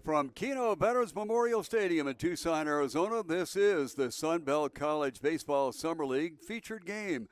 From Kino Veterans Memorial Stadium in Tucson, Arizona, this is the Sun Belt College Baseball Summer League featured game.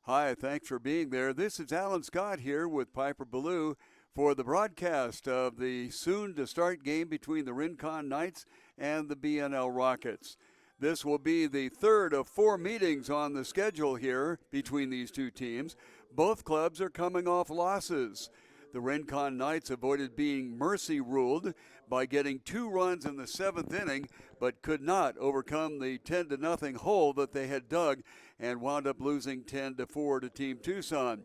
Hi, thanks for being there. This is Alan Scott here with Piper Ballou for the broadcast of the soon-to-start game between the Rincon Knights and the BNL Rockets. This will be the third of four meetings on the schedule here between these two teams. Both clubs are coming off losses. The Rincon Knights avoided being mercy ruled by getting 2 runs in the 7th inning, but could not overcome the 10-0 hole that they had dug and wound up losing 10-4 to Team Tucson.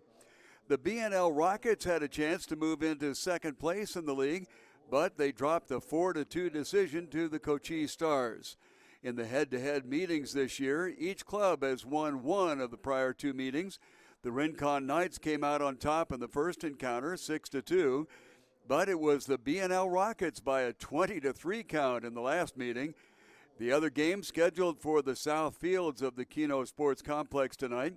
The BNL Rockets had a chance to move into second place in the league, but they dropped a 4-2 decision to the Cochise Stars. In the head-to-head meetings this year, each club has won one of the prior 2 meetings. The Rincon Knights came out on top in the first encounter, 6-2, but it was the BNL Rockets by a 20-3 count in the last meeting. The other games scheduled for the south fields of the Kino Sports Complex tonight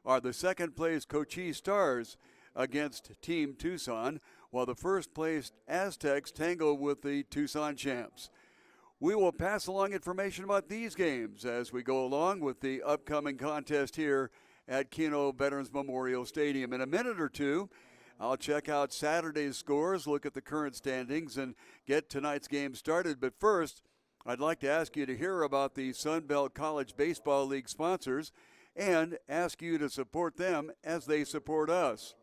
are the second-place Cochise Stars against Team Tucson, while the first-place Aztecs tangle with the Tucson Champs. We will pass along information about these games as we go along with the upcoming contest here at Kino Veterans Memorial Stadium. In a minute or two, I'll check out Saturday's scores, look at the current standings, and get tonight's game started. But first, I'd like to ask you to hear about the Sun Belt College Baseball League sponsors and ask you to support them as they support us.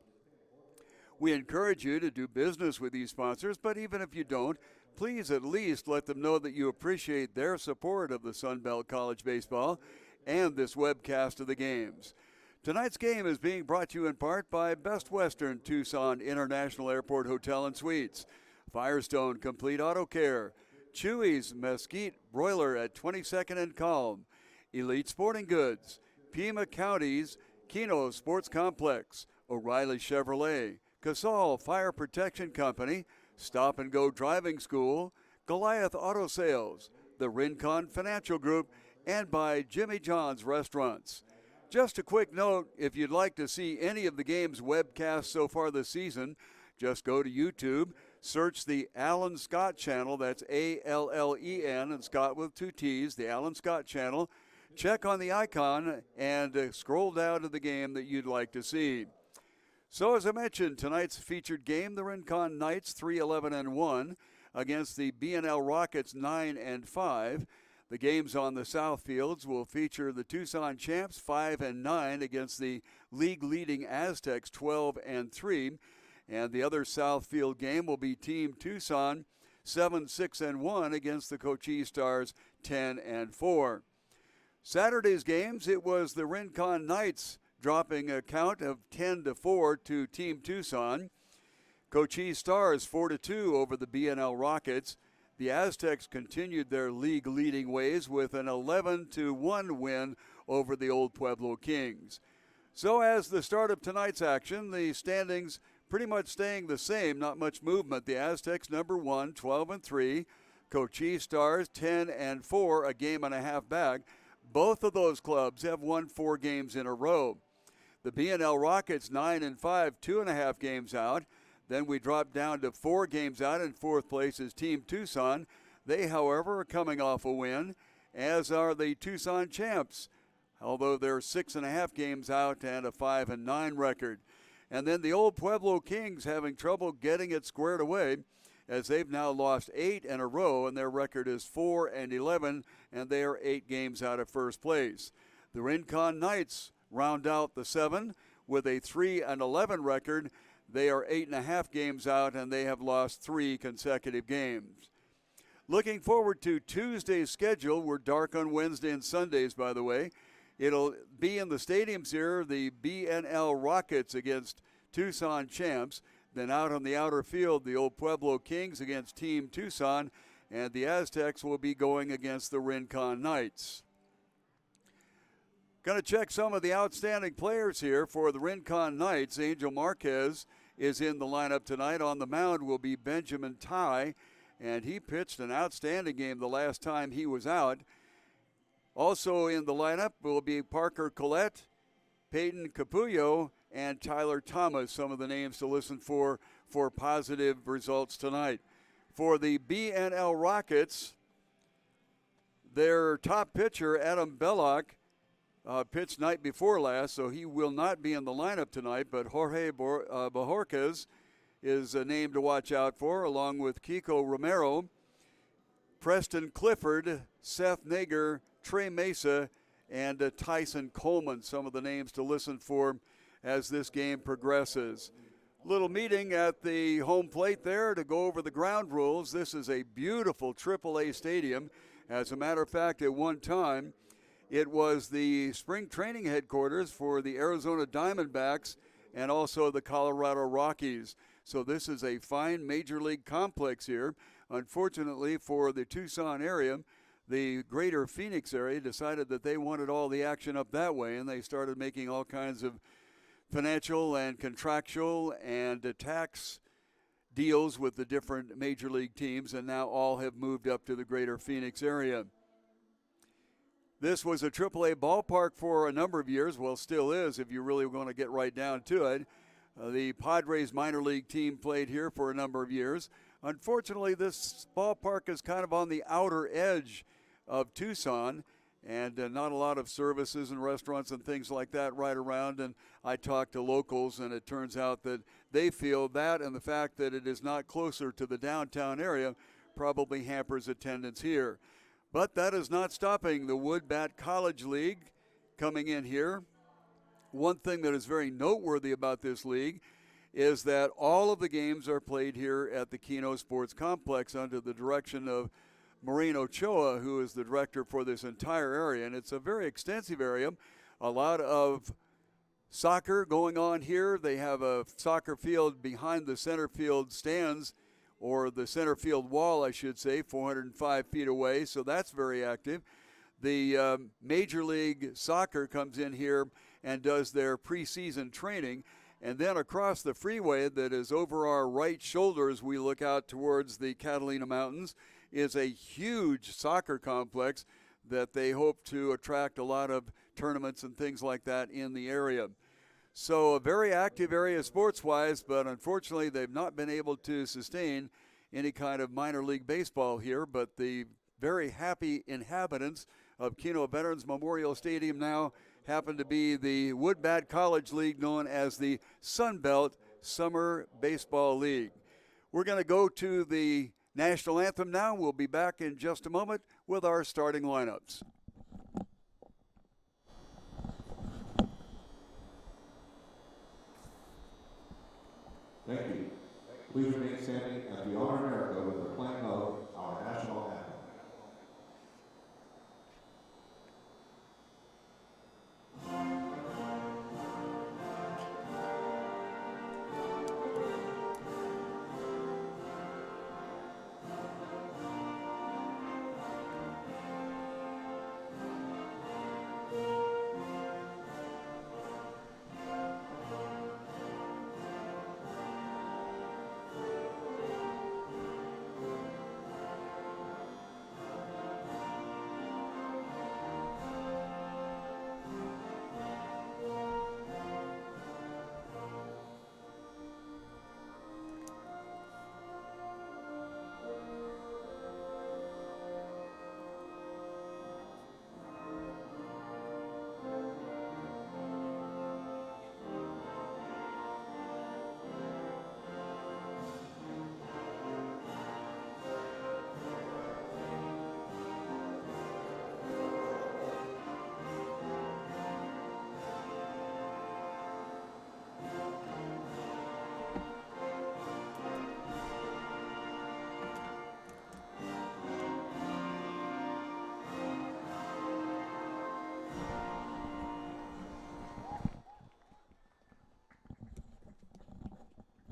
We encourage you to do business with these sponsors, but even if you don't, please at least let them know that you appreciate their support of the Sun Belt College Baseball and this webcast of the games. Tonight's game is being brought to you in part by Best Western Tucson International Airport Hotel and Suites, Firestone Complete Auto Care, Chewy's Mesquite Broiler at 22nd and Calm, Elite Sporting Goods, Pima County's Kino Sports Complex, O'Reilly Chevrolet, Casal Fire Protection Company, Stop and Go Driving School, Goliath Auto Sales, the Rincon Financial Group, and by Jimmy John's Restaurants. Just a quick note, if you'd like to see any of the games webcast so far this season, just go to YouTube, search the Alan Scott channel, that's A-L-L-E-N, and Scott with 2 T's, the Alan Scott channel. Check on the icon and scroll down to the game that you'd like to see. So as I mentioned, tonight's featured game, the Rincon Knights 3-11-1 against the BNL Rockets 9-5. The games on the south fields will feature the Tucson Champs 5-9 against the league-leading Aztecs 12-3. And the other south field game will be Team Tucson 7-6-1 against the Cochise Stars 10-4. Saturday's games, it was the Rincon Knights dropping a count of 10-4 to Team Tucson. Cochise Stars 4-2 over the BNL Rockets. The Aztecs continued their league-leading ways with an 11-1 win over the Old Pueblo Kings. So as the start of tonight's action, the standings pretty much staying the same, not much movement. The Aztecs number 1, 12-3. Cochise Stars 10-4, a game and a half back. Both of those clubs have won 4 games in a row. The BNL Rockets 9-5, 2.5 games out. Then we drop down to 4 games out. In 4th place is Team Tucson. They, however, are coming off a win, as are the Tucson Champs, although they're 6.5 games out and a 5-9 record. And then the Old Pueblo Kings having trouble getting it squared away, as they've now lost 8 in a row, and their record is 4-11, and they are 8 games out of first place. The Rincon Knights round out the 7 with a 3-11 record. They are 8.5 games out, and they have lost 3 consecutive games. Looking forward to Tuesday's schedule. We're dark on Wednesday and Sundays, by the way. It'll be in the stadiums here, the BNL Rockets against Tucson Champs. Then out on the outer field, the Old Pueblo Kings against Team Tucson, and the Aztecs will be going against the Rincon Knights. Going to check some of the outstanding players here for the Rincon Knights. Angel Marquez is in the lineup tonight. On the mound will be Benjamin Ty, and he pitched an outstanding game the last time he was out. Also in the lineup will be Parker Collette, Peyton Capullo, and Tyler Thomas, some of the names to listen for positive results tonight. For the BNL Rockets, their top pitcher, Adam Belloc, pitched night before last, so he will not be in the lineup tonight, but Jorge Bojorquez is a name to watch out for, along with Kiko Romero, Preston Clifford, Seth Nager, Trey Mesa, and Tyson Coleman, some of the names to listen for as this game progresses. Little meeting at the home plate there to go over the ground rules. This is a beautiful AAA stadium. As a matter of fact, at one time, it was the spring training headquarters for the Arizona Diamondbacks and also the Colorado Rockies. So this is a fine major league complex here. Unfortunately for the Tucson area, the greater Phoenix area decided that they wanted all the action up that way, and they started making all kinds of financial and contractual and tax deals with the different major league teams, and now all have moved up to the greater Phoenix area. This was a AAA ballpark for a number of years, well, still is if you really want to get right down to it. The Padres minor league team played here for a number of years. Unfortunately, this ballpark is kind of on the outer edge of Tucson, and not a lot of services and restaurants and things like that right around. And I talked to locals, and it turns out that they feel that and the fact that it is not closer to the downtown area probably hampers attendance here. But that is not stopping the Woodbat College League coming in here. One thing that is very noteworthy about this league is that all of the games are played here at the Kino Sports Complex under the direction of Maureen Ochoa, who is the director for this entire area. And it's a very extensive area. A lot of soccer going on here. They have a soccer field behind the center field stands, or the center field wall, I should say, 405 feet away. So that's very active. The Major League Soccer comes in here and does their preseason training. And then across the freeway that is over our right shoulder as we look out towards the Catalina Mountains is a huge soccer complex that they hope to attract a lot of tournaments and things like that in the area. So a very active area sports-wise, but unfortunately they've not been able to sustain any kind of minor league baseball here. But the very happy inhabitants of Kino Veterans Memorial Stadium now happen to be the Woodbat College League, known as the Sun Belt Summer Baseball League. We're going to go to the national anthem now. We'll be back in just a moment with our starting lineups. Thank you. Please remain standing as we honor America with the playing of our national anthem.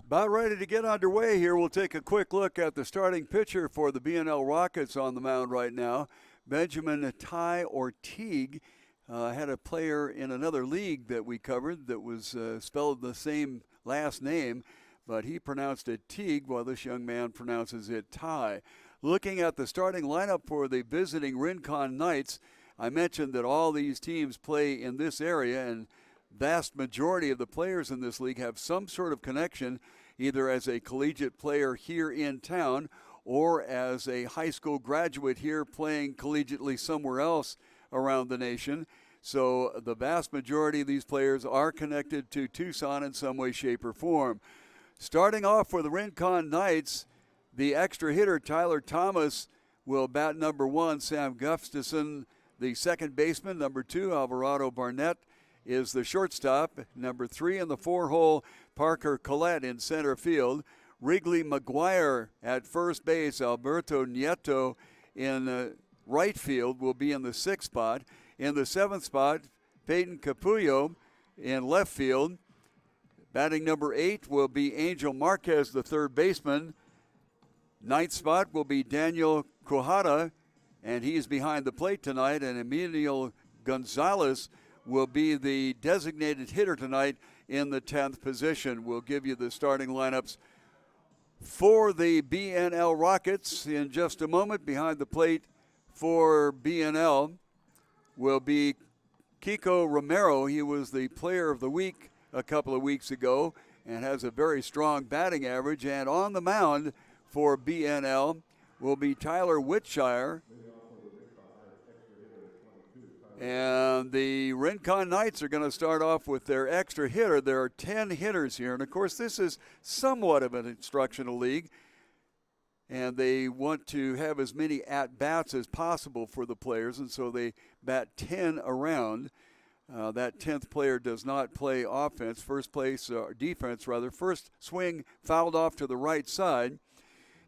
About ready to get underway here. We'll take a quick look at the starting pitcher for the BNL Rockets on the mound right now. Benjamin Ty Ortigue had a player in another league that we covered that was spelled the same last name, but he pronounced it Teague while this young man pronounces it Ty. Looking at the starting lineup for the visiting Rincon Knights, I mentioned that all these teams play in this area, and vast majority of the players in this league have some sort of connection, either as a collegiate player here in town or as a high school graduate here playing collegiately somewhere else around the nation. So the vast majority of these players are connected to Tucson in some way, shape, or form. Starting off for the Rincon Knights, the extra hitter Tyler Thomas will bat number 1. Sam Gustafson, the second baseman. Number 2, Alvarado Barnett, is the shortstop. Number 3 in the 4-hole, Parker Collette in center field. Wrigley McGuire at first base. Alberto Nieto in right field will be in the 6th spot. In the 7th spot, Peyton Capullo in left field. Batting number 8 will be Angel Marquez, the third baseman. 9th spot will be Daniel Quijada, and he's behind the plate tonight. And Emilio Gonzalez will be the designated hitter tonight in the 10th position. We'll give you the starting lineups for the BNL Rockets in just a moment. Behind the plate for BNL will be Kiko Romero. He was the player of the week a couple of weeks ago and has a very strong batting average. And on the mound for BNL will be Tyler Whitshire. And the Rincon Knights are going to start off with their extra hitter. There are 10 hitters here. And, of course, this is somewhat of an instructional league. And they want to have as many at-bats as possible for the players. And so they bat 10 around. That 10th player does not play offense. Defense. First swing fouled off to the right side.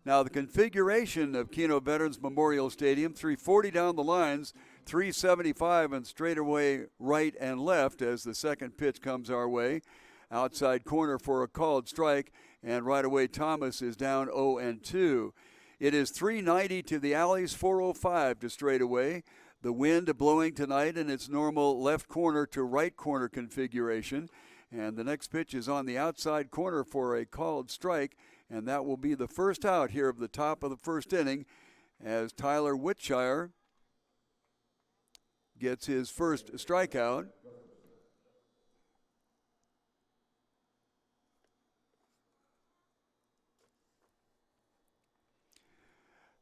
Now the configuration of Kino Veterans Memorial Stadium, 340 down the lines, 375 and straightaway right and left as the second pitch comes our way. Outside corner for a called strike, and right away Thomas is down 0-2. It is 390 to the alleys, 405 to straightaway. The wind blowing tonight in its normal left corner to right corner configuration. And the next pitch is on the outside corner for a called strike, and that will be the first out here of the top of the first inning as Tyler Whitshire gets his first strikeout.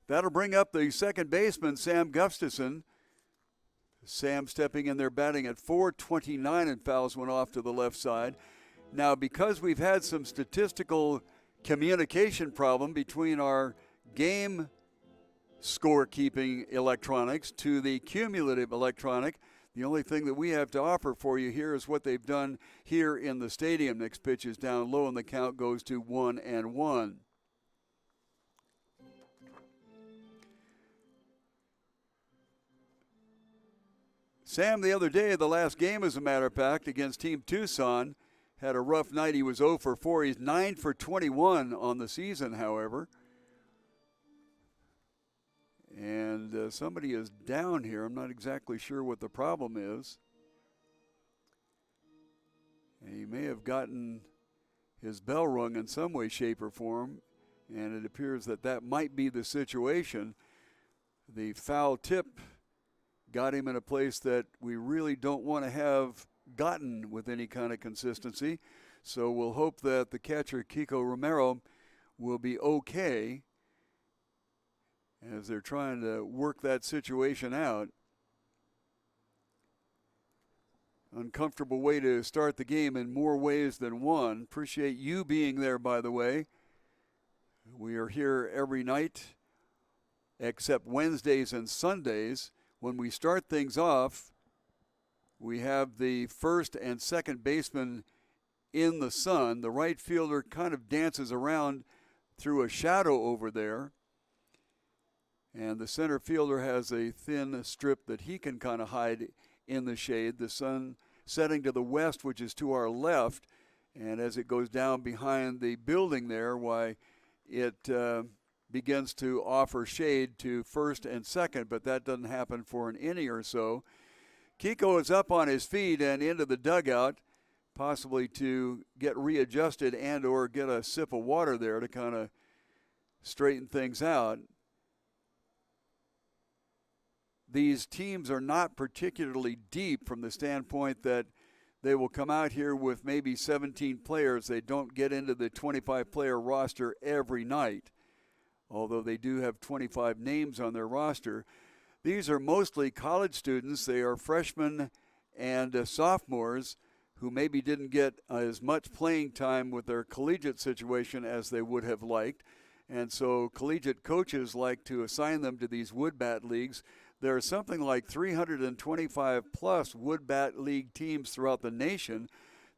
That'll bring up the second baseman, Sam Gustafson. Sam stepping in there batting at .429 and fouls one off to the left side. Now, because we've had some statistical communication problem between our game scorekeeping electronics to the cumulative electronic, the only thing that we have to offer for you here is what they've done here in the stadium. Next pitch is down low and the count goes to 1-1. Sam, the other day, the last game, as a matter of fact, against Team Tucson, had a rough night. He was 0 for 4. He's 9 for 21 on the season, however. And somebody is down here. I'm not exactly sure what the problem is. He may have gotten his bell rung in some way, shape, or form, and it appears that that might be the situation. The foul tip got him in a place that we really don't want to have gotten with any kind of consistency. So we'll hope that the catcher, Kiko Romero, will be okay as they're trying to work that situation out. Uncomfortable way to start the game in more ways than one. Appreciate you being there, by the way. We are here every night except Wednesdays and Sundays. When we start things off, we have the first and second baseman in the sun. The right fielder kind of dances around through a shadow over there. And the center fielder has a thin strip that he can kind of hide in the shade. The sun setting to the west, which is to our left. And as it goes down behind the building there, why it begins to offer shade to first and second, but that doesn't happen for an inning or so. Kiko is up on his feet and into the dugout, possibly to get readjusted and or get a sip of water there to kind of straighten things out. These teams are not particularly deep from the standpoint that they will come out here with maybe 17 players. They don't get into the 25-player roster every night. although they do have 25 names on their roster. These are mostly college students. They are freshmen and sophomores who maybe didn't get as much playing time with their collegiate situation as they would have liked. And so collegiate coaches like to assign them to these wood bat leagues. There are something like 325 plus wood bat league teams throughout the nation,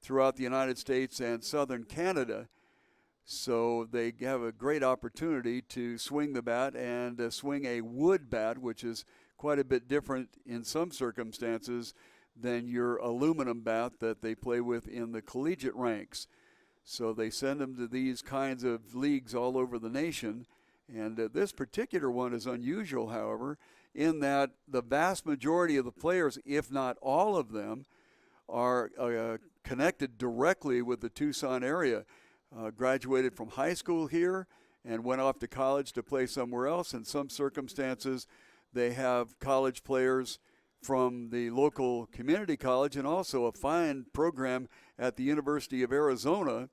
throughout the United States and southern Canada. So they have a great opportunity to swing the bat and swing a wood bat, which is quite a bit different in some circumstances than your aluminum bat that they play with in the collegiate ranks. So they send them to these kinds of leagues all over the nation. And this particular one is unusual, however, in that the vast majority of the players, if not all of them, are connected directly with the Tucson area. Graduated from high school here and went off to college to play somewhere else. In some circumstances, they have college players from the local community college and also a fine program at the University of Arizona.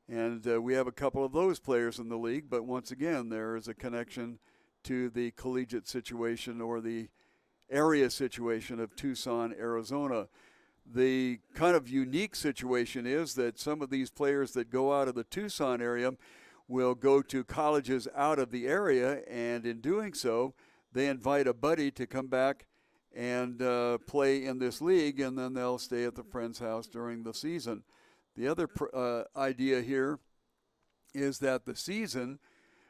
And we have a couple of those players in the league, but once again, there is a connection to the collegiate situation or the area situation of Tucson, Arizona. The kind of unique situation is that some of these players that go out of the Tucson area will go to colleges out of the area, and in doing so, they invite a buddy to come back and play in this league, and then they'll stay at the friend's house during the season. The other idea here is that the season,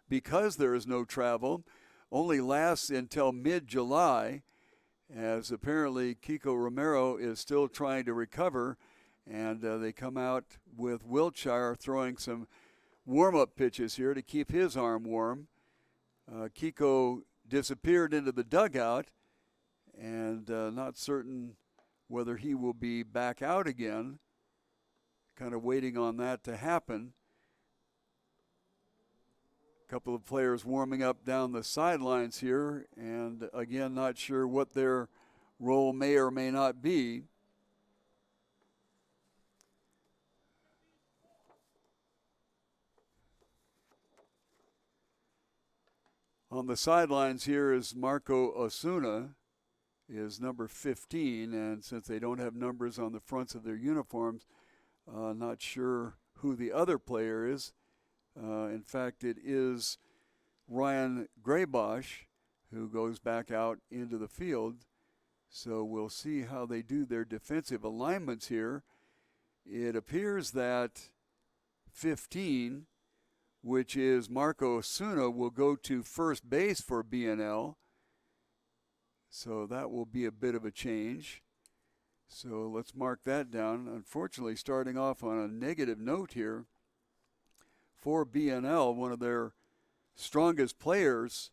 because there is no travel, only lasts until mid-July, as apparently Kiko Romero is still trying to recover, and they come out with Wiltshire throwing some warm-up pitches here to keep his arm warm. Kiko disappeared into the dugout, and not certain whether he will be back out again. Kind of waiting on that to happen. A couple of players warming up down the sidelines here, and again, not sure what their role may or may not be. On the sidelines here is Marco Osuna, is number 15, and since they don't have numbers on the fronts of their uniforms, not sure who the other player is. In fact, it is Ryan Graybosch who goes back out into the field. So we'll see how they do their defensive alignments here. It appears that 15, which is Marco Osuna, will go to first base for BNL. So that will be a bit of a change. So let's mark that down. Unfortunately, starting off on a negative note here for BNL, one of their strongest players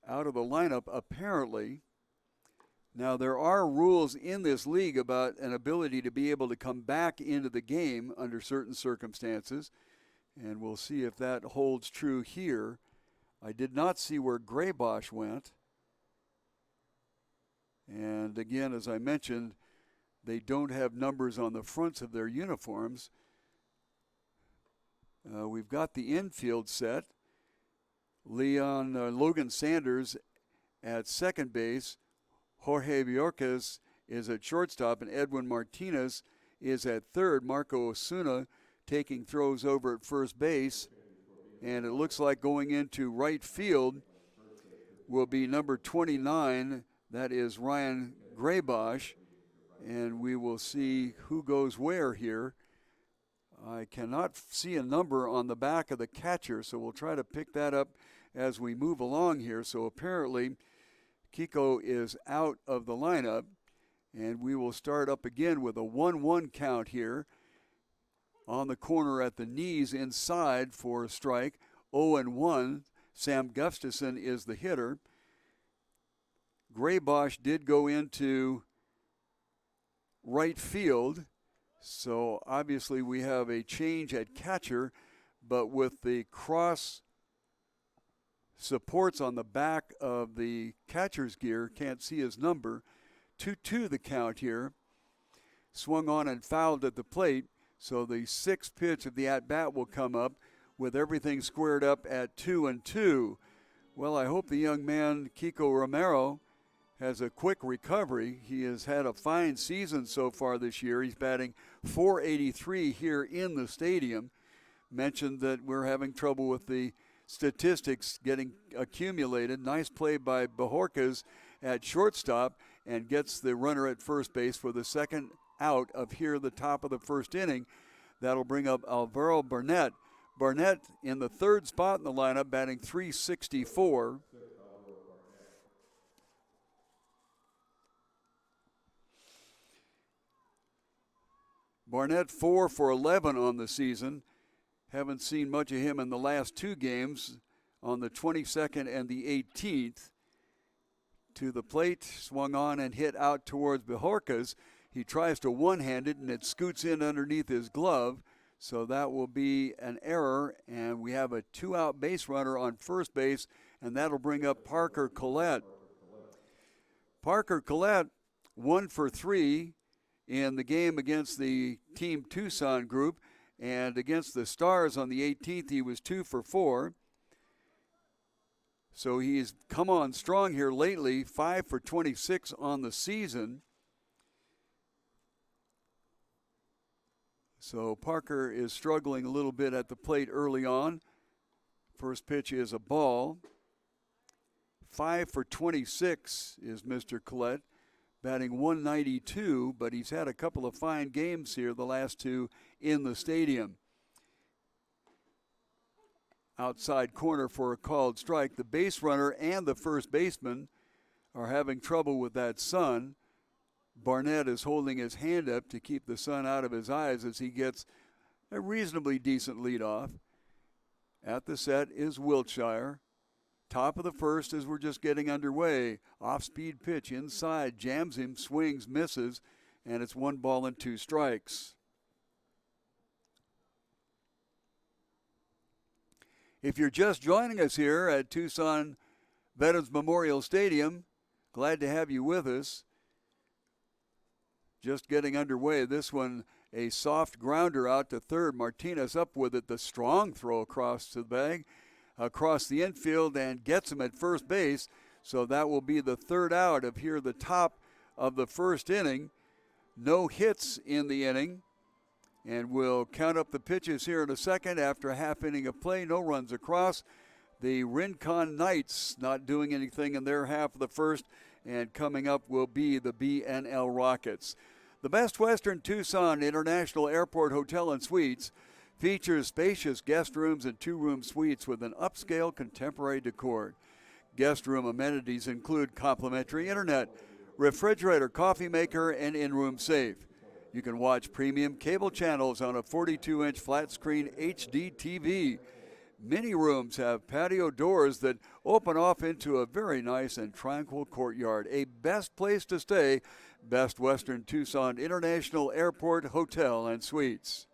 out of the lineup, apparently. Now, there are rules in this league about an ability to be able to come back into the game under certain circumstances, and we'll see if that holds true here. I did not see where Graybosch went. And again, as I mentioned, they don't have numbers on the fronts of their uniforms. We've got the infield set. Logan Sanders at second base. Jorge Bjorquez is at shortstop, and Edwin Martinez is at third. Marco Osuna taking throws over at first base. And it looks like going into right field will be number 29. That is Ryan Graybosch, and we will see who goes where here. I cannot see a number on the back of the catcher, so we'll try to pick that up as we move along here. So apparently Kiko is out of the lineup, and we will start up again with a 1-1 count here. On the corner at the knees inside for a strike, 0-1. Sam Gustafson is the hitter. Graybosch did go into right field, so obviously we have a change at catcher, but with the cross supports on the back of the catcher's gear, can't see his number. 2-2 the count here. Swung on and fouled at the plate, so the sixth pitch of the at-bat will come up. with everything squared up at 2-2. Well, I hope the young man, Kiko Romero, has a quick recovery. He has had a fine season so far this year. He's batting .483 here in the stadium. Mentioned that we're having trouble with the statistics getting accumulated. Nice play by Bajorquez at shortstop and gets the runner at first base for the second out of here, the top of the first inning. That'll bring up Alvaro Burnett. Burnett in the third spot in the lineup, batting .364. Barnett 4 for 11 on the season. Haven't seen much of him in the last two games on the 22nd and the 18th. To the plate, swung on and hit out towards Bajorquez. He tries to one-hand it, and it scoots in underneath his glove. So that will be an error, and we have a two-out base runner on first base, and that'll bring up Parker Collette. Parker Collette, 1 for 3 in the game against the Team Tucson group, and against the Stars on the 18th, he was 2 for 4. So he's come on strong here lately, 5 for 26 on the season. So Parker is struggling a little bit at the plate early on. First pitch is a ball. 5 for 26 is Mr. Collette, batting .192, but he's had a couple of fine games here, the last two in the stadium. Outside corner for a called strike. The base runner and the first baseman are having trouble with that sun. Barnett is holding his hand up to keep the sun out of his eyes as he gets a reasonably decent leadoff. At the set is Wiltshire. Top of the first as we're just getting underway. Off-speed pitch inside, jams him, swings, misses, and it's 1 ball and 2 strikes. If you're just joining us here at Tucson Veterans Memorial Stadium, glad to have you with us. Just getting underway. This one, a soft grounder out to third. Martinez up with it. The strong throw across to the bag, across the infield, and gets him at first base. So that will be the third out of here, the top of the first inning. No hits in the inning. And we'll count up the pitches here in a second after a half inning of play. No runs across. The Rincon Knights not doing anything in their half of the first. And coming up will be the BNL Rockets. The Best Western Tucson International Airport Hotel and Suites features spacious guest rooms and 2-room suites with an upscale contemporary decor. Guest room amenities include complimentary internet, refrigerator, coffee maker, and in-room safe. You can watch premium cable channels on a 42-inch flat-screen HD TV. Many rooms have patio doors that open off into a very nice and tranquil courtyard. A best place to stay, Best Western Tucson International Airport Hotel and Suites.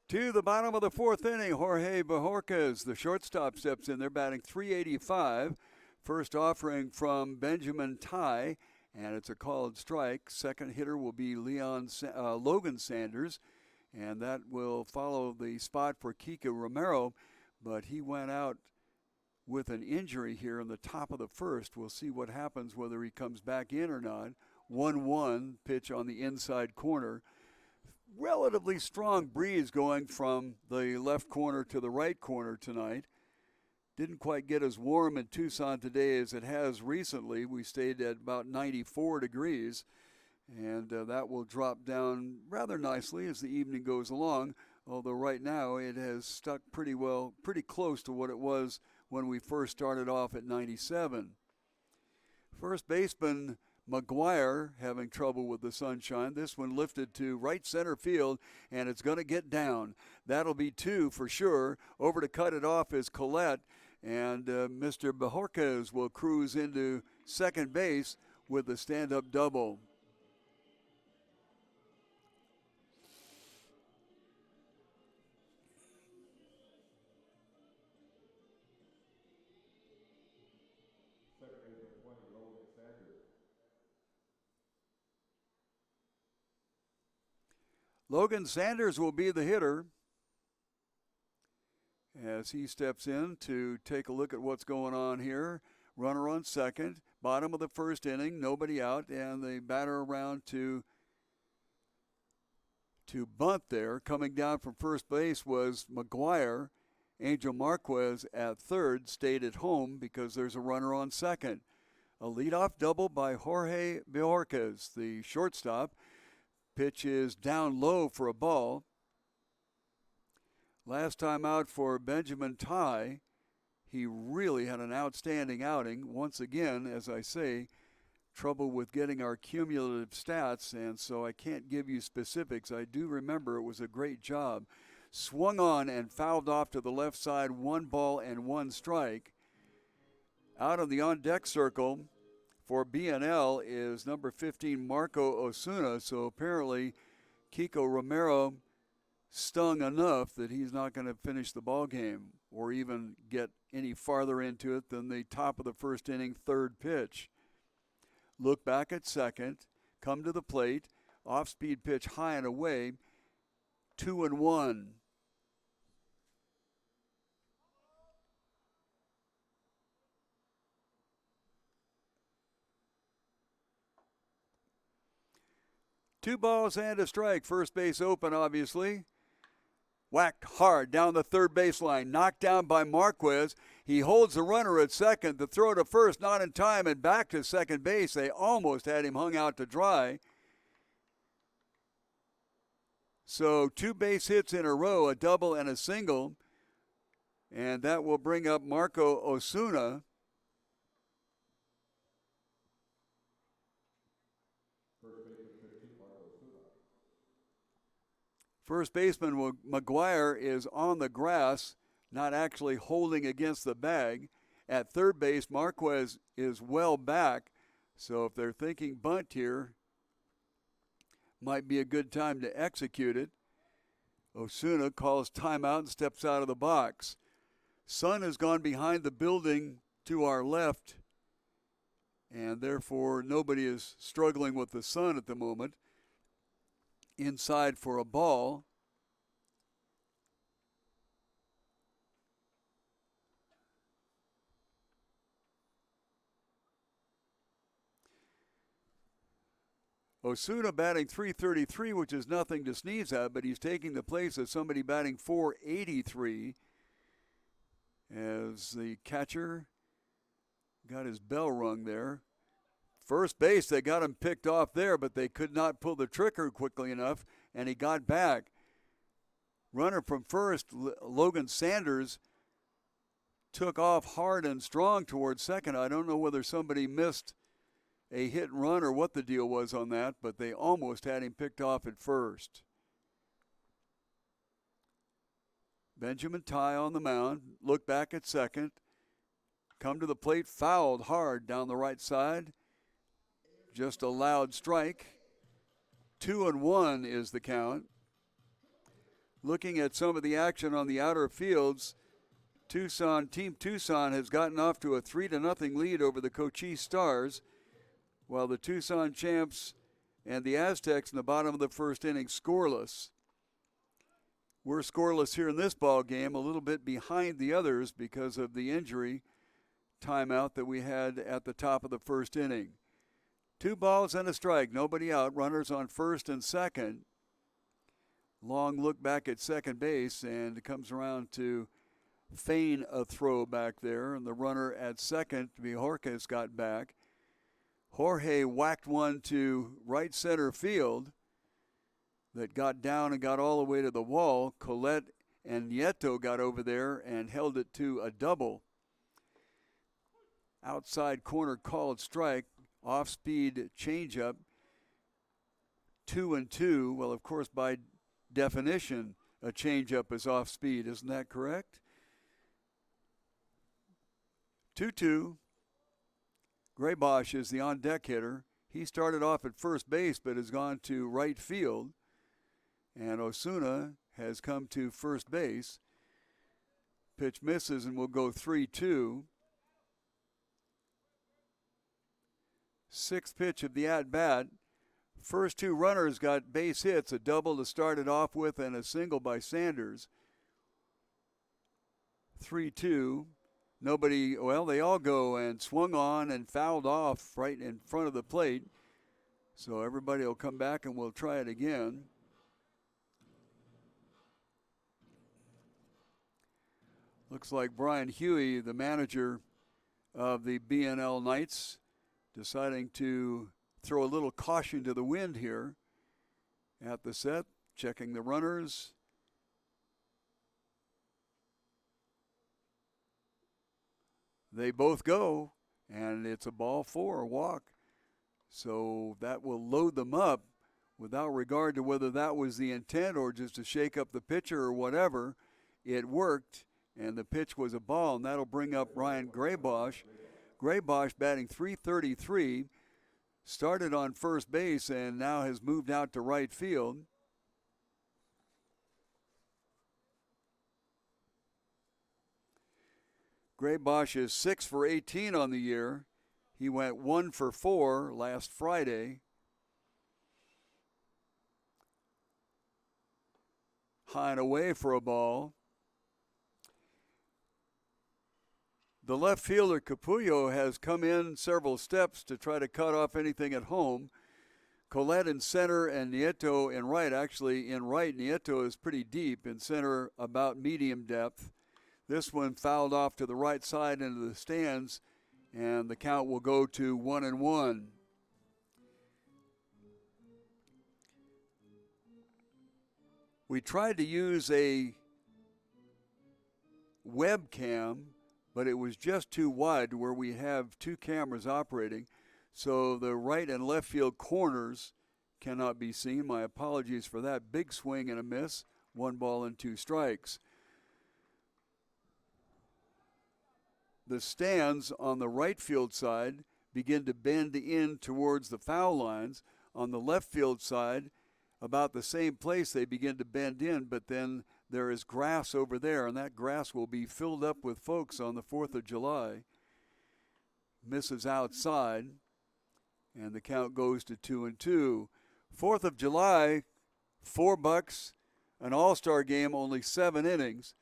To the bottom of the fourth inning, Jorge Bajorquez, the shortstop, steps in there, batting .385. First offering from Benjamin Ty, and it's a called strike. Second hitter will be Logan Sanders, and that will follow the spot for Kiko Romero, but he went out with an injury here in the top of the first. We'll see what happens, whether he comes back in or not. 1-1 pitch on the inside corner. Relatively strong breeze going from the left corner to the right corner tonight. Didn't quite get as warm in Tucson today as it has recently. We stayed at about 94 degrees, and that will drop down rather nicely as the evening goes along, although right now it has stuck pretty close to what it was when we first started off at 97. First baseman McGuire having trouble with the sunshine. This one lifted to right center field, and it's going to get down. That'll be 2 for sure. Over to cut it off is Collette, and Mr. Bajorquez will cruise into second base with a stand-up double. Logan Sanders will be the hitter as he steps in to take a look at what's going on here. Runner on second, bottom of the first inning, nobody out, and the batter around to bunt there. Coming down from first base was McGuire. Angel Marquez at third stayed at home because there's a runner on second. A leadoff double by Jorge Bajorquez, the shortstop. Pitch is down low for a ball. Last time out for Benjamin Ty, he really had an outstanding outing. Once again, as I say, trouble with getting our cumulative stats, and so I can't give you specifics. I do remember it was a great job. Swung on and fouled off to the left side, 1 ball and 1 strike. Out of the on-deck circle for BNL is number 15, Marco Osuna. So apparently Kiko Romero stung enough that he's not going to finish the ball game or even get any farther into it than the top of the first inning, third pitch. Look back at second, come to the plate, off-speed pitch high and away, 2-1. Two balls and a strike. First base open, obviously. Whacked hard down the third baseline. Knocked down by Marquez. He holds the runner at second. The throw to first, not in time, and back to second base. They almost had him hung out to dry. So 2 base hits in a row, a double and a single. And that will bring up Marco Osuna. First baseman McGuire is on the grass, not actually holding against the bag. At third base, Marquez is well back. So if they're thinking bunt here, might be a good time to execute it. Osuna calls timeout and steps out of the box. Sun has gone behind the building to our left, and therefore nobody is struggling with the sun at the moment. Inside for a ball. Osuna batting .333, which is nothing to sneeze at, but he's taking the place of somebody batting .483 as the catcher got his bell rung there. First base, they got him picked off there, but they could not pull the trigger quickly enough, and he got back. Runner from first, Logan Sanders, took off hard and strong towards second. I don't know whether somebody missed a hit and run or what the deal was on that, but they almost had him picked off at first. Benjamin Ty on the mound, look back at second, come to the plate, fouled hard down the right side. Just a loud strike. 2-1 is the count. Looking at some of the action on the outer fields, Team Tucson has gotten off to a 3-0 lead over the Cochise Stars. while the Tucson champs and the Aztecs in the bottom of the first inning scoreless. We're scoreless here in this ball game, a little bit behind the others because of the injury timeout that we had at the top of the first inning. 2 balls and a strike, nobody out, runners on first and second. Long look back at second base, and it comes around to feign a throw back there, and the runner at second, Bojorquez, got back. Jorge whacked one to right center field that got down and got all the way to the wall. Colette and Nieto got over there and held it to a double. Outside corner called strike, off-speed changeup, 2-2. Well, of course, by definition, a changeup is off-speed. Isn't that correct? 2-2. Graybosch is the on-deck hitter. He started off at first base but has gone to right field. And Osuna has come to first base. Pitch misses and will go 3-2. 6th pitch of the at-bat. First 2 runners got base hits, a double to start it off with and a single by Sanders. 3-2. Nobody, well, they all go and swung on and fouled off right in front of the plate. So everybody will come back and we'll try it again. Looks like Brian Huey, the manager of the BNL Knights, deciding to throw a little caution to the wind here at the set, checking the runners. They both go, and it's a ball 4, a walk. So that will load them up without regard to whether that was the intent or just to shake up the pitcher or whatever. It worked, and the pitch was a ball, and that'll bring up Ryan Graybosch. Graybosch batting .333, started on first base and now has moved out to right field. Graybosch is 6 for 18 on the year. He went 1 for 4 last Friday. High and away for a ball. The left fielder, Capullo, has come in several steps to try to cut off anything at home. Colette in center and Nieto in right. Actually, in right, Nieto is pretty deep. In center, about medium depth. This one fouled off to the right side into the stands, and the count will go to 1-1. We tried to use a webcam, but it was just too wide where we have 2 cameras operating, so the right and left field corners cannot be seen. My apologies for that. Big swing and a miss. 1 ball and 2 strikes. The stands on the right field side begin to bend in towards the foul lines. On the left field side, about the same place they begin to bend in, but then there is grass over there, and that grass will be filled up with folks on the 4th of July. Misses outside, and the count goes to 2-2. 4th of July, $4, an all-star game, only 7 innings,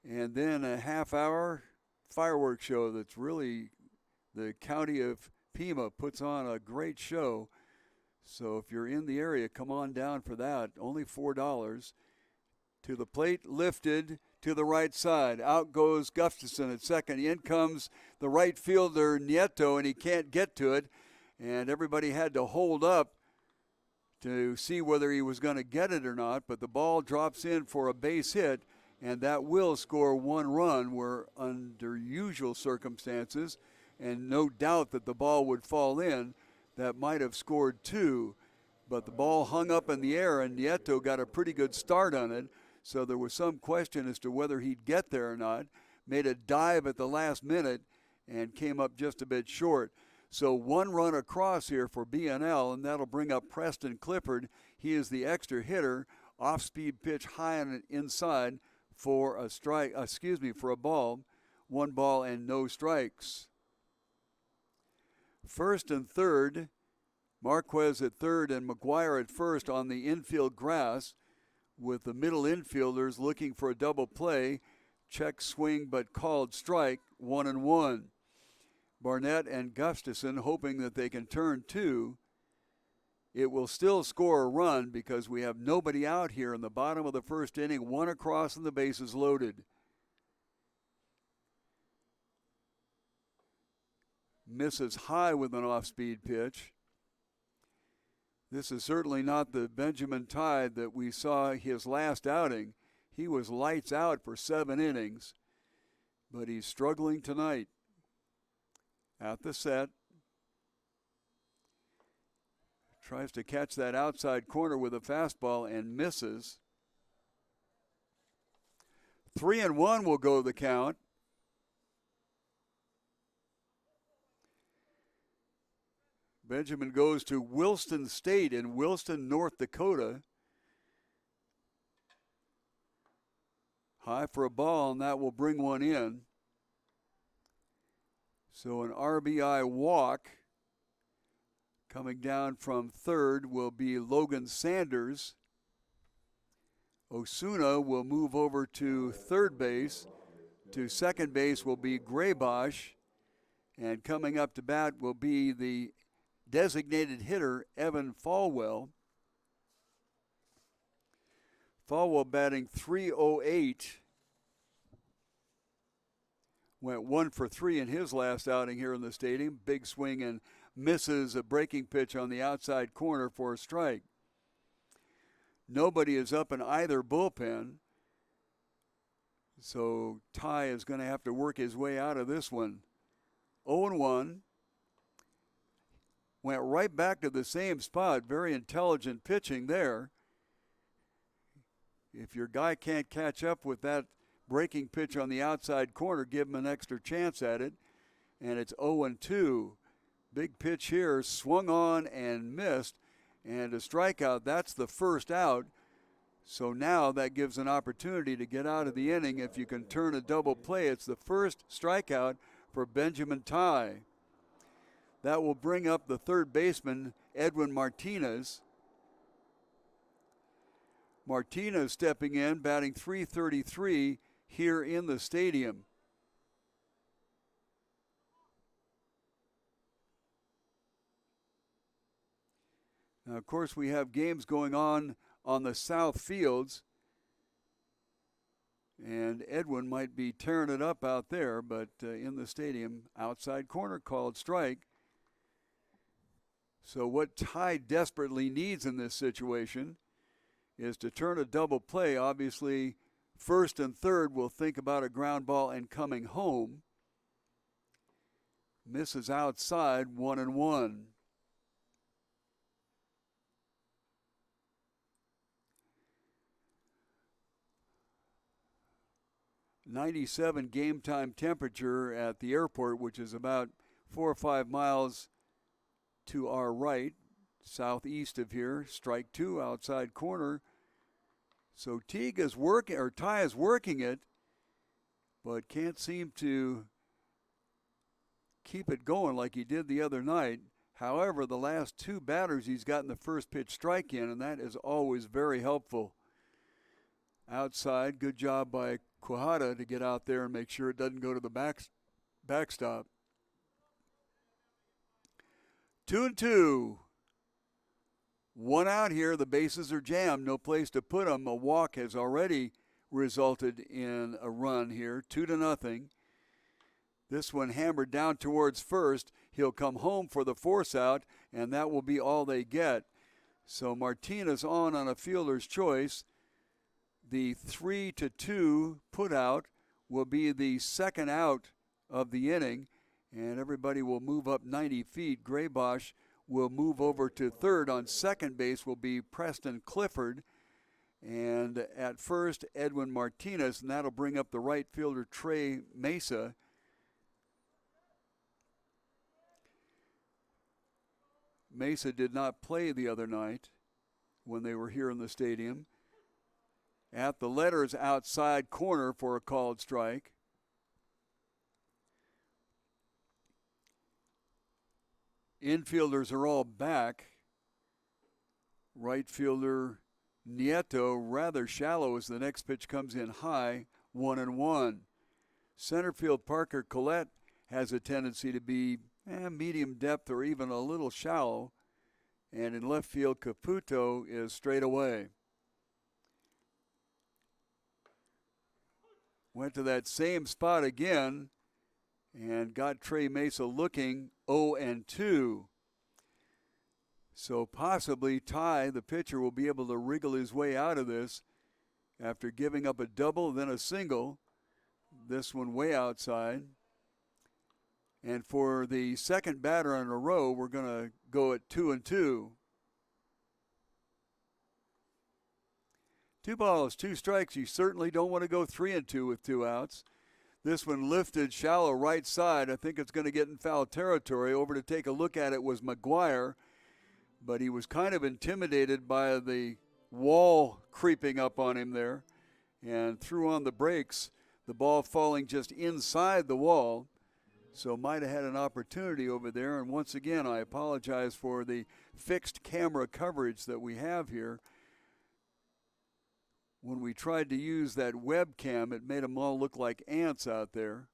and then a half-hour fireworks show that's really, the county of Pima puts on a great show. So if you're in the area, come on down for that. Only $4. To the plate, lifted to the right side. Out goes Gustafson at second. In comes the right fielder, Nieto, and he can't get to it. And everybody had to hold up to see whether he was going to get it or not. But the ball drops in for a base hit, and that will score 1 run, where under usual circumstances, and no doubt that the ball would fall in, that might have scored 2. But the ball hung up in the air, and Nieto got a pretty good start on it. So there was some question as to whether he'd get there or not. Made a dive at the last minute and came up just a bit short. So 1 run across here for BNL, and that'll bring up Preston Clifford. He is the extra hitter. Off-speed pitch high on it inside for a strike. For a ball. 1 ball and no strikes. First and third, Marquez at third and McGuire at first on the infield grass, with the middle infielders looking for a double play. Check swing but called strike, 1-1. Barnett and Gustafson hoping that they can turn two. It will still score a run because we have nobody out here in the bottom of the first inning, one across and the bases loaded. Misses high with an off-speed pitch. This is certainly not the Benjamin Tide that we saw his last outing. He was lights out for 7 innings, but he's struggling tonight. At the set. Tries to catch that outside corner with a fastball and misses. 3-1 will go the count. Benjamin goes to Williston State in Williston, North Dakota. High for a ball, and that will bring one in. So an RBI walk. Coming down from third will be Logan Sanders. Osuna will move over to third base. To second base will be Graybosch. And coming up to bat will be the designated hitter, Evan Falwell. Falwell batting .308. Went 1 for 3 in his last outing here in the stadium. Big swing and misses a breaking pitch on the outside corner for a strike. Nobody is up in either bullpen. So Ty is going to have to work his way out of this one. 0-1. Went right back to the same spot. Very intelligent pitching there. If your guy can't catch up with that breaking pitch on the outside corner, give him an extra chance at it. And it's 0-2. Big pitch here, swung on and missed. And a strikeout, that's the first out. So now that gives an opportunity to get out of the inning. If you can turn a double play, it's the first strikeout for Benjamin Ty. That will bring up the third baseman, Edwin Martinez. Martinez stepping in, batting .333 here in the stadium. Now, of course, we have games going on the south fields. And Edwin might be tearing it up out there, but in the stadium, outside corner called strike. So what Ty desperately needs in this situation is to turn a double play. Obviously, first and third will think about a ground ball and coming home. Misses outside, 1-1. .97 game time temperature at the airport, which is about 4 or 5 miles to our right, southeast of here. Strike two, outside corner. So Ty is working it, but can't seem to keep it going like he did the other night. However, the last two batters he's gotten the first pitch strike in, and that is always very helpful. Outside, good job by Quijada to get out there and make sure it doesn't go to the backstop. 2-2. One out here. The bases are jammed. No place to put them. A walk has already resulted in a run here. 2-0. This one hammered down towards first. He'll come home for the force out, and that will be all they get. So Martinez on a fielder's choice. The 3-2 put out will be the second out of the inning, and everybody will move up 90 feet. Graybosch will move over to third. On second base will be Preston Clifford, and at first Edwin Martinez, and that'll bring up the right fielder Trey Mesa. Mesa did not play the other night when they were here in the stadium. At the letters outside corner for a called strike. infielders are all back. Right fielder Nieto rather shallow as the next pitch comes in high, 1-1. Center field Parker Collette has a tendency to be medium depth or even a little shallow. And in left field, Caputo is straight away. Went to that same spot again and got Trey Mesa looking 0-2. So possibly Ty, the pitcher, will be able to wriggle his way out of this after giving up a double, then a single. This one way outside. And for the second batter in a row, we're going to go at 2-2. 2 balls, 2 strikes. You certainly don't want to go 3-2 with 2 outs. This one lifted shallow right side. I think it's going to get in foul territory. Over to take a look at it was McGuire, but he was kind of intimidated by the wall creeping up on him there and threw on the brakes, the ball falling just inside the wall. So might have had an opportunity over there. And once again, I apologize for the fixed camera coverage that we have here. When we tried to use that webcam, it made them all look like ants out there.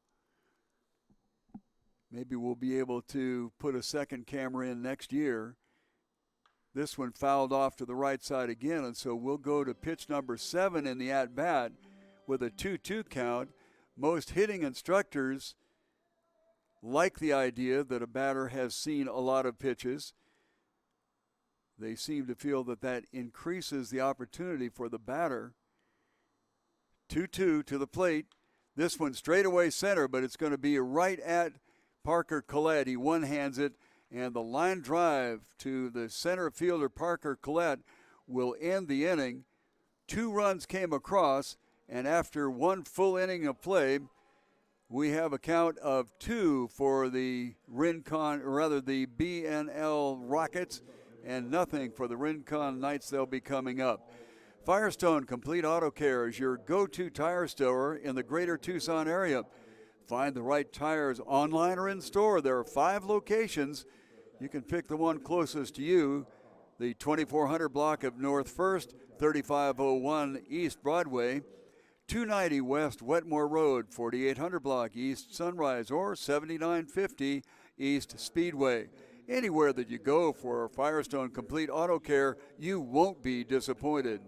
Maybe we'll be able to put a second camera in next year. This one fouled off to the right side again, and so we'll go to pitch number 7 in the at-bat with a 2-2 count. Most hitting instructors like the idea that a batter has seen a lot of pitches. They seem to feel that that increases the opportunity for the batter. 2-2 to the plate. This one straightaway center, but it's going to be right at Parker Collette. He one-hands it, and the line drive to the center fielder Parker Collette will end the inning. 2 runs came across, and after 1 full inning of play, we have a count of 2 for the Rincon, or rather the BNL Rockets, and nothing for the Rincon Knights. They'll be coming up. Firestone Complete Auto Care is your go-to tire store in the greater Tucson area. Find the right tires online or in store. There are 5 locations. You can pick the one closest to you. The 2400 block of North 1st, 3501 East Broadway, 290 West Wetmore Road, 4800 block East Sunrise, or 7950 East Speedway. Anywhere that you go for Firestone Complete Auto Care, you won't be disappointed.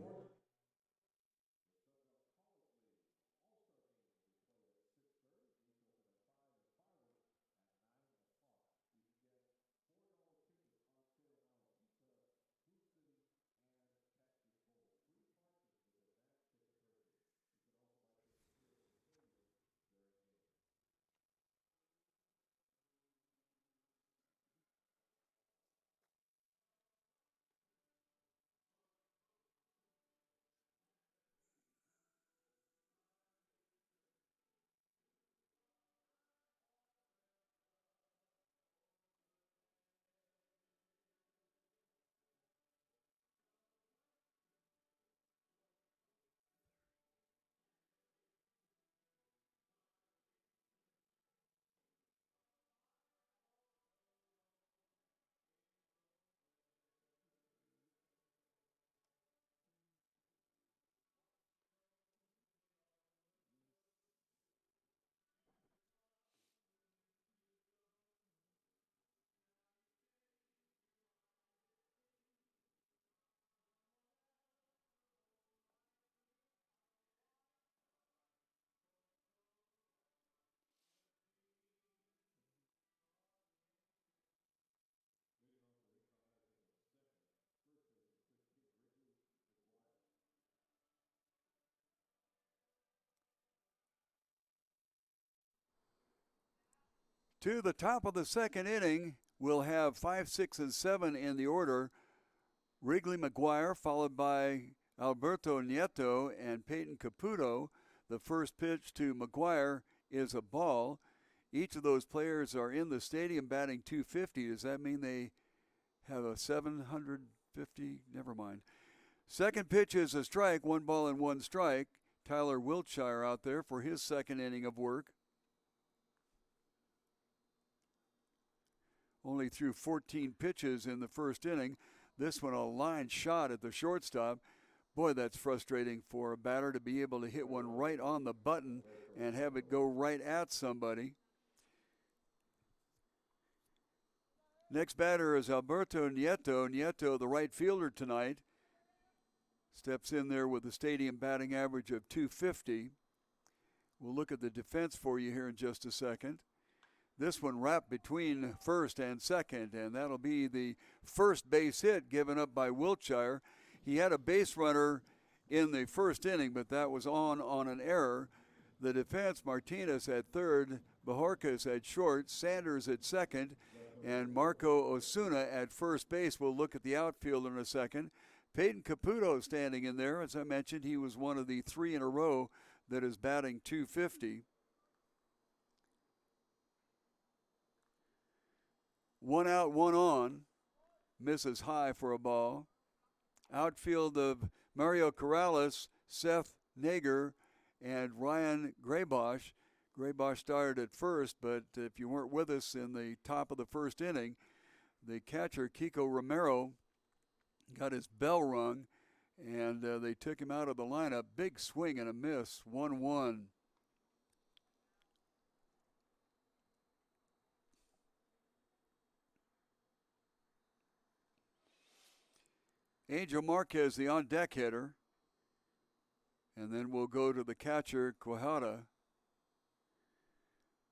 To the top of the second inning, we'll have 5, 6, and 7 in the order. Wrigley McGuire, followed by Alberto Nieto and Peyton Caputo. The first pitch to McGuire is a ball. Each of those players are in the stadium batting .250. Does that mean they have a 750? Never mind. Second pitch is a strike, 1 ball and 1 strike. Tyler Wiltshire out there for his second inning of work. only threw 14 pitches in the first inning. This one a line shot at the shortstop. Boy, that's frustrating for a batter to be able to hit one right on the button and have it go right at somebody. Next batter is Alberto Nieto. Nieto, the right fielder tonight, steps in there with a stadium batting average of .250. We'll look at the defense for you here in just a second. This one wrapped between first and second, and that'll be the first base hit given up by Wiltshire. He had a base runner in the first inning, but that was on an error. The defense, Martinez at third, Bajorquez at short, Sanders at second, and Marco Osuna at first base. We'll look at the outfield in a second. Peyton Caputo standing in there. As I mentioned, he was one of the three in a row that is batting .250. One out, one on. Misses high for a ball. Outfield of Mario Corrales, Seth Nager, and Ryan Graybosch. Graybosch started at first, but if you weren't with us in the top of the first inning, the catcher, Kiko Romero, got his bell rung, and they took him out of the lineup. Big swing and a miss, 1-1. Angel Marquez, the on-deck hitter. And then we'll go to the catcher, Quijada.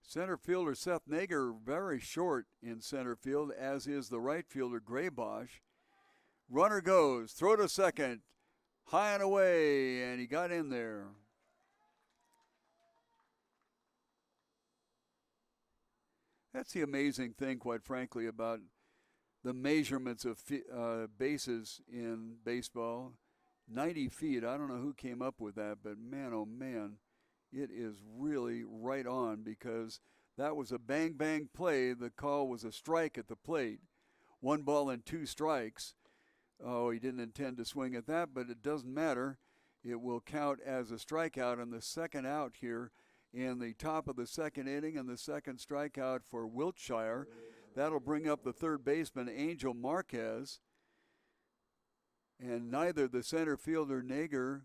Center fielder Seth Nager very short in center field, as is the right fielder Graybosch. Runner goes, throw to second, high and away, and he got in there. That's the amazing thing, quite frankly, about the measurements of bases in baseball. 90 feet, I don't know who came up with that, but man, oh man, it is really right on, because that was a bang-bang play. The call was a strike at the plate. 1 ball and 2 strikes. Oh, he didn't intend to swing at that, but it doesn't matter. It will count as a strikeout, and the second out here in the top of the second inning, and the second strikeout for Wiltshire. That'll bring up the third baseman, Angel Marquez. And neither the center fielder, Nager,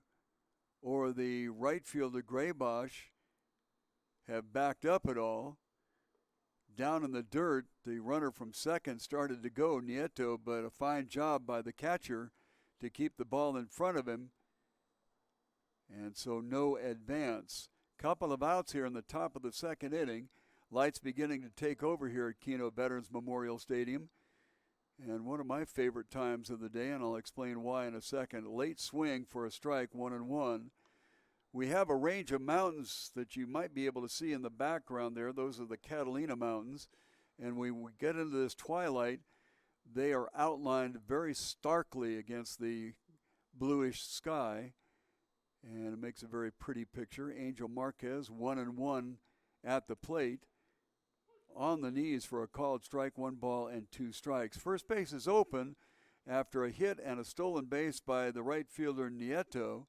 or the right fielder, Graybosch, have backed up at all. Down in the dirt, the runner from second started to go, Nieto, but a fine job by the catcher to keep the ball in front of him. And so no advance. Couple of outs here in the top of the second inning. Lights beginning to take over here at Kino Veterans Memorial Stadium. And one of my favorite times of the day, and I'll explain why in a second, late swing for a strike, 1-1. We have a range of mountains that you might be able to see in the background there. Those are the Catalina Mountains. And when we get into this twilight, they are outlined very starkly against the bluish sky. And it makes a very pretty picture. Angel Marquez, 1-1 at the plate. On the knees for a called strike, 1 ball and 2 strikes. First base is open after a hit and a stolen base by the right fielder Nieto,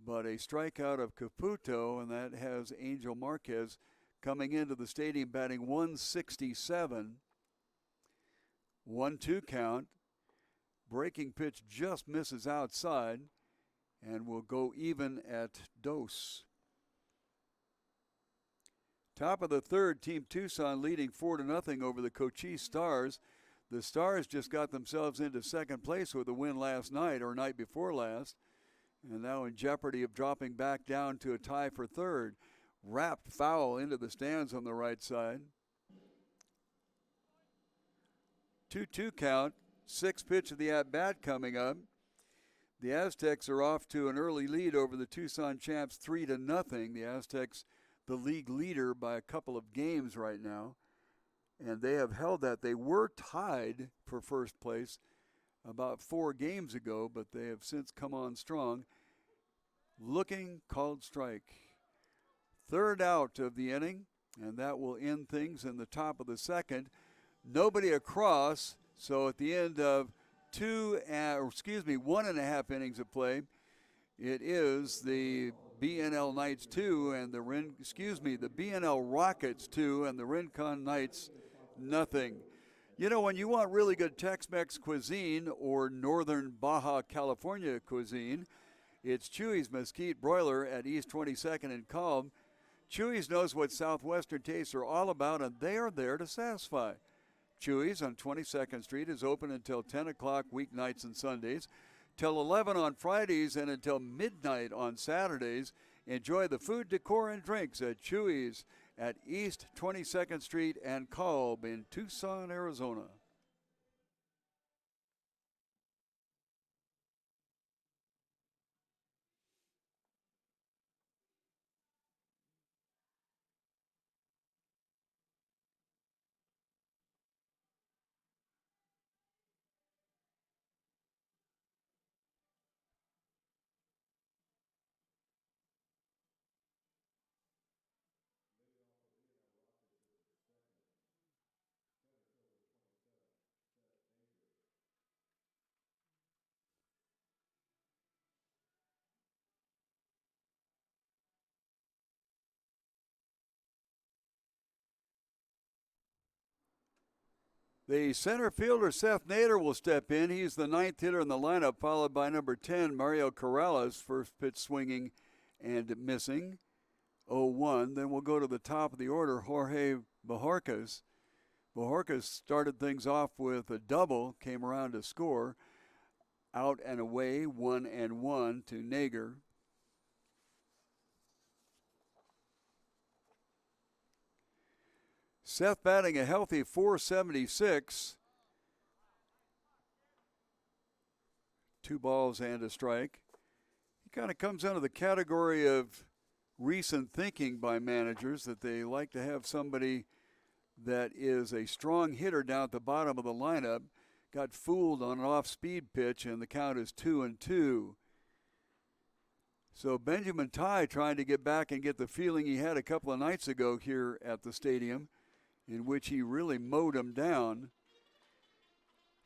but a strikeout of Caputo, and that has Angel Marquez coming into the stadium batting 167. 1-2 count. Breaking pitch just misses outside and will go even at dose. Top of the third, Team Tucson leading 4-0 over the Cochise Stars. The Stars just got themselves into second place with a win last night, or night before last, and now in jeopardy of dropping back down to a tie for third. Wrapped foul into the stands on the right side. 2-2 count, 6th pitch of the at-bat coming up. The Aztecs are off to an early lead over the Tucson Champs, 3-0. The Aztecs, the league leader by a couple of games right now, and they have held that. They were tied for first place about 4 games ago, but they have since come on strong. Looking, called strike. Third out of the inning, and that will end things in the top of the second. Nobody across, so at the end of 1.5 innings of play, it is the BNL Knights 2 and the BNL Rockets 2 and the Rincon Knights 0. You know, when you want really good Tex-Mex cuisine or northern Baja California cuisine, it's Chewy's Mesquite Broiler at East 22nd and Calm. Chewy's knows what Southwestern tastes are all about, and they are there to satisfy. Chewy's on 22nd Street is open until 10 o'clock weeknights and Sundays, till 11 on Fridays, and until midnight on Saturdays. Enjoy the food, decor, and drinks at Chewy's at East 22nd Street and Calm in Tucson, Arizona. The center fielder, Seth Nader, will step in. He's the 9th hitter in the lineup, followed by number 10, Mario Corrales, first pitch swinging and missing, 0-1. Then we'll go to the top of the order, Jorge Bajorquez. Bajorquez started things off with a double, came around to score. Out and away, 1-1 to Nader. Seth batting a healthy .476. 2 balls and a strike. He kind of comes under the category of recent thinking by managers that they like to have somebody that is a strong hitter down at the bottom of the lineup. Got fooled on an off-speed pitch, and the count is 2-2. So Benjamin Ty trying to get back and get the feeling he had a couple of nights ago here at the stadium, in which he really mowed him down.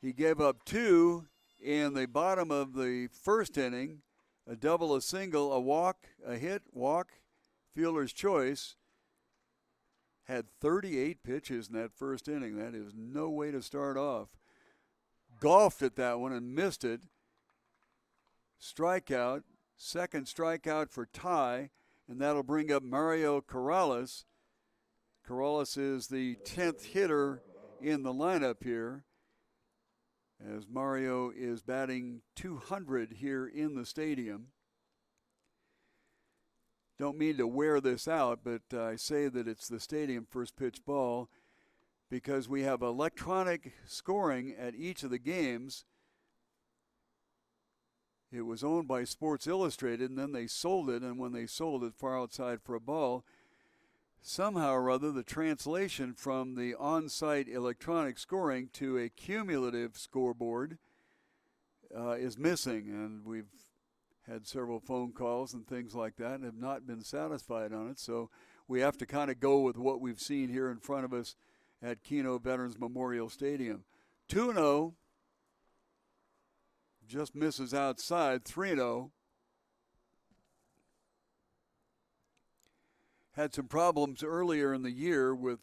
He gave up 2 in the bottom of the first inning, a double, a single, a walk, a hit, walk, fielder's choice. Had 38 pitches in that first inning. That is no way to start off. Golfed at that one and missed it. Strikeout, second strikeout for Ty, and that'll bring up Mario Corrales. Corrales is the 10th hitter in the lineup here, as Mario is batting .200 here in the stadium. Don't mean to wear this out, but I say that it's the stadium first pitch ball because we have electronic scoring at each of the games. It was owned by Sports Illustrated, and then they sold it, and when they sold it far outside for a ball, somehow or other the translation from the on-site electronic scoring to a cumulative scoreboard is missing, and we've had several phone calls and things like that and have not been satisfied on it. So we have to kind of go with what we've seen here in front of us at Kino Veterans Memorial Stadium. 2-0. Just misses outside. 3-0. Had some problems earlier in the year with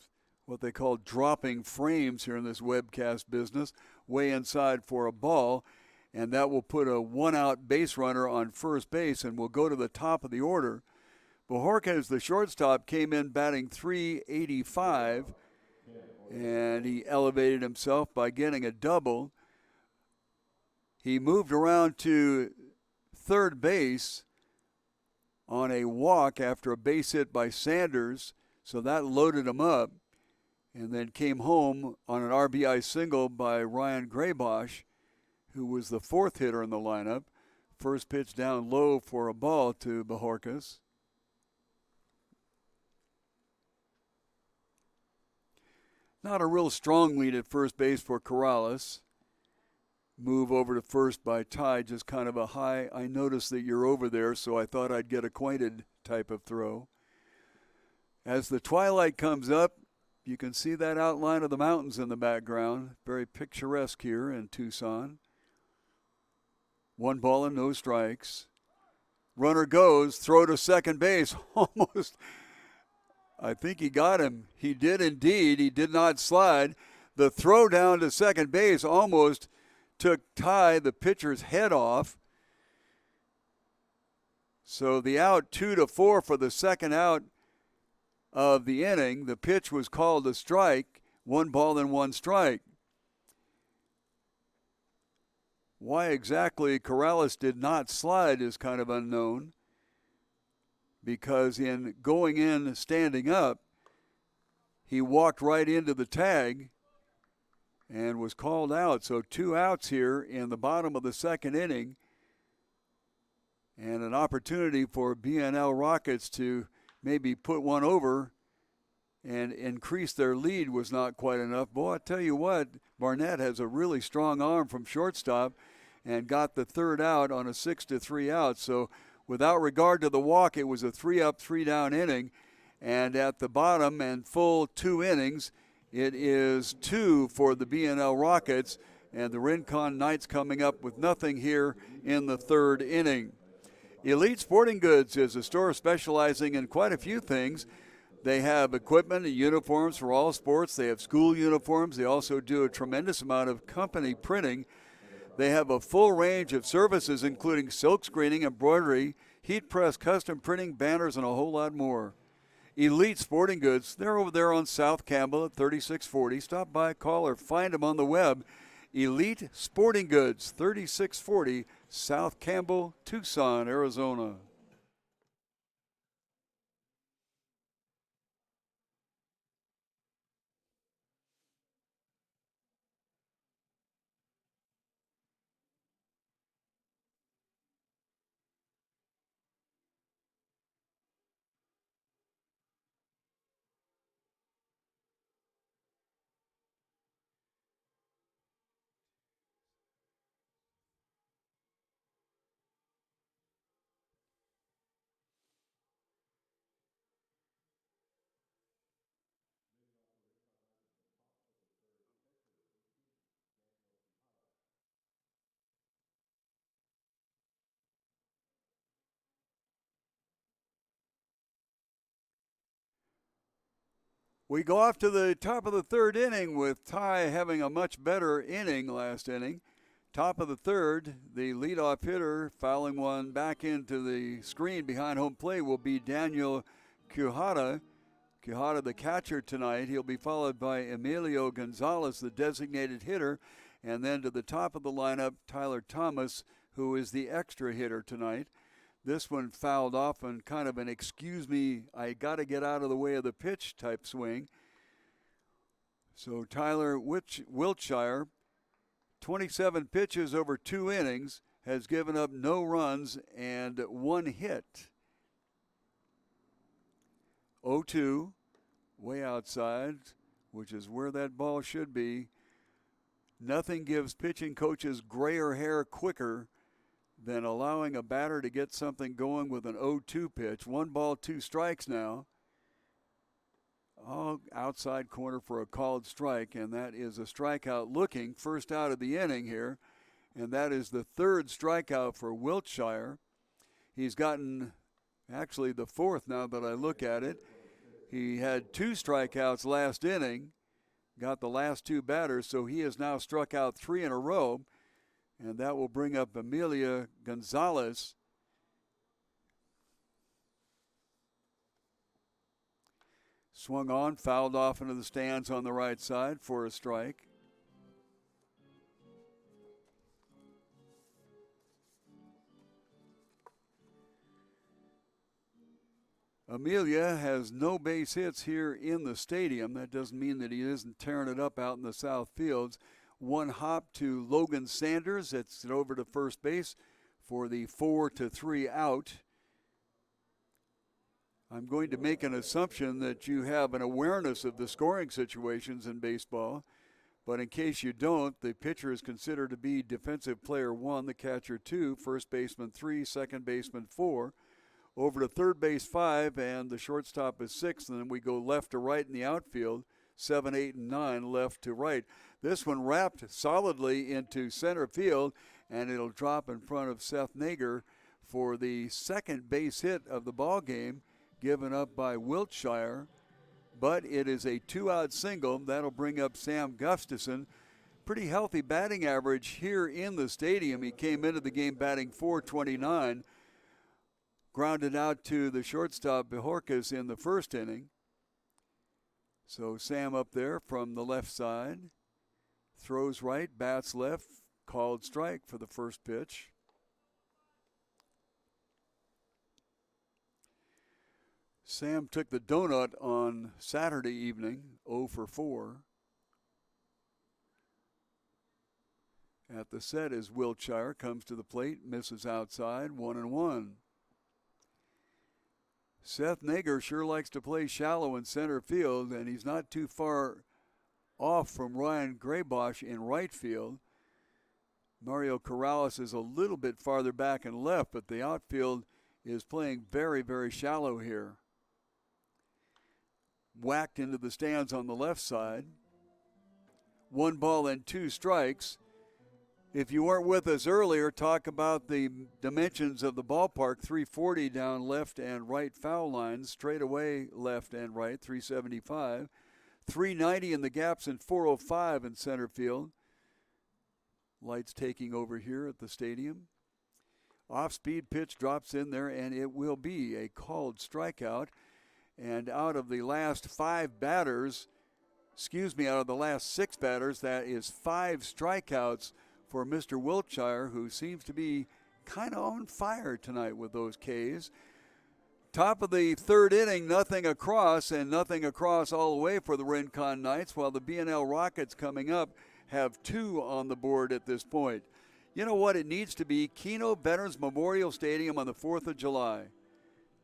what they call dropping frames here in this webcast business, way inside for a ball. And that will put a one-out base runner on first base, and we'll go to the top of the order. Bajorquez, the shortstop, came in batting .385, and he elevated himself by getting a double. He moved around to third base on a walk after a base hit by Sanders, so that loaded him up, and then came home on an RBI single by Ryan Graybosch, who was the 4th hitter in the lineup. First pitch down low for a ball to Bajorquez. Not a real strong lead at first base for Corrales. Move over to first by Ty, just kind of a high, I noticed that you're over there, so I thought I'd get acquainted type of throw. As the twilight comes up, you can see that outline of the mountains in the background. Very picturesque here in Tucson. 1 ball and no strikes. Runner goes, throw to second base. I think he got him. He did indeed. He did not slide. The throw down to second base almost took Ty, the pitcher's head off. So the out 2-4 for the second out of the inning. The pitch was called a strike. 1 ball and 1 strike. Why exactly Corrales did not slide is kind of unknown, because in going in standing up, he walked right into the tag and was called out. So 2 outs here in the bottom of the second inning, and an opportunity for BNL Rockets to maybe put one over and increase their lead was not quite enough. Boy, I tell you what, Barnett has a really strong arm from shortstop and got the third out on a 6-3 out. So without regard to the walk, it was a 3-up, 3-down inning. And at the bottom and full 2 innings, it is 2 for the BNL Rockets, and the Rincon Knights coming up with nothing here in the third inning. Elite Sporting Goods is a store specializing in quite a few things. They have equipment and uniforms for all sports. They have school uniforms. They also do a tremendous amount of company printing. They have a full range of services, including silk screening, embroidery, heat press, custom printing, banners, and a whole lot more. Elite Sporting Goods, they're over there on South Campbell at 3640. Stop by, call, or find them on the web. Elite Sporting Goods, 3640 South Campbell, Tucson, Arizona. We go off to the top of the third inning with Ty having a much better inning last inning. Top of the third, the leadoff hitter fouling one back into the screen behind home plate will be Daniel Quijada. Quijada, the catcher tonight. He'll be followed by Emilio Gonzalez, the designated hitter. And then to the top of the lineup, Tyler Thomas, who is the extra hitter tonight. This one fouled off on kind of an excuse me, I got to get out of the way of the pitch type swing. So Tyler Wiltshire, 27 pitches over 2 innings, has given up no runs and 1 hit. 0-2, way outside, which is where that ball should be. Nothing gives pitching coaches grayer hair quicker than allowing a batter to get something going with an 0-2 pitch. 1 ball, 2 strikes now. Oh, outside corner for a called strike, and that is a strikeout looking. First out of the inning here, and that is the 3rd strikeout for Wiltshire. He's gotten, actually the 4th now that I look at it. He had 2 strikeouts last inning, got the last 2 batters, so he has now struck out 3 in a row. And that will bring up Emilia Gonzalez. Swung on, fouled off into the stands on the right side for a strike. Emilia has no base hits here in the stadium. That doesn't mean that he isn't tearing it up out in the south fields. 1 hop to Logan Sanders. It's over to first base for the 4-3 out. I'm going to make an assumption that you have an awareness of the scoring situations in baseball, but in case you don't, the pitcher is considered to be defensive player 1, the catcher 2, first baseman 3, second baseman 4, over to third base 5, and the shortstop is 6, and then we go left to right in the outfield, 7, 8, and 9 left to right. This one wrapped solidly into center field, and it'll drop in front of Seth Nager for the second base hit of the ball game, given up by Wiltshire. but it is a 2-out single. That'll bring up Sam Gustafson. Pretty healthy batting average here in the stadium. He came into the game batting .429, grounded out to the shortstop Bajorquez in the first inning. So Sam up there from the left side, throws right, bats left, called strike for the first pitch. Sam took the donut on Saturday evening, 0 for 4. At the set is Wiltshire, comes to the plate, misses outside, 1-1. Seth Nager sure likes to play shallow in center field, and he's not too far off from Ryan Graybosch in right field. Mario Corrales is a little bit farther back and left, but the outfield is playing very, very shallow here. Whacked into the stands on the left side. 1 ball and 2 strikes. If you weren't with us earlier, talk about the dimensions of the ballpark. 340 down left and right foul lines, straight away left and right, 375. 390 in the gaps and 405 in center field. Lights taking over here at the stadium. Off-speed pitch drops in there, and it will be a called strikeout. And out of the last 6 batters, that is 5 strikeouts for Mr. Wiltshire, who seems to be kind of on fire tonight with those Ks. Top of the third inning, nothing across, and nothing across all the way for the Rincon Knights, while the B&L Rockets coming up have 2 on the board at this point. You know what? It needs to be Kino Veterans Memorial Stadium on the 4th of July.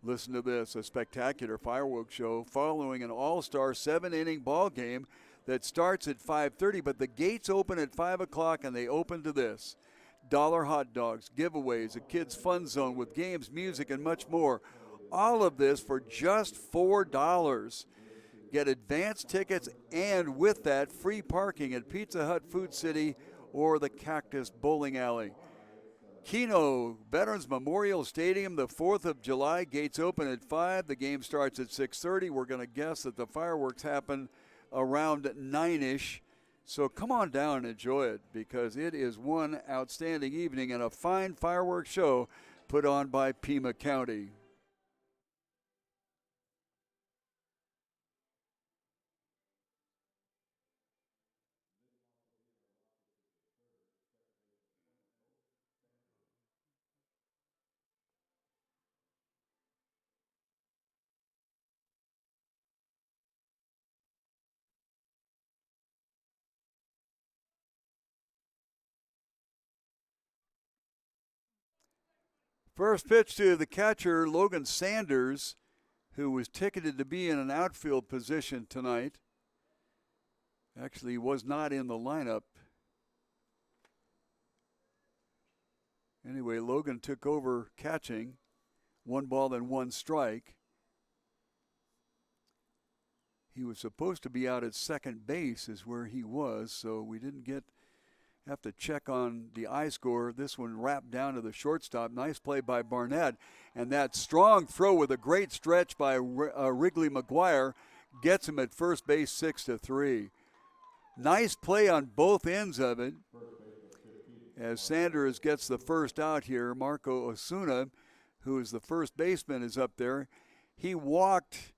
Listen to this, a spectacular fireworks show following an all-star 7-inning ball game that starts at 5:30, but the gates open at 5 o'clock, and they open to this. Dollar hot dogs, giveaways, a kids' fun zone with games, music, and much more. All of this for just $4. Get advance tickets and with that, free parking at Pizza Hut Food City or the Cactus Bowling Alley. Kino Veterans Memorial Stadium, the 4th of July. Gates open at 5. The game starts at 6:30. We're going to guess that the fireworks happen around 9-ish. So come on down and enjoy it, because it is one outstanding evening and a fine fireworks show put on by Pima County. First pitch to the catcher, Logan Sanders, who was ticketed to be in an outfield position tonight. Actually, was not in the lineup. Anyway, Logan took over catching. 1 ball and 1 strike. He was supposed to be out at second base is where he was, so we didn't have to check on the eye score. This one wrapped down to the shortstop. Nice play by Barnett. And that strong throw with a great stretch by Wrigley McGuire gets him at first base 6-3. Nice play on both ends of it. As Sanders gets the first out here, Marco Osuna, who is the first baseman, is up there. He walked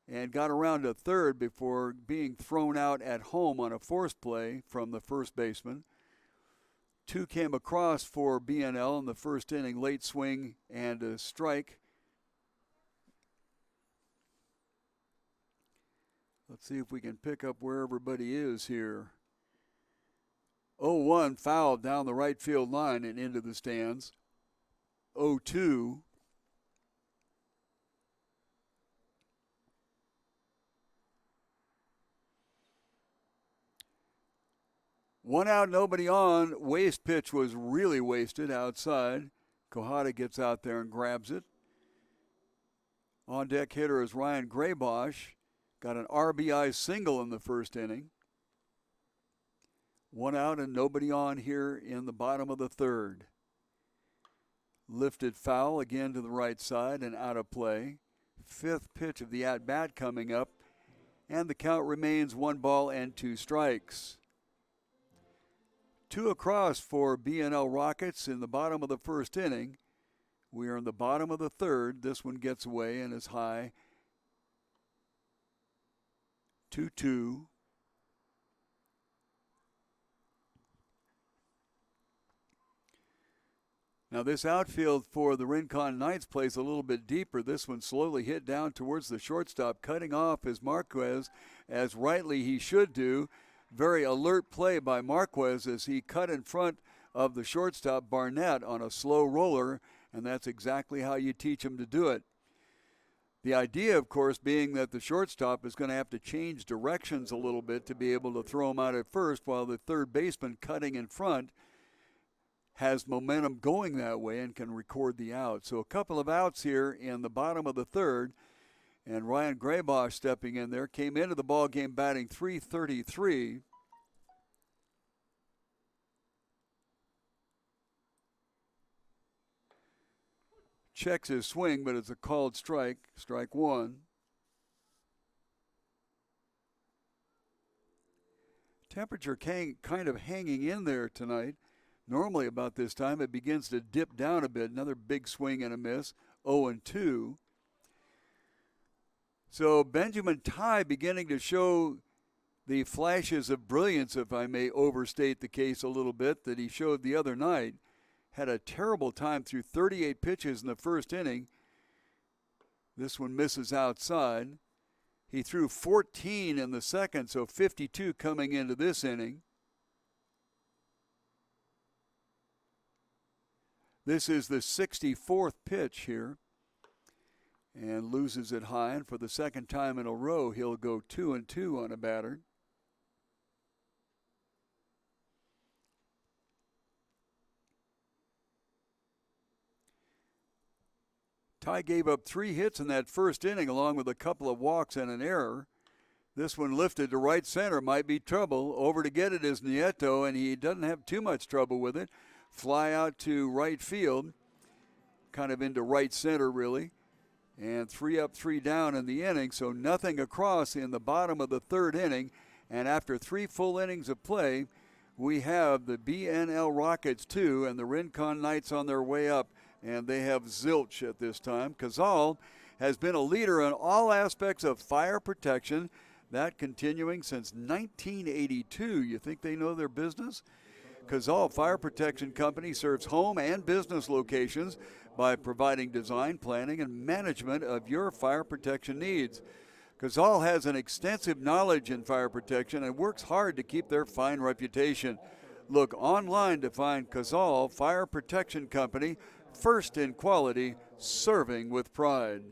and got around to third before being thrown out at home on a force play from the first baseman. 2 came across for B&L in the first inning, late swing and a strike. Let's see if we can pick up where everybody is here. 0-1 foul down the right field line and into the stands. 0-2. One out, nobody on. Waste pitch was really wasted outside. Kohada gets out there and grabs it. On deck hitter is Ryan Graybosch. Got an RBI single in the first inning. 1 out and nobody on here in the bottom of the third. Lifted foul again to the right side and out of play. 5th pitch of the at-bat coming up. and the count remains 1-2 strikes. 2 across for B&L Rockets in the bottom of the first inning. We are in the bottom of the third. This one gets away and is high. 2-2. Now this outfield for the Rincon Knights plays a little bit deeper. This one slowly hit down towards the shortstop, cutting off is Marquez, as rightly he should do. Very alert play by Marquez as he cut in front of the shortstop Barnett on a slow roller, and that's exactly how you teach him to do it. The idea, of course, being that the shortstop is going to have to change directions a little bit to be able to throw him out at first, while the third baseman cutting in front has momentum going that way and can record the out. So a couple of outs here in the bottom of the third, and Ryan Graybosch stepping in there, came into the ball game batting .333. Checks his swing, but it's a called strike, strike one. Temperature kind of hanging in there tonight. Normally about this time it begins to dip down a bit. Another big swing and a miss, 0-2. So Benjamin Ty beginning to show the flashes of brilliance, if I may overstate the case a little bit, that he showed the other night. Had a terrible time through 38 pitches in the first inning. This one misses outside. He threw 14 in the second, so 52 coming into this inning. This is the 64th pitch here, and loses it high, and for the second time in a row, he'll go 2-2 on a batter. Ty gave up 3 hits in that first inning, along with a couple of walks and an error. This one lifted to right center, might be trouble. Over to get it is Nieto, and he doesn't have too much trouble with it. Fly out to right field, kind of into right center really, and 3 up, 3 down in the inning, so nothing across in the bottom of the third inning. And after 3 full innings of play, we have the B&L Rockets 2 and the Rincon Knights on their way up, and they have zilch at this time. Cazal has been a leader in all aspects of fire protection, that continuing since 1982. You think they know their business? Cazal Fire Protection Company serves home and business locations by providing design, planning, and management of your fire protection needs. Cazal has an extensive knowledge in fire protection and works hard to keep their fine reputation. Look online to find Cazal Fire Protection Company, first in quality, serving with pride.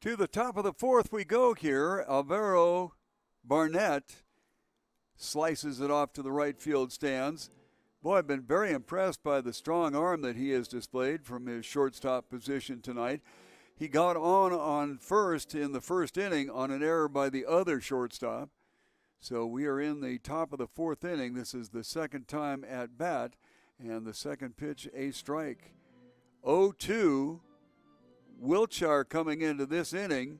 To the top of the fourth we go here. Alvaro Barnett slices it off to the right field stands. Boy, I've been very impressed by the strong arm that he has displayed from his shortstop position tonight. He got on first in the first inning on an error by the other shortstop. So we are in the top of the fourth inning. This is the second time at bat, and the second pitch, a strike. 0-2. Wiltshire coming into this inning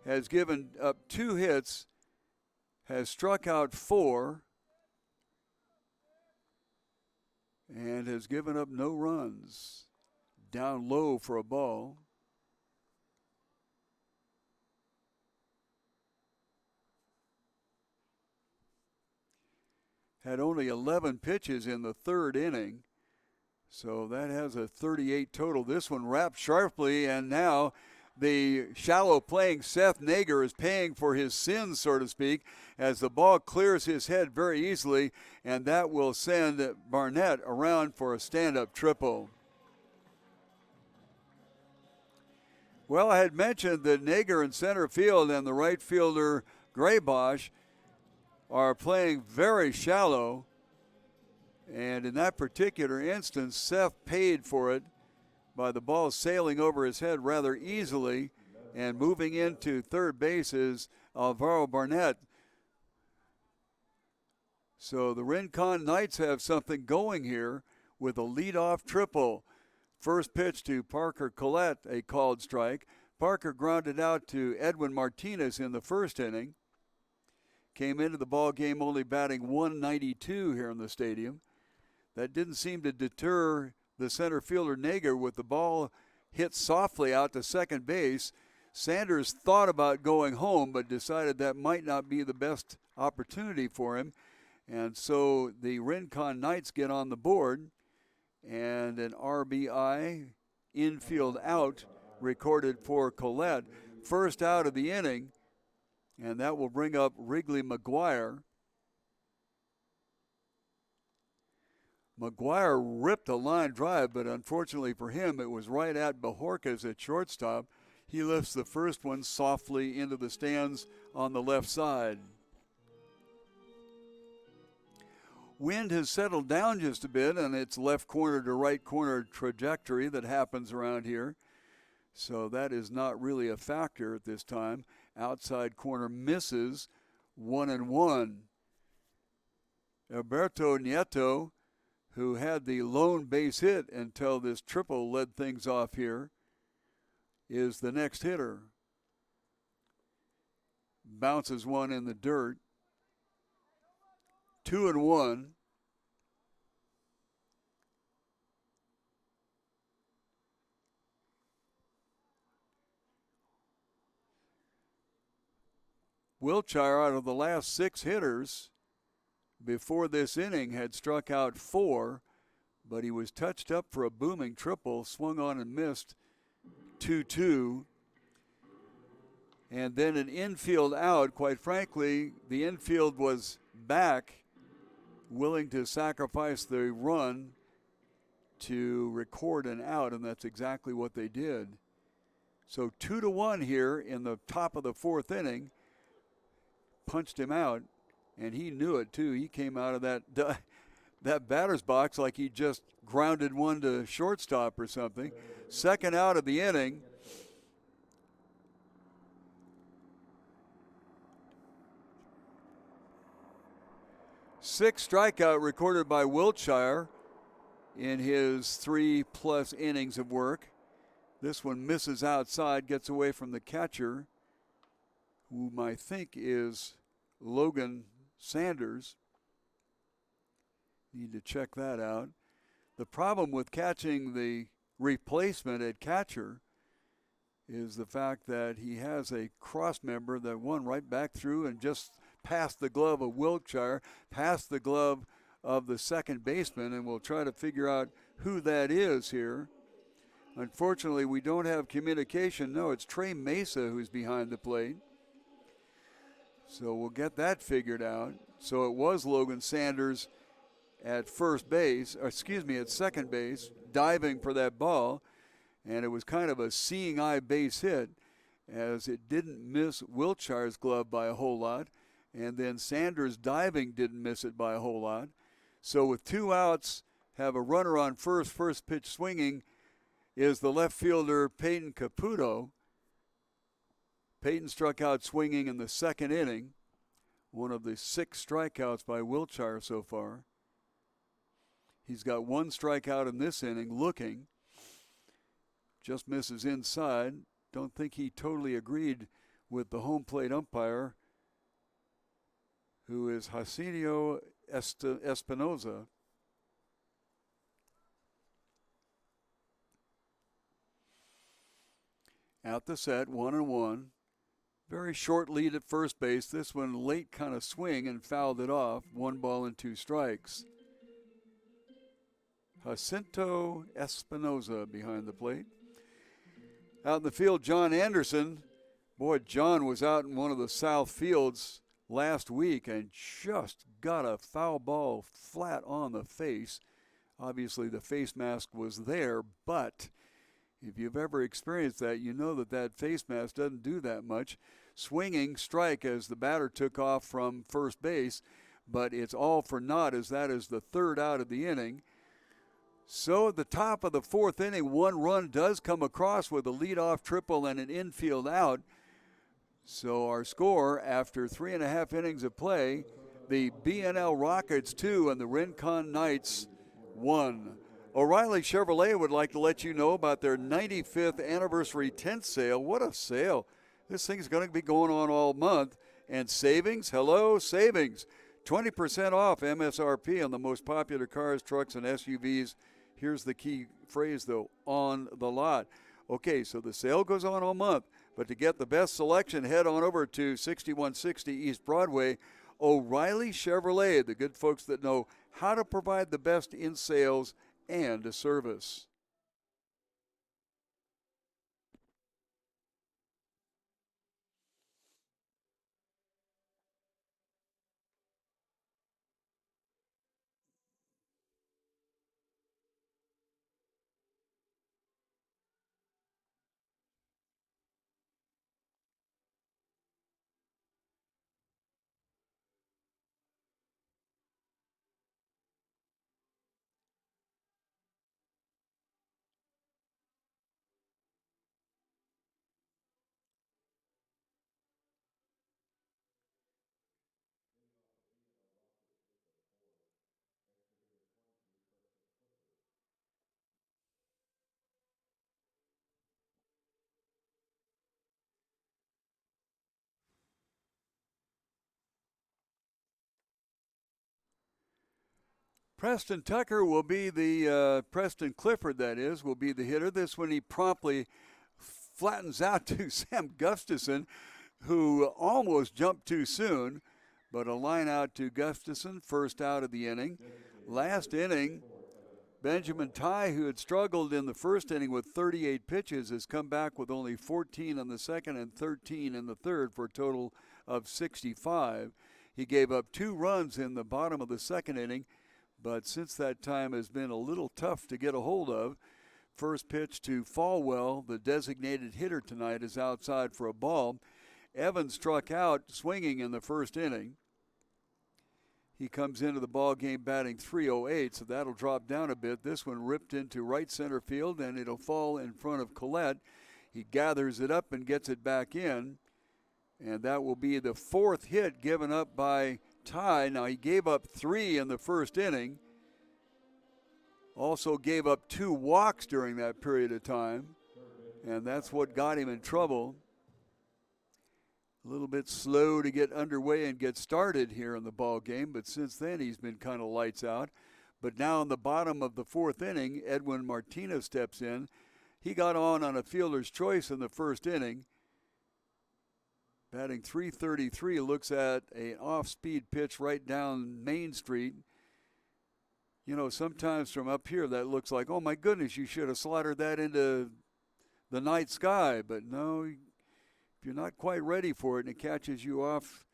has given up 2 hits, has struck out 4, and has given up no runs. Down low for a ball. had only 11 pitches in the third inning. So that has a 38 total. This one wrapped sharply, and now the shallow playing Seth Nager is paying for his sins, so to speak, as the ball clears his head very easily, and that will send Barnett around for a stand-up triple. Well, I had mentioned that Nager in center field and the right fielder Graybosch are playing very shallow. And in that particular instance, Seth paid for it by the ball sailing over his head rather easily, and moving into third base is Alvaro Barnett. So the Rincon Knights have something going here with a leadoff triple. First pitch to Parker Collette, a called strike. Parker grounded out to Edwin Martinez in the first inning. Came into the ball game only batting 192 here in the stadium. That didn't seem to deter the center fielder Nager with the ball hit softly out to second base. Sanders thought about going home, but decided that might not be the best opportunity for him. And so the Rincon Knights get on the board, and an RBI infield out recorded for Collette. First out of the inning, and that will bring up Wrigley McGuire. McGuire ripped a line drive, but unfortunately for him, it was right at Bajorquez at shortstop. He lifts the first one softly into the stands on the left side. Wind has settled down just a bit, and it's left corner to right corner trajectory that happens around here. So that is not really a factor at this time. Outside corner misses, 1-1. Alberto Nieto, who had the lone base hit until this triple led things off here, is the next hitter. Bounces one in the dirt. 2-1. Wiltshire, out of the last 6 hitters before this inning, had struck out 4, but he was touched up for a booming triple, swung on and missed. 2-2. And then an infield out. Quite frankly, the infield was back, willing to sacrifice the run to record an out, and that's exactly what they did. So 2-1 here in the top of the 4th inning. Punched him out, and he knew it too. He came out of that batter's box like he just grounded one to shortstop or something. Second out of the inning. Sixth strikeout recorded by Wiltshire in his 3+ innings of work. This one misses outside, gets away from the catcher, whom I think is Logan Sanders. Need to check that out. The problem with catching the replacement at catcher is the fact that he has a cross member that won right back through and just past the glove of Wiltshire, past the glove of the second baseman, and we'll try to figure out who that is here. Unfortunately, we don't have communication. No, it's Trey Mesa who's behind the plate. So we'll get that figured out. So it was Logan Sanders at second base, diving for that ball. And it was kind of a seeing eye base hit, as it didn't miss Wiltshire's glove by a whole lot. And then Sanders diving didn't miss it by a whole lot. So with 2 outs, have a runner on first pitch swinging is the left fielder Peyton Caputo. Peyton struck out swinging in the second inning, one of the 6 strikeouts by Wiltshire so far. He's got 1 strikeout in this inning, looking. Just misses inside. Don't think he totally agreed with the home plate umpire, who is Jacinio Espinoza. At the set, 1-1. Very short lead at first base. This one late kind of swing and fouled it off. 1 ball and 2 strikes. Jacinto Espinoza behind the plate. Out in the field, John Anderson. Boy, John was out in one of the south fields last week and just got a foul ball flat on the face. Obviously, the face mask was there, but if you've ever experienced that, you know that that face mask doesn't do that much. Swinging strike as the batter took off from first base, but it's all for naught as that is the third out of the inning. So at the top of the fourth inning, 1 run does come across with a leadoff triple and an infield out. So our score after 3.5 innings of play, the B&L Rockets 2 and the Rincon Knights 1. O'Reilly Chevrolet would like to let you know about their 95th anniversary tent sale. What a sale. This thing's going to be going on all month. And savings, hello, savings. 20% off MSRP on the most popular cars, trucks, and SUVs. Here's the key phrase, though, on the lot. Okay, so the sale goes on all month, but to get the best selection, head on over to 6160 East Broadway. O'Reilly Chevrolet, the good folks that know how to provide the best in sales and a service. Preston Tucker will be the, Preston Clifford, that is, will be the hitter. This one he promptly flattens out to Sam Gustafson, who almost jumped too soon, but a line out to Gustafson, first out of the inning. Last inning, Benjamin Ty, who had struggled in the first inning with 38 pitches, has come back with only 14 in the second and 13 in the third for a total of 65. He gave up 2 runs in the bottom of the second inning, but since that time has been a little tough to get a hold of. First pitch to Falwell, the designated hitter tonight, is outside for a ball. Evans struck out swinging in the first inning. He comes into the ball game batting .308, so that'll drop down a bit. This one ripped into right center field, and it'll fall in front of Collette. He gathers it up and gets it back in, and that will be the 4th hit given up by Ty. Now, he gave up 3 in the first inning. Also gave up 2 walks during that period of time, and that's what got him in trouble. A little bit slow to get underway and get started here in the ball game, but since then he's been kind of lights out. But now in the bottom of the 4th inning, Edwin Martinez steps in. He got on a fielder's choice in the first inning. Batting .333, looks at an off-speed pitch right down Main Street. You know, sometimes from up here that looks like, oh my goodness, you should have slaughtered that into the night sky. But no, if you're not quite ready for it and it catches you off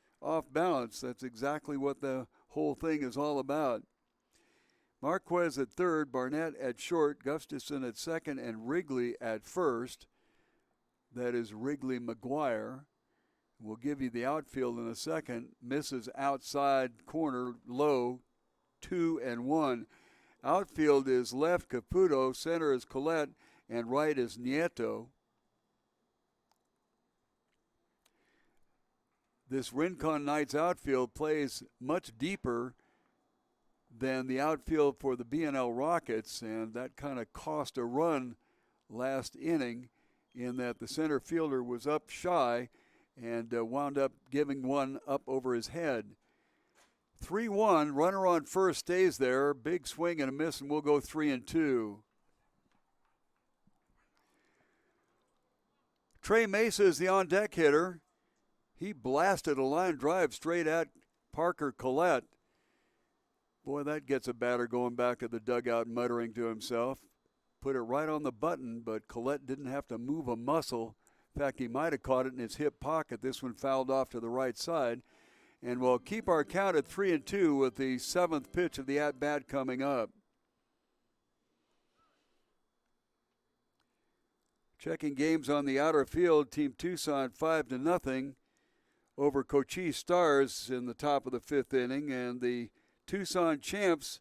balance, that's exactly what the whole thing is all about. Marquez at third, Barnett at short, Gustafson at second, and Wrigley at first. That is Wrigley McGuire. We'll give you the outfield in a second. Misses outside corner low, 2-1. Outfield is left Caputo, center is Collette, and right is Nieto. This Rincon Knights outfield plays much deeper than the outfield for the B&L Rockets, and that kind of cost a run last inning in that the center fielder was up shy and wound up giving one up over his head. 3-1, runner on first stays there. Big swing and a miss, and we'll go 3-2. Trey Mesa is the on-deck hitter. He blasted a line drive straight at Parker Collette. Boy, that gets a batter going back to the dugout muttering to himself. Put it right on the button, but Collette didn't have to move a muscle. In fact, he might have caught it in his hip pocket. This one fouled off to the right side. And we'll keep our count at 3-2 with the 7th pitch of the at-bat coming up. Checking games on the outer field, Team Tucson 5-0 over Cochise Stars in the top of the 5th inning. And the Tucson Champs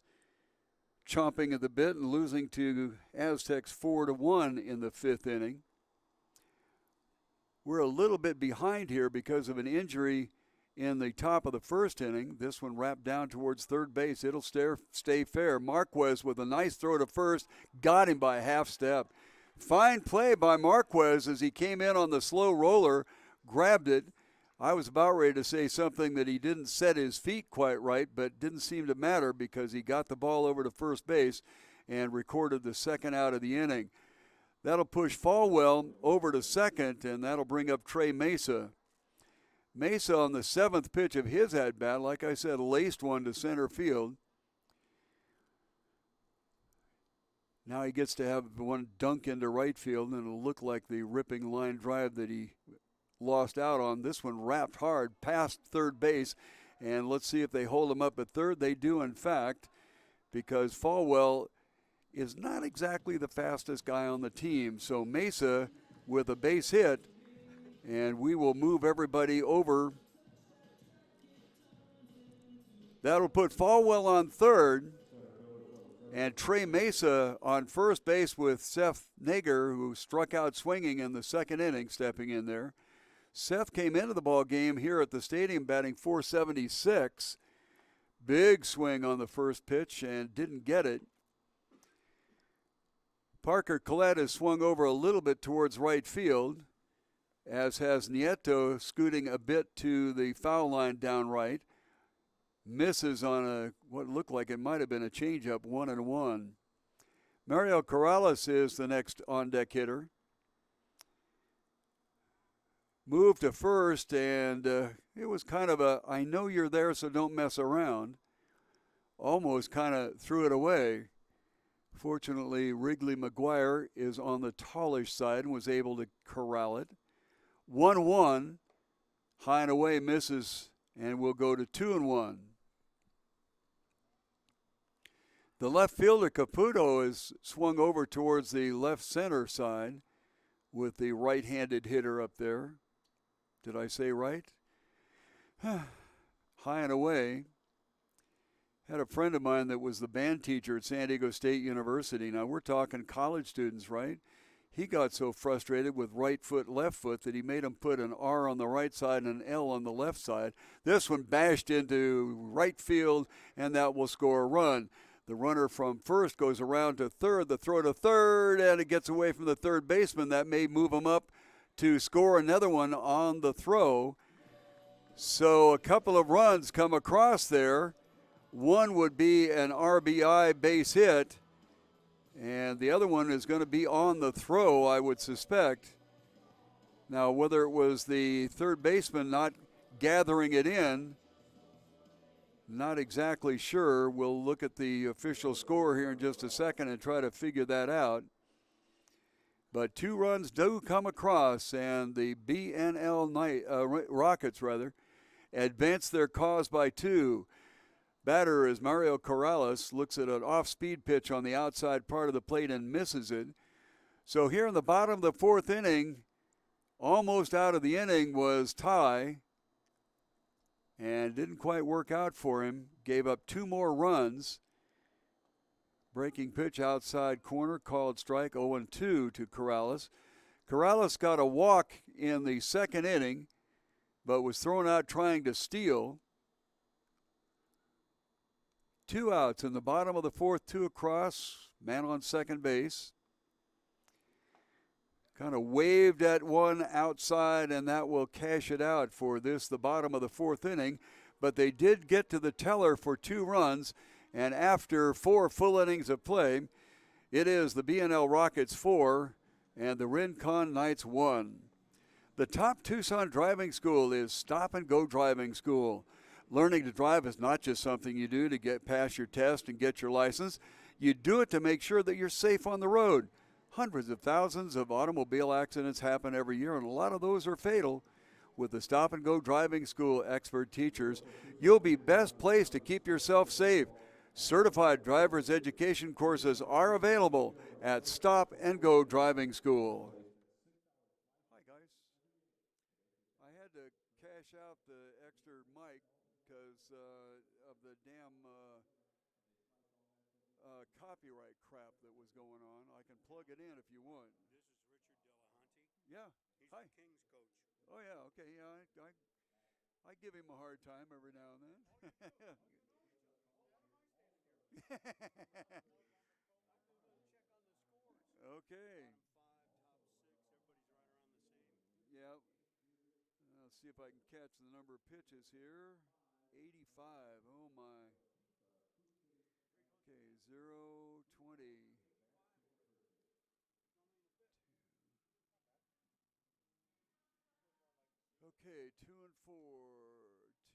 chomping at the bit and losing to Aztecs 4-1 in the 5th inning. We're a little bit behind here because of an injury in the top of the 1st inning. This one wrapped down towards third base. It'll stay fair. Marquez with a nice throw to first, got him by a half step. Fine play by Marquez as he came in on the slow roller, grabbed it. I was about ready to say something that he didn't set his feet quite right, but didn't seem to matter because he got the ball over to first base and recorded the 2nd out of the inning. That'll push Falwell over to second, and that'll bring up Trey Mesa. Mesa on the 7th pitch of his at-bat, like I said, laced one to center field. Now he gets to have one dunk into right field, and it'll look like the ripping line drive that he lost out on. This one wrapped hard past third base, and let's see if they hold him up at third. They do, in fact, because Falwell is not exactly the fastest guy on the team. So Mesa with a base hit, and we will move everybody over. That'll put Falwell on third, and Trey Mesa on first base with Seth Nager, who struck out swinging in the 2nd inning, stepping in there. Seth came into the ball game here at the stadium batting .476. Big swing on the first pitch and didn't get it. Parker Collette has swung over a little bit towards right field, as has Nieto, scooting a bit to the foul line down right. Misses on what looked like it might have been a changeup, 1-1. Mario Corrales is the next on-deck hitter. Moved to first, and it was kind of a, I know you're there, so don't mess around. Almost kind of threw it away. Fortunately, Wrigley McGuire is on the tallish side and was able to corral it. 1-1, high and away, misses, and we'll go to 2-1. The left fielder, Caputo, is swung over towards the left center side with the right-handed hitter up there. Did I say right? High and away. Had a friend of mine that was the band teacher at San Diego State University. Now, we're talking college students, right? He got so frustrated with right foot, left foot that he made him put an R on the right side and an L on the left side. This one bashed into right field, and that will score a run. The runner from first goes around to third. The throw to third, and it gets away from the third baseman. That may move him up to score another one on the throw. So a couple of runs come across there. One would be an RBI base hit, and the other one is going to be on the throw, I would suspect. Now, whether it was the third baseman not gathering it in, not exactly sure. We'll look at the official score here in just a second and try to figure that out. But 2 runs do come across, and the Rockets advance their cause by 2. Batter is Mario Corrales, looks at an off-speed pitch on the outside part of the plate and misses it. So here in the bottom of the 4th inning, almost out of the inning, was Ty, and didn't quite work out for him. Gave up 2 more runs. Breaking pitch outside corner, called strike, 0-2 to Corrales. Corrales got a walk in the 2nd inning, but was thrown out trying to steal. 2 outs in the bottom of the 4th, 2 across, man on second base. Kind of waved at one outside, and that will cash it out for this, the bottom of the 4th inning. But they did get to the teller for 2 runs, and after 4 full innings of play, it is the BNL Rockets 4 and the Rincon Knights 1. The top Tucson driving school is Stop and Go Driving School. Learning to drive is not just something you do to get past your test and get your license. You do it to make sure that you're safe on the road. Hundreds of thousands of automobile accidents happen every year, and a lot of those are fatal. With the Stop and Go Driving School expert teachers, you'll be best placed to keep yourself safe. Certified driver's education courses are available at Stop and Go Driving School. Hi, guys. I had to cash out the extra mic because of the damn copyright crap that was going on. I can plug it in if you want. Yeah. Hi. Oh yeah. Okay. Yeah. I give him a hard time every now and then. Okay. Yeah. Let's see if I can catch the number of pitches here. 85. Oh my. Okay. 0-20. Okay. 2-4.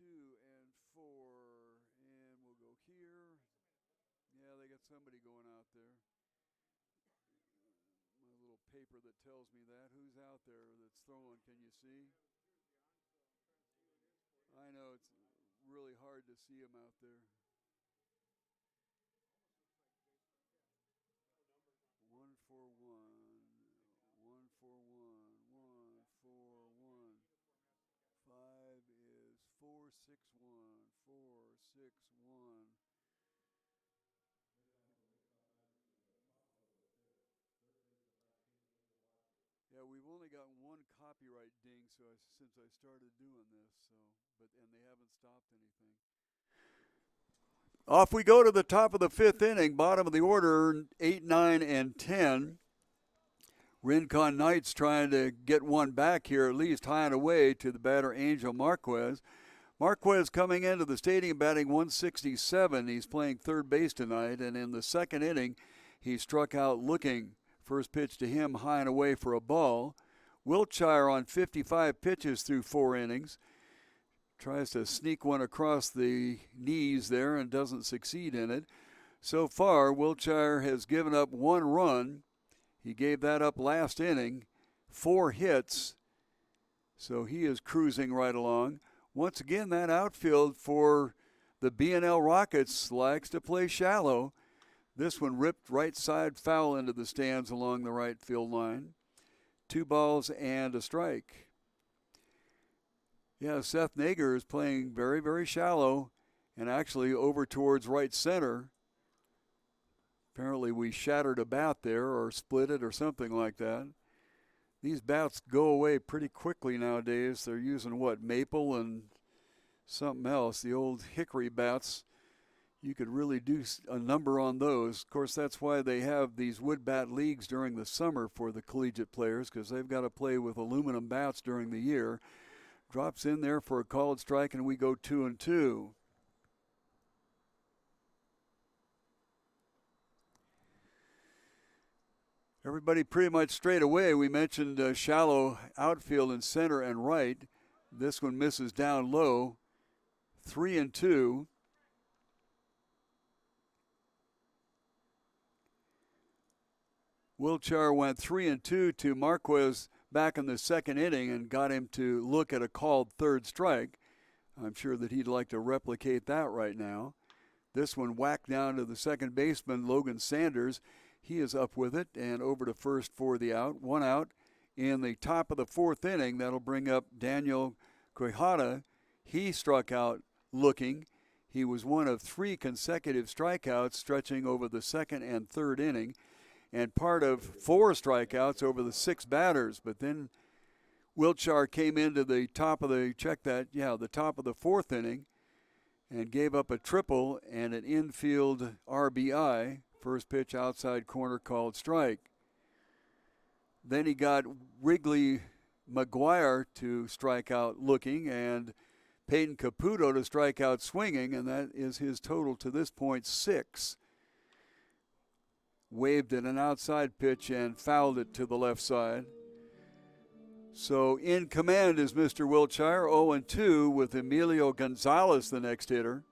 2-4. And we'll go here. Yeah, they got somebody going out there. My little paper that tells me that. Who's out there that's throwing? Can you see? I know it's really hard to see him out there. 141. 141. 141. 5 is 461. 461. Yeah, we've only gotten one copyright ding since I started doing this, and they haven't stopped anything. Off we go to the top of the fifth inning, bottom of the order, 8, 9, and 10. Rincon Knights trying to get one back here, at least high and away to the batter Angel Marquez. Marquez coming into the stadium batting 167. He's playing third base tonight, and in the second inning, he struck out looking. First pitch to him, high and away for a ball. Wiltshire on 55 pitches through 4 innings. Tries to sneak one across the knees there and doesn't succeed in it. So far, Wiltshire has given up 1 run. He gave that up last inning. 4 hits. So he is cruising right along. Once again, that outfield for the B&L Rockets likes to play shallow. This one ripped right side foul into the stands along the right field line. 2 balls and a strike. Yeah, Seth Nager is playing very, very shallow and actually over towards right center. Apparently we shattered a bat there or split it or something like that. These bats go away pretty quickly nowadays. They're using what, maple and something else. The old hickory bats, you could really do a number on those. Of course, that's why they have these wood bat leagues during the summer for the collegiate players, because they've got to play with aluminum bats during the year. Drops in there for a called strike, and we go 2-2. Everybody pretty much straight away. We mentioned shallow outfield in center and right. This one misses down low. 3-2. Wiltshire went 3-2 to Marquez back in the second inning and got him to look at a called third strike. I'm sure that he'd like to replicate that right now. This one whacked down to the second baseman, Logan Sanders. He is up with it and over to first for the out. 1 out in the top of the fourth inning. That'll bring up Daniel Quijada. He struck out looking. He was one of 3 consecutive strikeouts stretching over the second and third inning, and part of 4 strikeouts over the 6 batters. But then Wiltshire came into the top of the, the top of the fourth inning and gave up a triple and an infield RBI. First pitch outside corner called strike. Then he got Wrigley McGuire to strike out looking and Peyton Caputo to strike out swinging, and that is his total to this point, 6. Waved at an outside pitch and fouled it to the left side. So in command is Mr. Wiltshire, 0-2 with Emilio Gonzalez, the next hitter.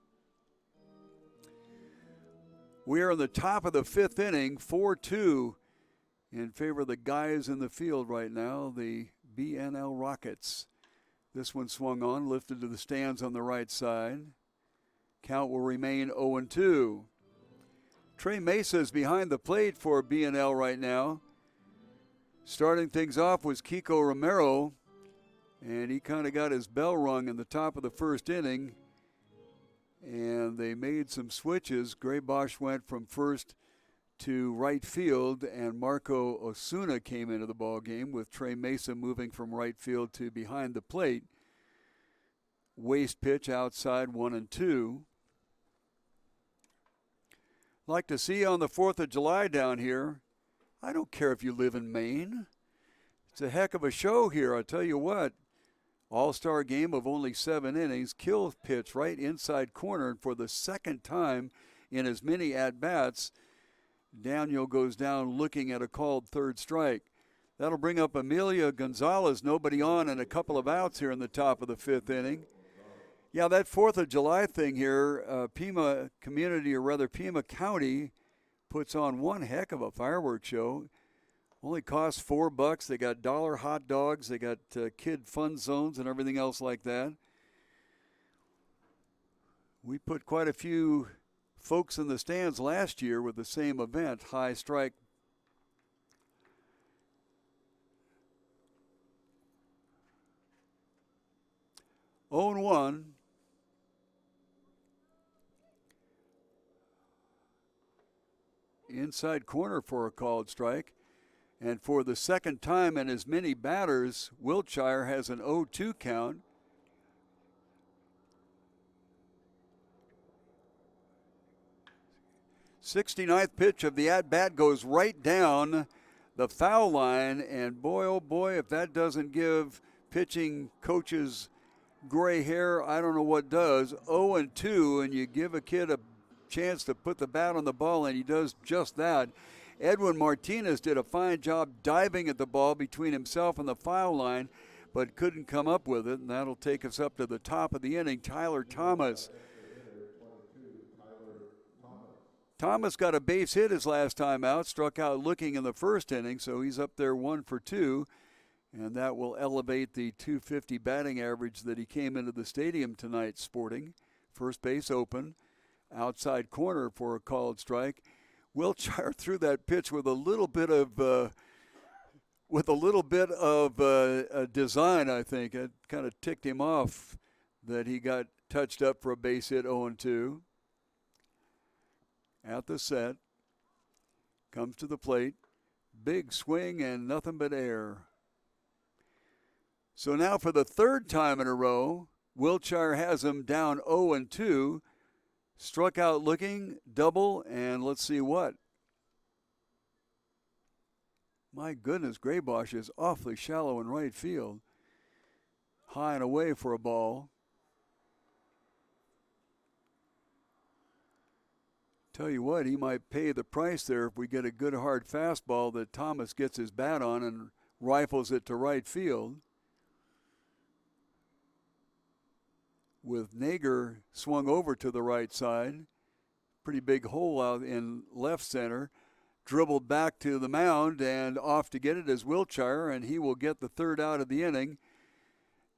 We are in the top of the fifth inning, 4-2 in favor of the guys in the field right now, the BNL Rockets. This one swung on, lifted to the stands on the right side. Count will remain 0-2. Trey Mesa is behind the plate for BNL right now. Starting things off was Kiko Romero, and he kind of got his bell rung in the top of the first inning, and they made some switches. Gray Bosch went from first to right field, and Marco Osuna came into the ball game with Trey Mesa moving from right field to behind the plate. Waste pitch outside, 1-2. Like to see on the 4th of July down here. I don't care if you live in Maine. It's a heck of a show here, I tell you what. All-star game of only 7 innings, kill pitch right inside corner, and for the second time in as many at-bats, Daniel goes down looking at a called third strike. That'll bring up Emilio Gonzalez, nobody on, and a couple of outs here in the top of the 5th inning. Yeah, that 4th of July thing here, Pima Community, or rather Pima County, puts on one heck of a fireworks show. Only costs $4. They got dollar hot dogs. They got kid fun zones and everything else like that. We put quite a few folks in the stands last year with the same event, high strike. Oh and 1. Inside corner for a called strike. And for the second time in as many batters, Wiltshire has an 0-2 count. '69th pitch of the at-bat goes right down the foul line, and boy, oh boy, if that doesn't give pitching coaches gray hair, I don't know what does. 0-2, and you give a kid a chance to put the bat on the ball, and he does just that. Edwin Martinez did a fine job diving at the ball between himself and the foul line, but couldn't come up with it, and that'll take us up to the top of the inning. Tyler Thomas. Thomas got a base hit his last time out, struck out looking in the first inning, so he's up there 1 for 2, and that will elevate the .250 batting average that he came into the stadium tonight sporting. First base open, outside corner for a called strike. Wiltshire threw that pitch with a little bit of design, I think. It kind of ticked him off that he got touched up for a base hit. 0-2. At the set, comes to the plate, big swing and nothing but air. So now for the third time in a row, Wiltshire has him down 0-2. Struck out looking, double, and let's see what. My goodness, Gray Bosch is awfully shallow in right field. High and away for a ball. Tell you what, he might pay the price there if we get a good hard fastball that Thomas gets his bat on and rifles it to right field. With Nager swung over to the right side. Pretty big hole out in left center. Dribbled back to the mound and off to get it is Wiltshire, and he will get the third out of the inning.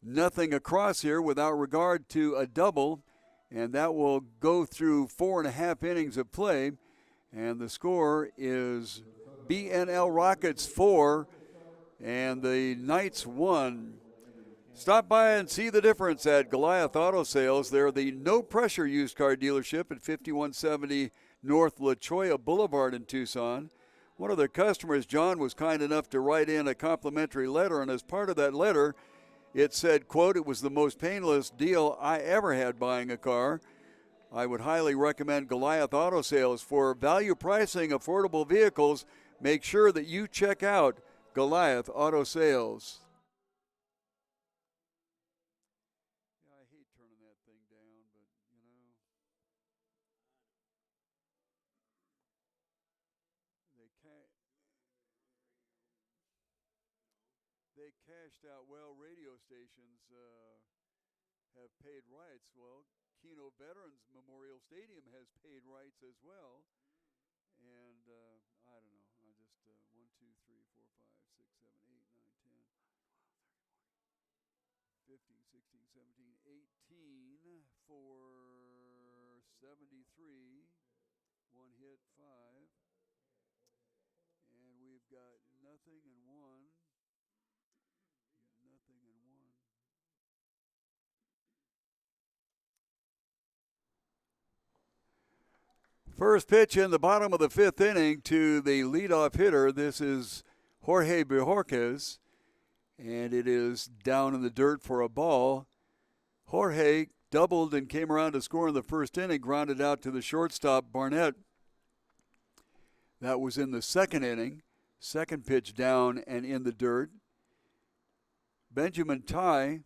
Nothing across here without regard to a double, and that will go through 4.5 innings of play, and the score is BNL Rockets 4 and the Knights 1. Stop by and see the difference at Goliath Auto Sales. They're the no-pressure used car dealership at 5170 North La Cholla Boulevard in Tucson. One of their customers, John, was kind enough to write in a complimentary letter, and as part of that letter, it said, quote, "It was the most painless deal I ever had buying a car. I would highly recommend Goliath Auto Sales. For value pricing affordable vehicles, make sure that you check out Goliath Auto Sales." I hate turning that thing down, but, they cashed out. Well, radio stations have paid rights. Well, Kino Veterans Memorial Stadium has paid rights as well. And I don't know. I just 1, 2, 3, 4, 5, 6, 7, 8, 9, 10, 15, 16, 17, 18 for 73. One hit, 5. And we've got nothing and 1. Nothing and 1. First pitch in the bottom of the 5th inning to the leadoff hitter. This is Jorge Bojorquez, and it is down in the dirt for a ball. Jorge doubled and came around to score in the 1st inning, grounded out to the shortstop, Barnett. That was in the 2nd inning. 2nd pitch down and in the dirt. Benjamin Ty,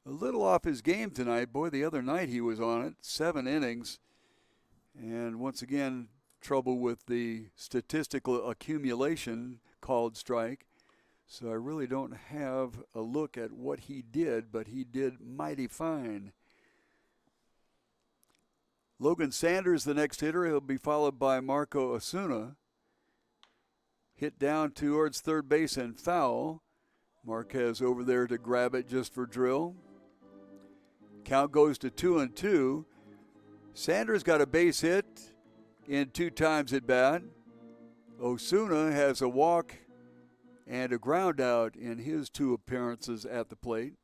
a little off his game tonight. Boy, the other night he was on it. 7 innings. And once again, trouble with the statistical accumulation called strike. So I really don't have a look at what he did, but he did mighty fine. Logan Sanders, the next hitter. He'll be followed by Marco Osuna. Hit down towards third base and foul. Marquez over there to grab it just for drill. Count goes to 2-2. Sanders got a base hit in 2 times at bat. Osuna has a walk and a ground out in his 2 appearances at the plate.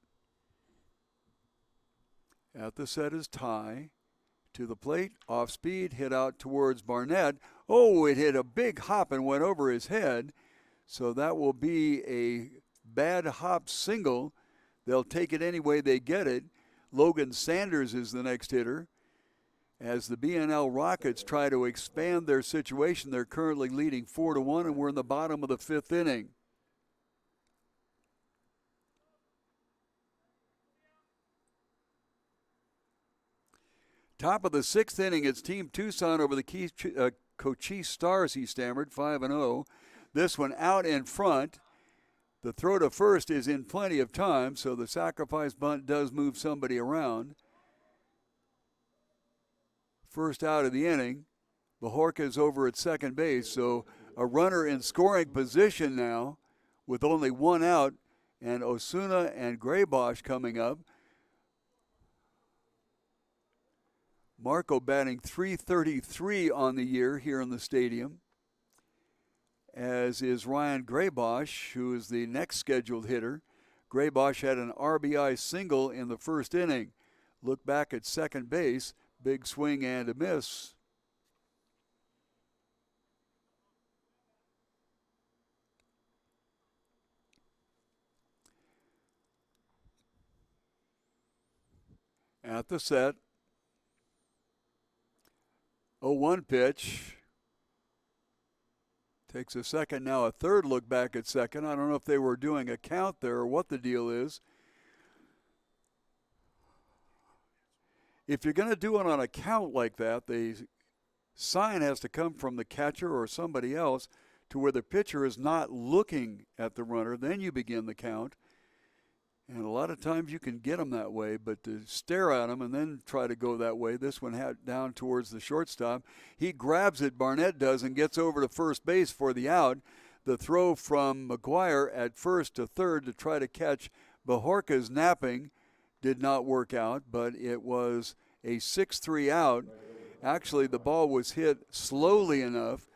At the set is Ty. To the plate, off speed, hit out towards Barnett. Oh, it hit a big hop and went over his head. So that will be a bad hop single. They'll take it any way they get it. Logan Sanders is the next hitter. As the BNL Rockets try to expand their situation, they're currently leading 4-1, and we're in the bottom of the 5th inning. Top of the 6th inning, it's Team Tucson over the Cochise Stars, he stammered, 5-0. This one out in front. The throw to first is in plenty of time, so the sacrifice bunt does move somebody around. First out of the inning. Bojorquez over at second base, so a runner in scoring position now with only 1 out, and Osuna and Graybosch coming up. Marco batting .333 on the year here in the stadium, as is Ryan Graybosch, who is the next scheduled hitter. Graybosch had an RBI single in the 1st inning. Look back at second base, big swing and a miss. At the set, 0-1 pitch. Takes a second now, a third look back at second. I don't know if they were doing a count there or what the deal is. If you're going to do it on a count like that, the sign has to come from the catcher or somebody else to where the pitcher is not looking at the runner. Then you begin the count. And a lot of times you can get them that way, but to stare at them and then try to go that way, this one had down towards the shortstop. He grabs it, Barnett does, and gets over to first base for the out. The throw from McGuire at first to third to try to catch Bojorquez napping did not work out, but it was a 6-3 out. Actually, the ball was hit slowly enough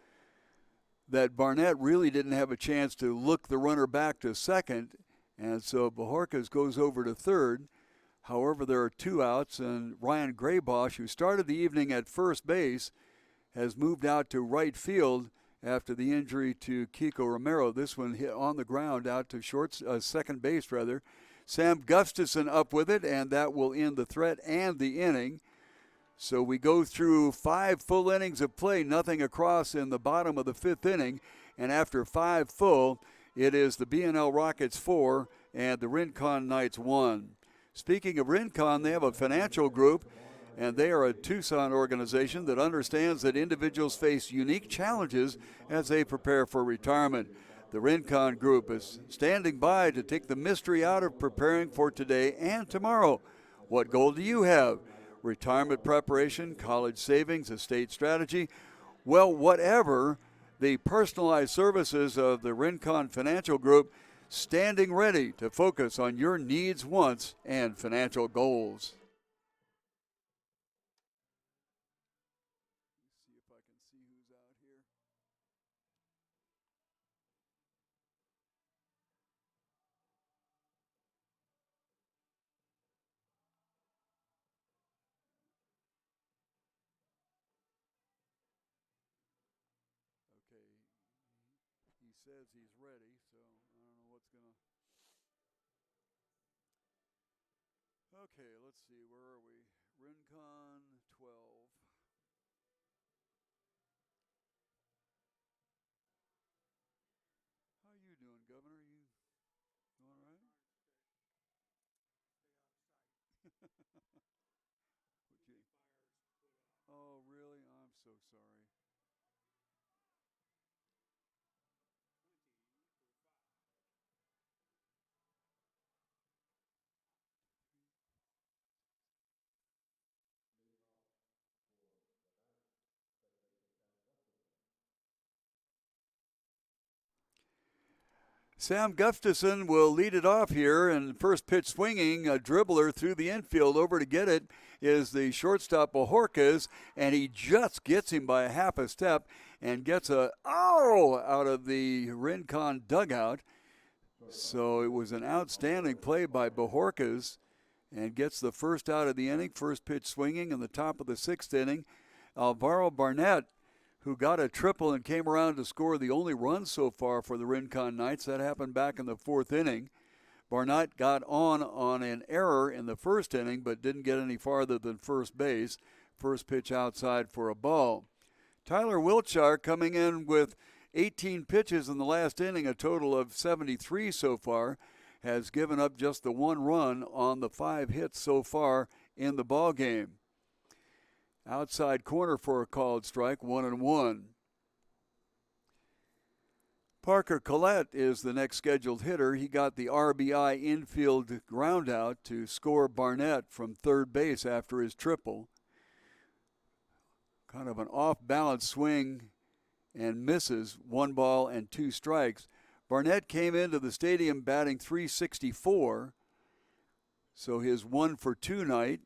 that Barnett really didn't have a chance to look the runner back to second. And so Bojorquez goes over to third. However, there are 2 outs, and Ryan Graybosch, who started the evening at first base, has moved out to right field after the injury to Kiko Romero. This one hit on the ground out to second base, rather. Sam Gustafson up with it, and that will end the threat and the inning. So we go through 5 full innings of play, nothing across in the bottom of the 5th inning. And after 5 full, it is the BNL Rockets 4 and the Rincon Knights 1. Speaking of Rincon, they have a financial group, and they are a Tucson organization that understands that individuals face unique challenges as they prepare for retirement. The Rincon group is standing by to take the mystery out of preparing for today and tomorrow. What goal do you have? Retirement preparation, college savings, estate strategy? Well, whatever, the personalized services of the Rincon Financial Group standing ready to focus on your needs, wants, and financial goals. See if I can see who's out here. Okay, he says he's ready, so I don't know what's going to. Okay, let's see, where are we? Rincon 12. How you doing, Governor? You all right? Would you? Oh, really? I'm so sorry. Sam Gustafson will lead it off here, and first pitch swinging, a dribbler through the infield. Over to get it is the shortstop Bajorquez, and he just gets him by a half a step and gets a out of the Rincon dugout. So it was an outstanding play by Bajorquez and gets the first out of the inning. First pitch swinging in the top of the sixth inning. Alvaro Barnett, who got a triple and came around to score the only run so far for the Rincon Knights. That happened back in the fourth inning. Barnett got on an error in the first inning, but didn't get any farther than first base. First pitch outside for a ball. Tyler Wiltshire coming in with 18 pitches in the last inning, a total of 73 so far, has given up just the one run on the 5 hits so far in the ball game. Outside corner for a called strike, 1-1. Parker Collette is the next scheduled hitter. He got the RBI infield groundout to score Barnett from third base after his triple. Kind of an off-balance swing and misses, 1 ball and 2 strikes. Barnett came into the stadium batting .364, so his 1-for-2 night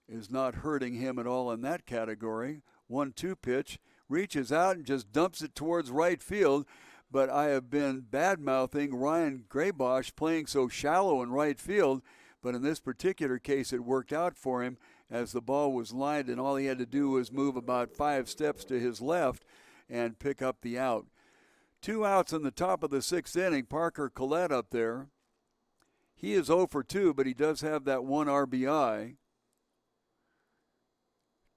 is not hurting him at all in that category. 1-2 pitch, reaches out and just dumps it towards right field, but I have been bad-mouthing Ryan Graybosch playing so shallow in right field, but in this particular case it worked out for him as the ball was lined and all he had to do was move about 5 steps to his left and pick up the out. 2 outs in the top of the sixth inning. Parker Collette up there. He is 0-for-2, but he does have that 1 RBI.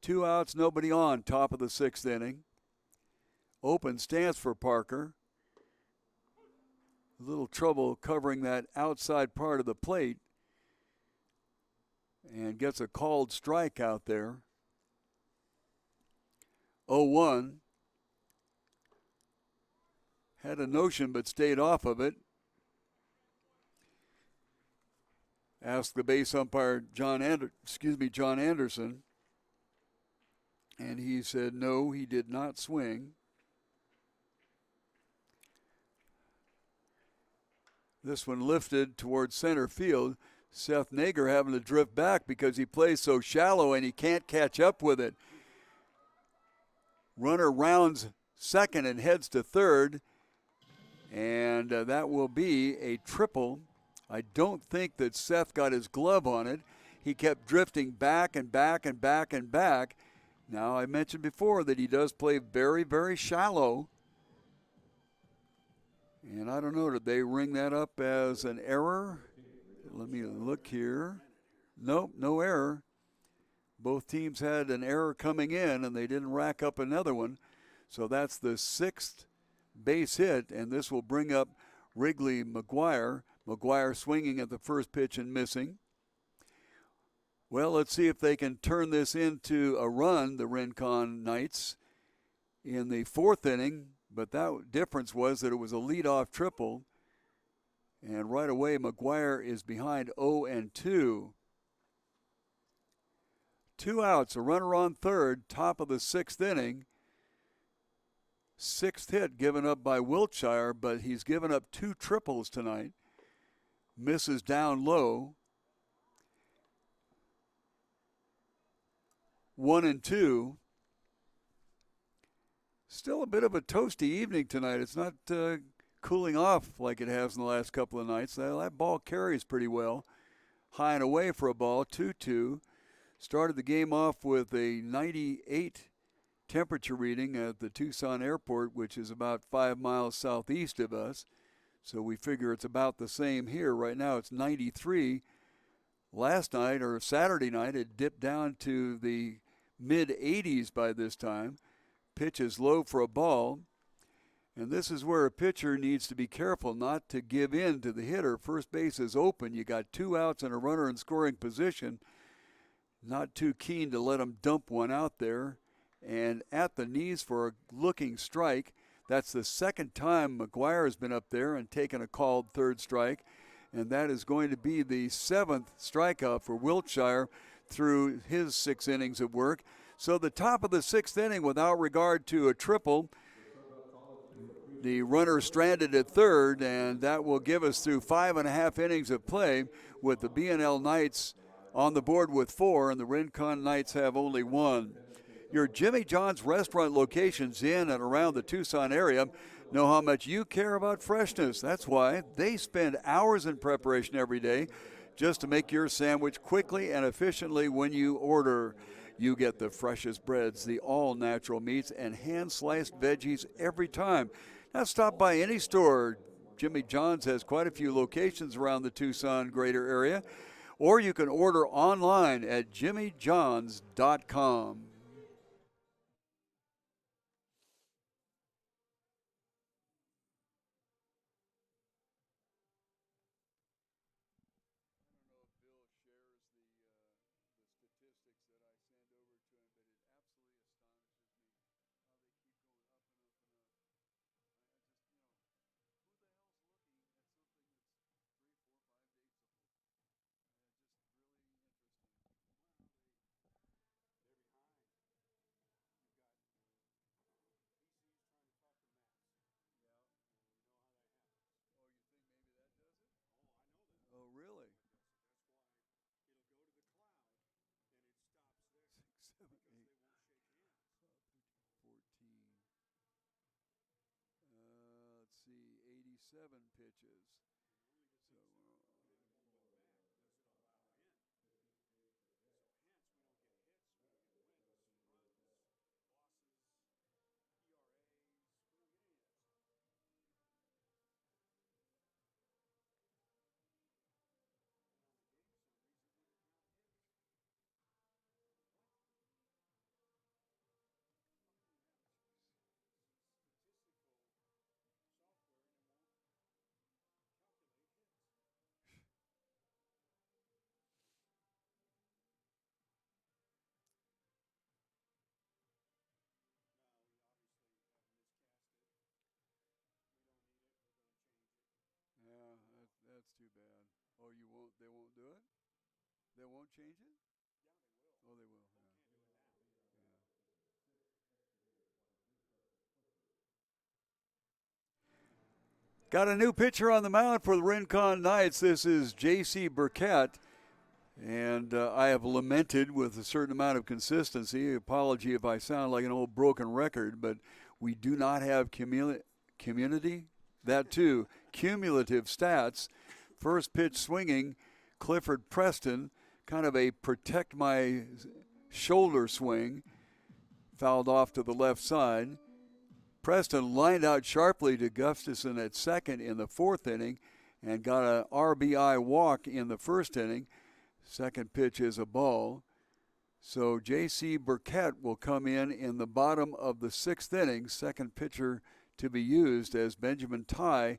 2 outs, nobody on, top of the sixth inning. Open stance for Parker. A little trouble covering that outside part of the plate. And gets a called strike out there. 0-1. Had a notion but stayed off of it. Asked the base umpire John Anderson. And he said no, he did not swing. This one lifted towards center field. Seth Nager having to drift back because he plays so shallow and he can't catch up with it. Runner rounds second and heads to third. And that will be a triple. I don't think that Seth got his glove on it. He kept drifting back and back and back and back. Now, I mentioned before that he does play very, very shallow. And I don't know, did they ring that up as an error? Let me look here. Nope, no error. Both teams had an error coming in, and they didn't rack up another one. So that's the 6th base hit, and this will bring up Wrigley McGuire. McGuire swinging at the first pitch and missing. Well, let's see if they can turn this into a run, the Rincon Knights. In the 4th inning, But that difference was that it was a leadoff triple. And right away, McGuire is behind 0-2. 2 outs, a runner on third, top of the 6th inning. 6th hit given up by Wiltshire, but he's given up 2 triples tonight. Misses down low. 1-2. Still a bit of a toasty evening tonight. It's not cooling off like it has in the last couple of nights. That ball carries pretty well. High and away for a ball, 2-2. Started the game off with a 98 temperature reading at the Tucson airport, which is about 5 miles southeast of us. So we figure it's about the same here. Right now it's 93. Last night, or Saturday night, it dipped down to the mid-80s by this time. Pitch is low for a ball. And this is where a pitcher needs to be careful not to give in to the hitter. First base is open. You got 2 outs and a runner in scoring position. Not too keen to let him dump one out there. And at the knees for a looking strike. That's the second time McGuire has been up there and taken a called third strike. And that is going to be the 7th strikeout for Wiltshire through his 6 innings of work. So the top of the 6th inning, without regard to a triple, the runner stranded at third, and that will give us through 5.5 innings of play with the B&L Knights on the board with 4, and the Rincon Knights have only 1. Your Jimmy John's restaurant locations in and around the Tucson area know how much you care about freshness. That's why they spend hours in preparation every day just to make your sandwich quickly and efficiently when you order. You get the freshest breads, the all-natural meats, and hand-sliced veggies every time. Now stop by any store. Jimmy John's has quite a few locations around the Tucson greater area. Or you can order online at jimmyjohns.com. Oh, really? 6, 7, 8, 14. Let's see, 87 pitches. So, yeah, that's too bad. Oh, you won't? They won't do it? They won't change it? Oh, they will. Yeah. Got a new pitcher on the mound for the Rincon Knights. This is J.C. Burkett. And I have lamented with a certain amount of consistency. Apology if I sound like an old broken record, but we do not have community. That too, cumulative stats. First pitch swinging, Clifford Preston, kind of a protect my shoulder swing, fouled off to the left side. Preston lined out sharply to Gustafson at second in the 4th inning and got an RBI walk in the 1st inning. Second pitch is a ball. So J.C. Burkett will come in the bottom of the 6th inning, second pitcher to be used, as Benjamin Ty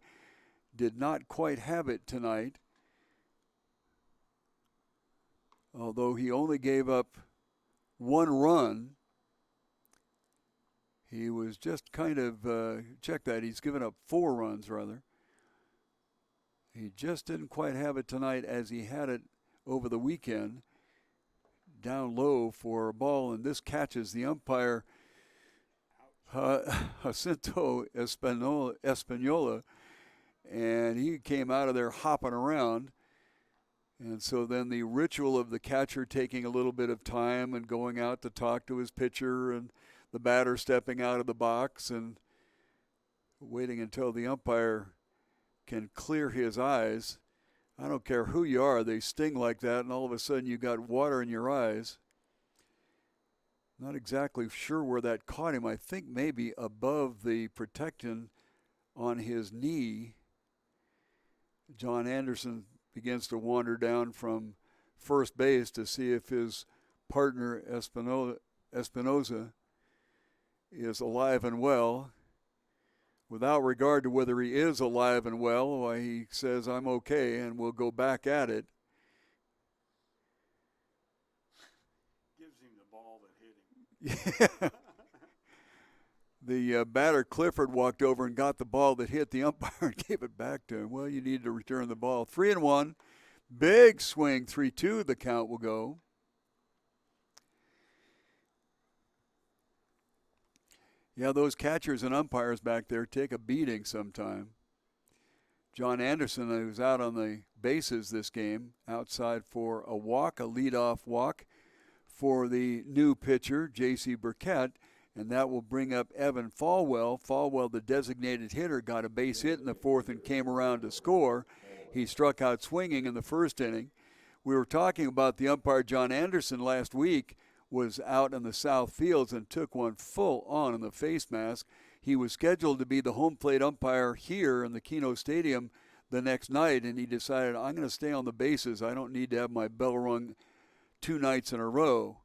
did not quite have it tonight. Although he only gave up 1 run, He was just kind of, check that, he's given up 4 runs, rather. He just didn't quite have it tonight as he had it over the weekend. Down low for a ball, and this catches the umpire, Jacinto Espanola, and he came out of there hopping around. And so then the ritual of the catcher taking a little bit of time and going out to talk to his pitcher, and the batter stepping out of the box and waiting until the umpire can clear his eyes. I don't care who you are, they sting like that, and all of a sudden you got water in your eyes. Not exactly sure where that caught him. I think maybe above the protection on his knee. John Anderson begins to wander down from first base to see if his partner Espinoza is alive and well. Without regard to whether he is alive and well, why, he says, "I'm okay," and we'll go back at it. Gives him the ball that hit him. Yeah. The batter Clifford walked over and got the ball that hit the umpire and gave it back to him. Well, you need to return the ball. 3-1. Big swing. 3-2 the count will go. Yeah, those catchers and umpires back there take a beating sometime. John Anderson, who's out on the bases this game, outside for a walk, a leadoff walk for the new pitcher, J.C. Burkett, and that will bring up Evan Falwell. Falwell, the designated hitter, got a base hit in the 4th and came around to score. He struck out swinging in the 1st inning. We were talking about the umpire John Anderson last week was out in the south fields and took one full on in the face mask. He was scheduled to be the home plate umpire here in the Kino Stadium the next night, and he decided, I'm going to stay on the bases. I don't need to have my bell rung 2 nights in a row.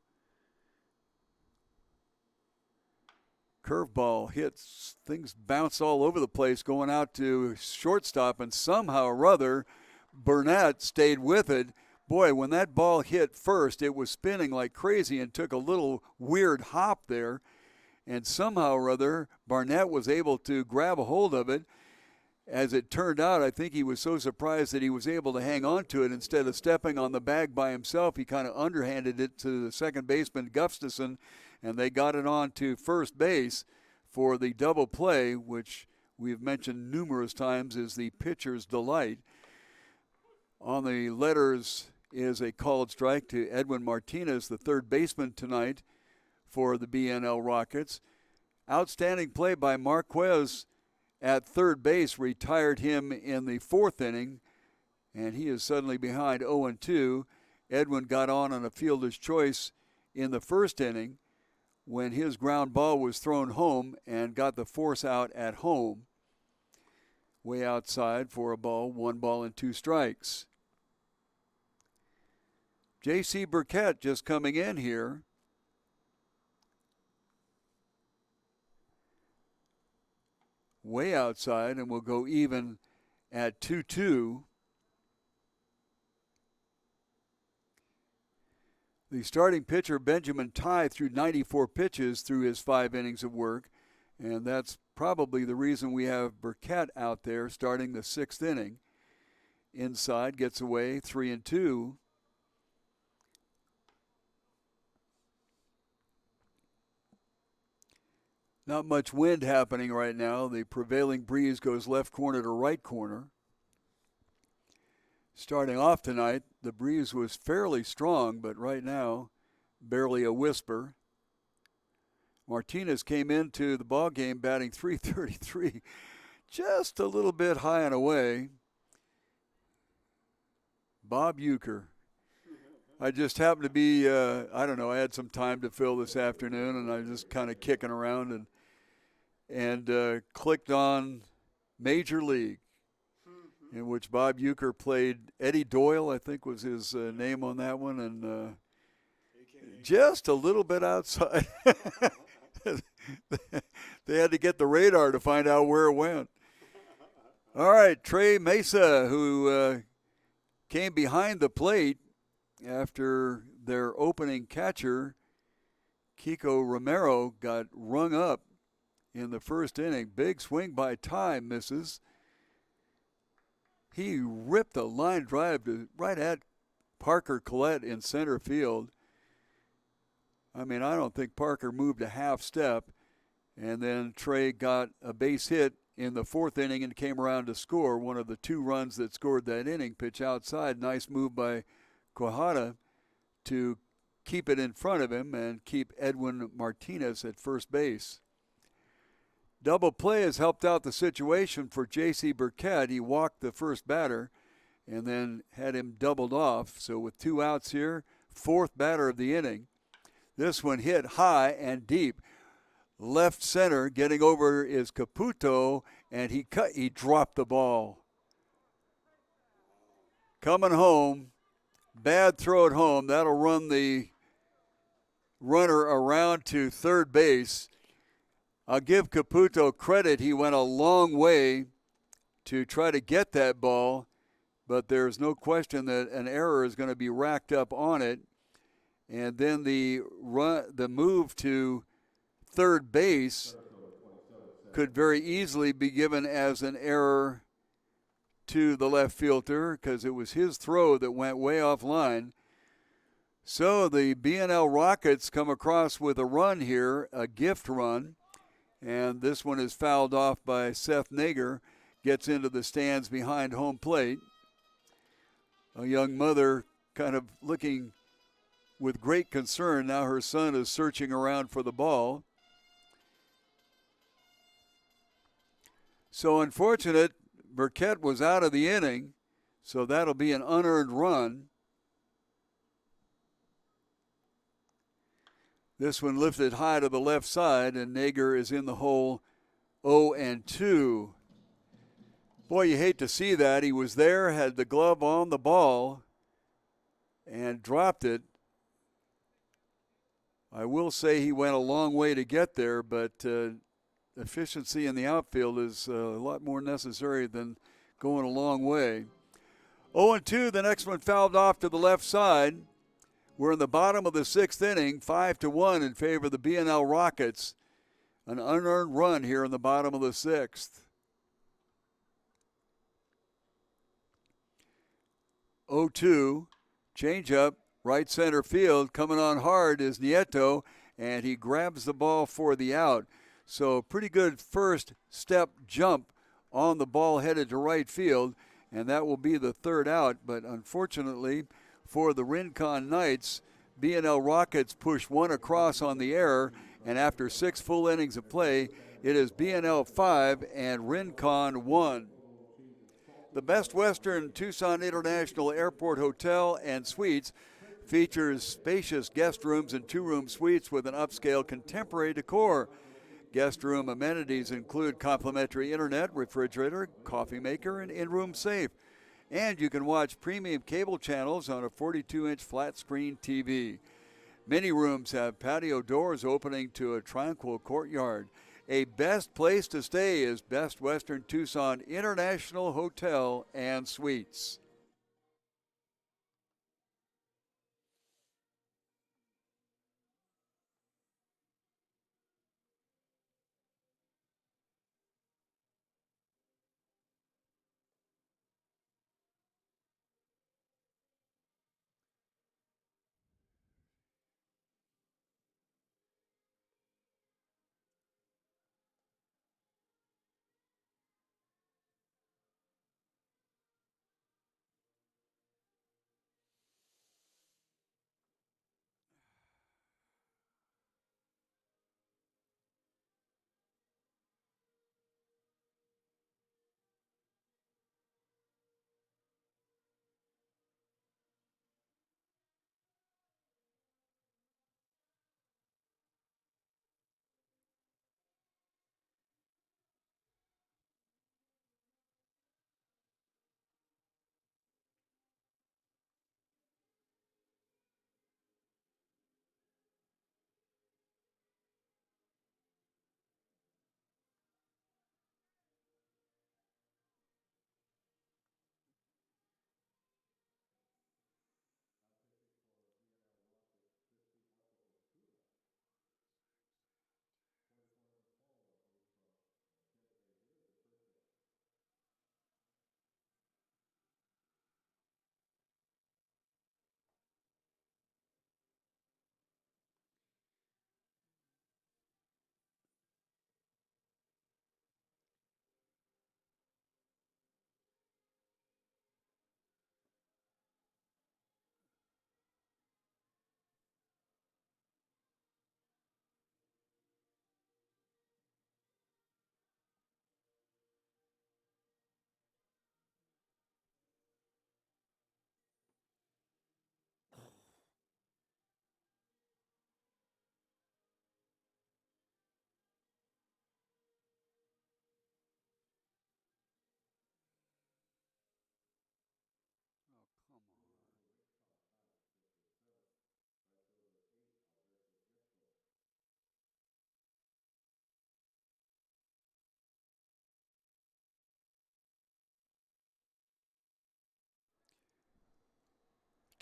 Curveball hits, things bounce all over the place going out to shortstop, and somehow or other Burnett stayed with it. Boy, when that ball hit first, it was spinning like crazy and took a little weird hop there. And somehow or other, Barnett was able to grab a hold of it. As it turned out, I think he was so surprised that he was able to hang on to it. Instead of stepping on the bag by himself, he kind of underhanded it to the second baseman, Gustafson, and they got it on to first base for the double play, which we've mentioned numerous times is the pitcher's delight. On the letters is a called strike to Edwin Martinez, the third baseman tonight for the BNL Rockets. Outstanding play by Marquez at third base, retired him in the 4th inning, and he is suddenly behind 0-2. Edwin got on a fielder's choice in the 1st inning when his ground ball was thrown home and got the force out at home. Way outside for a ball, 1 ball and 2 strikes. J.C. Burkett just coming in here. Way outside, and will go even at 2-2. The starting pitcher, Benjamin Ty, threw 94 pitches through his 5 innings of work, and that's probably the reason we have Burkett out there starting the 6th inning. Inside, gets away, 3-2. Not much wind happening right now. The prevailing breeze goes left corner to right corner. Starting off tonight, the breeze was fairly strong, but right now, barely a whisper. Martinez came into the ballgame batting .333, just a little bit high and away. Bob Uecker. I just happened to be, I don't know, I had some time to fill this afternoon, and I was just kind of kicking around and clicked on Major League, in which Bob Uecker played Eddie Doyle, I think was his name on that one, and just a little bit outside. They had to get the radar to find out where it went. All right, Trey Mesa, who came behind the plate after their opening catcher, Kiko Romero, got rung up in the first inning. Big swing by Ty, misses. He ripped a line drive right at Parker Collette in center field. I mean, I don't think Parker moved a half step. And then Trey got a base hit in the fourth inning and came around to score one of the 2 runs that scored that inning. Pitch outside. Nice move by Quijada to keep it in front of him and keep Edwin Martinez at first base. Double play has helped out the situation for J.C. Burkett. He walked the first batter and then had him doubled off. So with 2 outs here, 4th batter of the inning. This one hit high and deep. Left center, getting over is Caputo, and he dropped the ball. Coming home, bad throw at home. That'll run the runner around to third base. I'll give Caputo credit. He went a long way to try to get that ball, but there's no question that an error is going to be racked up on it. And then the move to third base could very easily be given as an error to the left fielder because it was his throw that went way offline. So the B&L Rockets come across with a run here, a gift run, and this one is fouled off by Seth Nager, gets into the stands behind home plate. A young mother kind of looking with great concern. Now her son is searching around for the ball. So unfortunate, Burkett was out of the inning, so that'll be an unearned run. This one lifted high to the left side, and Nager is in the hole 0-2. Boy, you hate to see that. He was there, had the glove on the ball, and dropped it. I will say he went a long way to get there, but efficiency in the outfield is a lot more necessary than going a long way. 0-2, the next one fouled off to the left side. We're in the bottom of the 6th inning, 5-1 in favor of the B&L Rockets. An unearned run here in the bottom of the 6th. 0-2, changeup, right center field. Coming on hard is Nieto, and he grabs the ball for the out. So pretty good first step jump on the ball headed to right field, and that will be the 3rd out. But unfortunately for the Rincon Knights, B&L Rockets push 1 across on the error, and after 6 full innings of play, it is B&L 5 and Rincon 1. The Best Western Tucson International Airport Hotel and Suites features spacious guest rooms and 2-room suites with an upscale contemporary decor. Guest room amenities include complimentary internet, refrigerator, coffee maker, and in-room safe. And you can watch premium cable channels on a 42-inch flat-screen TV. Many rooms have patio doors opening to a tranquil courtyard. A best place to stay is Best Western Tucson International Hotel and Suites.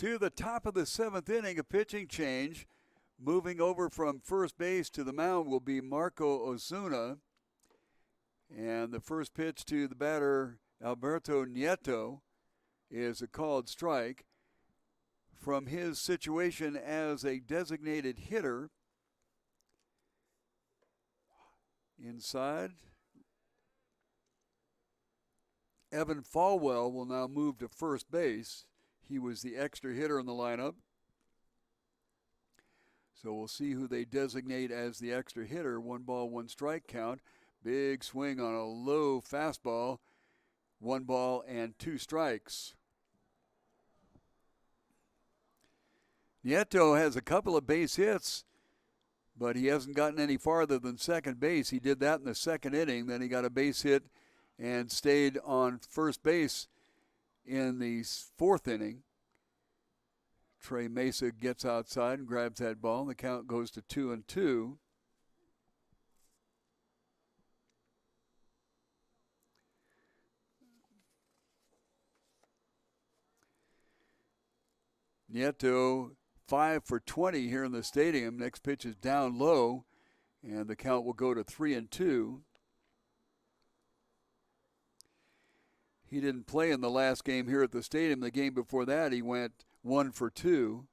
To the top of the 7th inning, a pitching change. Moving over from first base to the mound will be Marco Osuna. And the first pitch to the batter, Alberto Nieto, is a called strike. From his situation as a designated hitter, inside, Evan Falwell will now move to first base. He was the extra hitter in the lineup. So we'll see who they designate as the extra hitter. 1 ball, 1 strike count. Big swing on a low fastball. 1 ball and 2 strikes. Nieto has a couple of base hits, but he hasn't gotten any farther than second base. He did that in the 2nd inning. Then he got a base hit and stayed on first base in the 4th inning. Trey Mesa gets outside and grabs that ball. The count goes to 2-2. Nieto 5 for 20 here in the stadium. Next pitch is down low, and the count will go to 3-2. He didn't play in the last game here at the stadium. The game before that, he went 1 for 2.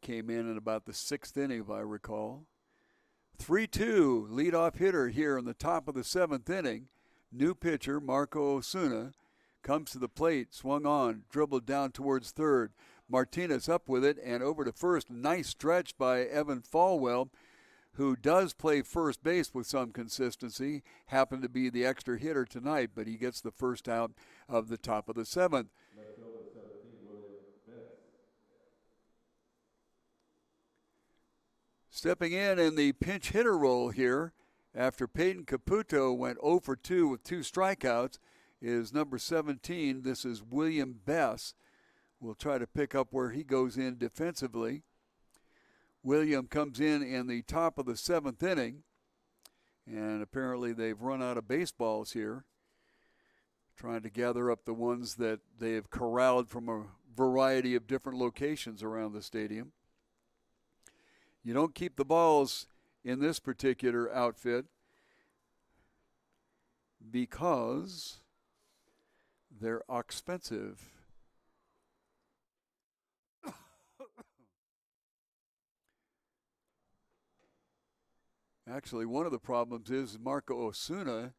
Came in about the 6th inning, if I recall. 3-2, leadoff hitter here in the top of the 7th inning. New pitcher, Marco Osuna, comes to the plate, swung on, dribbled down towards third. Martinez up with it and over to first. Nice stretch by Evan Falwell, who does play first base with some consistency. Happened to be the extra hitter tonight, but he gets the first out of the top of the 7th. Stepping in the pinch hitter role here after Peyton Caputo went 0 for 2 with 2 strikeouts is number 17. This is William Bess. We'll try to pick up where he goes in defensively. William comes in the top of the 7th inning, and apparently they've run out of baseballs here, trying to gather up the ones that they have corralled from a variety of different locations around the stadium. You don't keep the balls in this particular outfit because they're expensive. Actually, one of the problems is Marco Osuna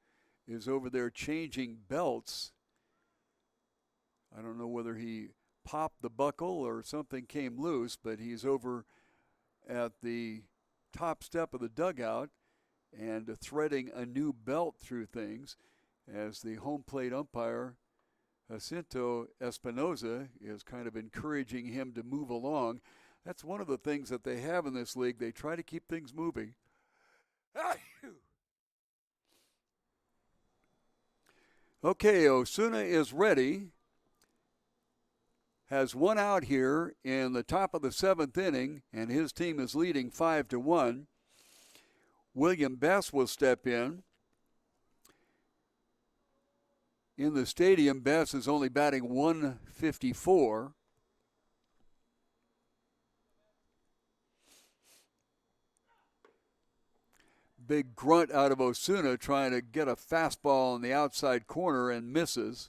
is over there changing belts. I don't know whether he popped the buckle or something came loose, but he's over at the top step of the dugout and threading a new belt through things as the home plate umpire, Jacinto Espinoza, is kind of encouraging him to move along. That's one of the things that they have in this league. They try to keep things moving. Okay, Osuna is ready. Has 1 out here in the top of the 7th inning, and his team is leading 5-1. William Bess will step in. In the stadium, Bess is only batting .154. Big grunt out of Osuna trying to get a fastball in the outside corner and misses.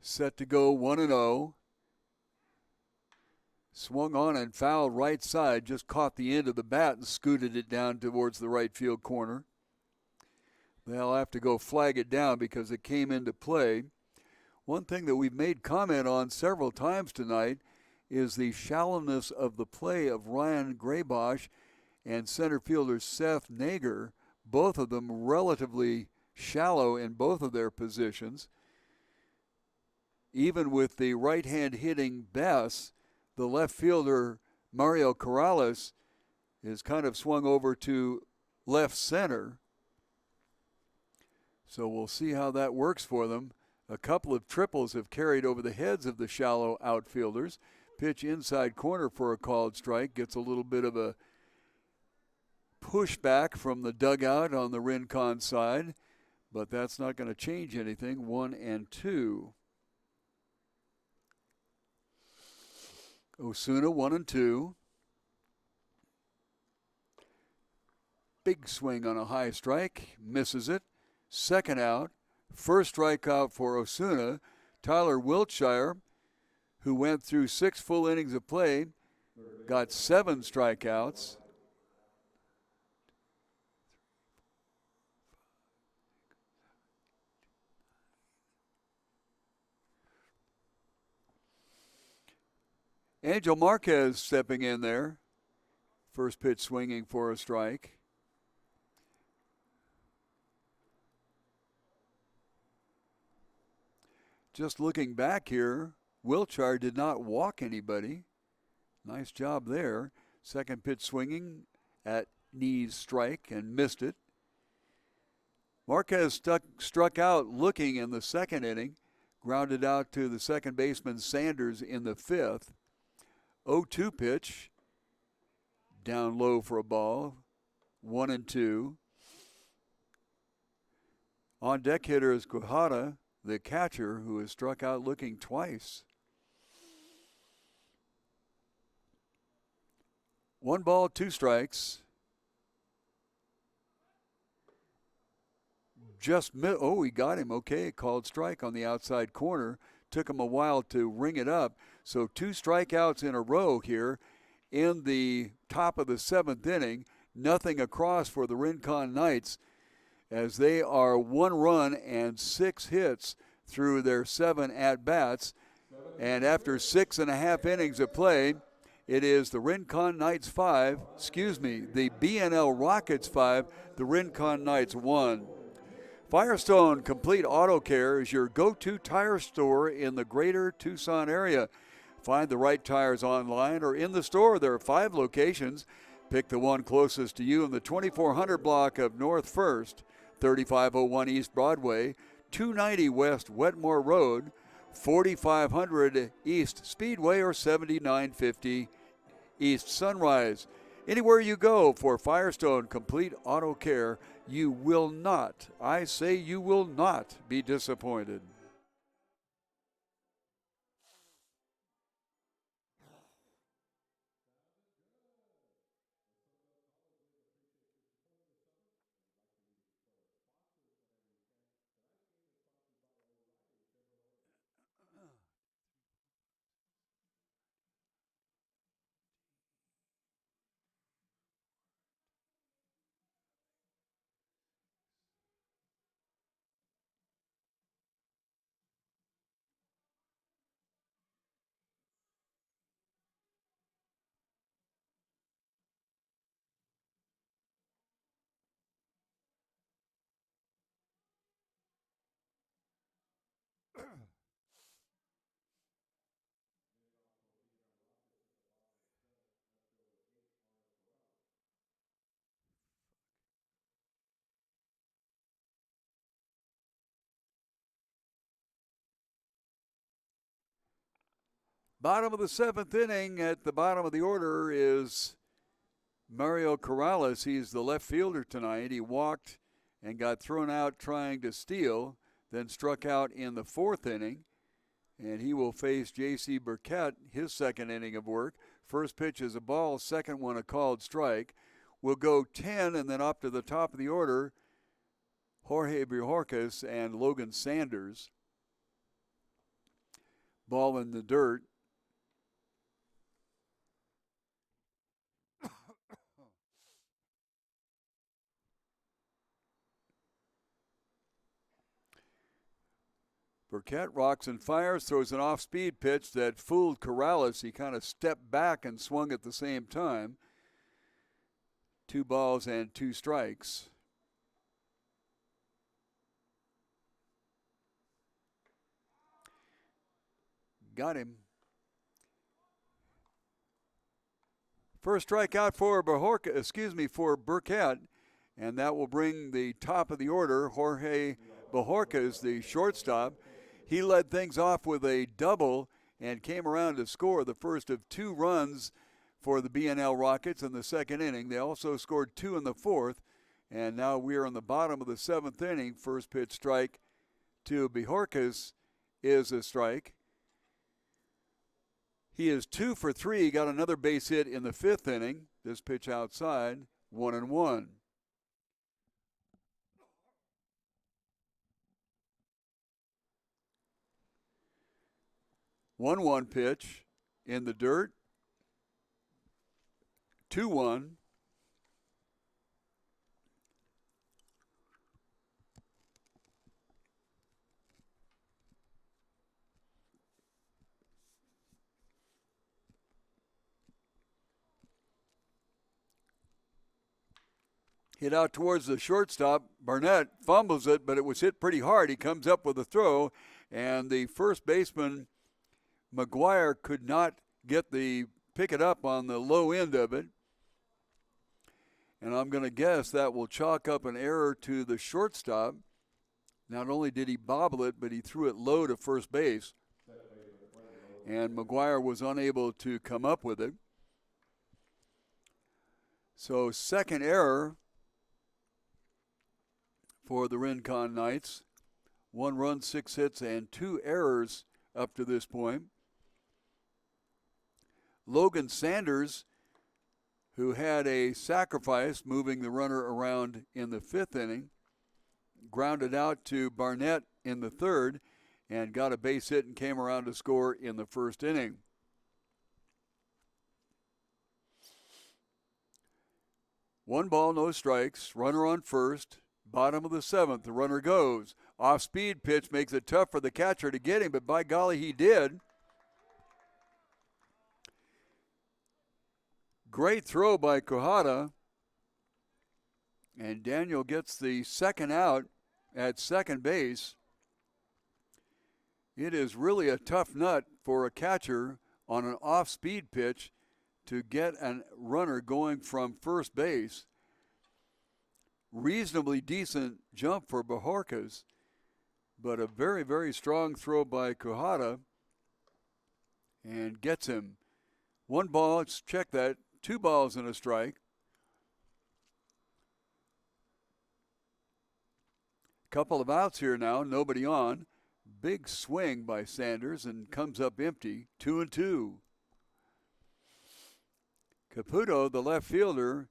Set to go 1-0. Swung on and fouled right side, just caught the end of the bat and scooted it down towards the right field corner. They'll have to go flag it down because it came into play. One thing that we've made comment on several times tonight is the shallowness of the play of Ryan Graybosch and center fielder Seth Nager, both of them relatively shallow in both of their positions. Even with the right-hand hitting Bess, the left fielder Mario Corrales is kind of swung over to left center. So we'll see how that works for them. A couple of triples have carried over the heads of the shallow outfielders. Pitch inside corner for a called strike. Gets a little bit of a pushback from the dugout on the Rincon side. but that's not going to change anything. 1-2. Osuna 1-2. Big swing on a high strike, misses it. Second out. First strikeout for Osuna. Tyler Wiltshire, who went through 6 full innings of play, got 7 strikeouts. Angel Marquez stepping in there. First pitch swinging for a strike. Just looking back here, Wiltshire did not walk anybody. Nice job there. Second pitch swinging at knees strike and missed it. Marquez struck out looking in the second inning, grounded out to the second baseman Sanders in the 5th. 0-2 pitch, down low for a ball, 1-2. On deck hitter is Quijada, the catcher, who has struck out looking twice. 1 ball, 2 strikes. He got him. Okay, called strike on the outside corner. Took him a while to ring it up. So 2 strikeouts in a row here in the top of the 7th inning. Nothing across for the Rincon Knights, as they are 1 run and 6 hits through their 7 at-bats. And after 6.5 innings of play, it is the Rincon Knights 5, the BNL Rockets 5, the Rincon Knights 1. Firestone Complete Auto Care is your go-to tire store in the greater Tucson area. Find the right tires online or in the store. There are 5 locations. Pick the one closest to you in the 2400 block of North 1st, 3501 East Broadway, 290 West Wetmore Road, 4500 East Speedway, or 7950 East Sunrise. Anywhere you go for Firestone Complete Auto Care, you will not, I say you will not be disappointed. Bottom of the 7th inning, at the bottom of the order is Mario Corrales. He's the left fielder tonight. He walked and got thrown out trying to steal, then struck out in the 4th inning. And he will face J.C. Burkett, his 2nd inning of work. First pitch is a ball, second one a called strike. We'll go 10 and then up to the top of the order, Jorge Bajorquez and Logan Sanders. Ball in the dirt. Burkett rocks and fires, throws an off-speed pitch that fooled Corrales. He kind of stepped back and swung at the same time. 2 balls and 2 strikes. Got him. First strikeout for Burkett, and that will bring the top of the order, Jorge Bajorquez, the shortstop. He led things off with a double and came around to score the first of 2 runs for the BNL Rockets in the 2nd inning. They also scored 2 in the 4th, And now we are in the bottom of the seventh inning. First pitch strike to Bojorquez is a strike. He is 2 for 3. He got another base hit in the fifth inning. This pitch outside, 1-1. 1-1 pitch in the dirt. 2-1. Hit out towards the shortstop. Barnett fumbles it, but it was hit pretty hard. He comes up with a throw, and the first baseman, McGuire, could not pick it up on the low end of it. And I'm going to guess that will chalk up an error to the shortstop. Not only did he bobble it, but he threw it low to first base. And McGuire was unable to come up with it. So second error for the Rincon Knights. 1 run, 6 hits, and 2 errors up to this point. Logan Sanders, who had a sacrifice moving the runner around in the fifth inning, grounded out to Barnett in the third and got a base hit and came around to score in the first inning. One ball, no strikes, runner on first. Bottom of the seventh, the runner goes. Off-speed pitch makes it tough for the catcher to get him, but by golly, he did. Great throw by Quijada. And Daniel gets the second out at second base. It is really a tough nut for a catcher on an off-speed pitch to get a runner going from first base. Reasonably decent jump for Bojorquez, but a very, very strong throw by Quijada and gets him. One ball, let's check that, 2 balls and a strike. Couple of outs here now, nobody on. Big swing by Sanders and comes up empty, 2-2. Caputo, the left fielder,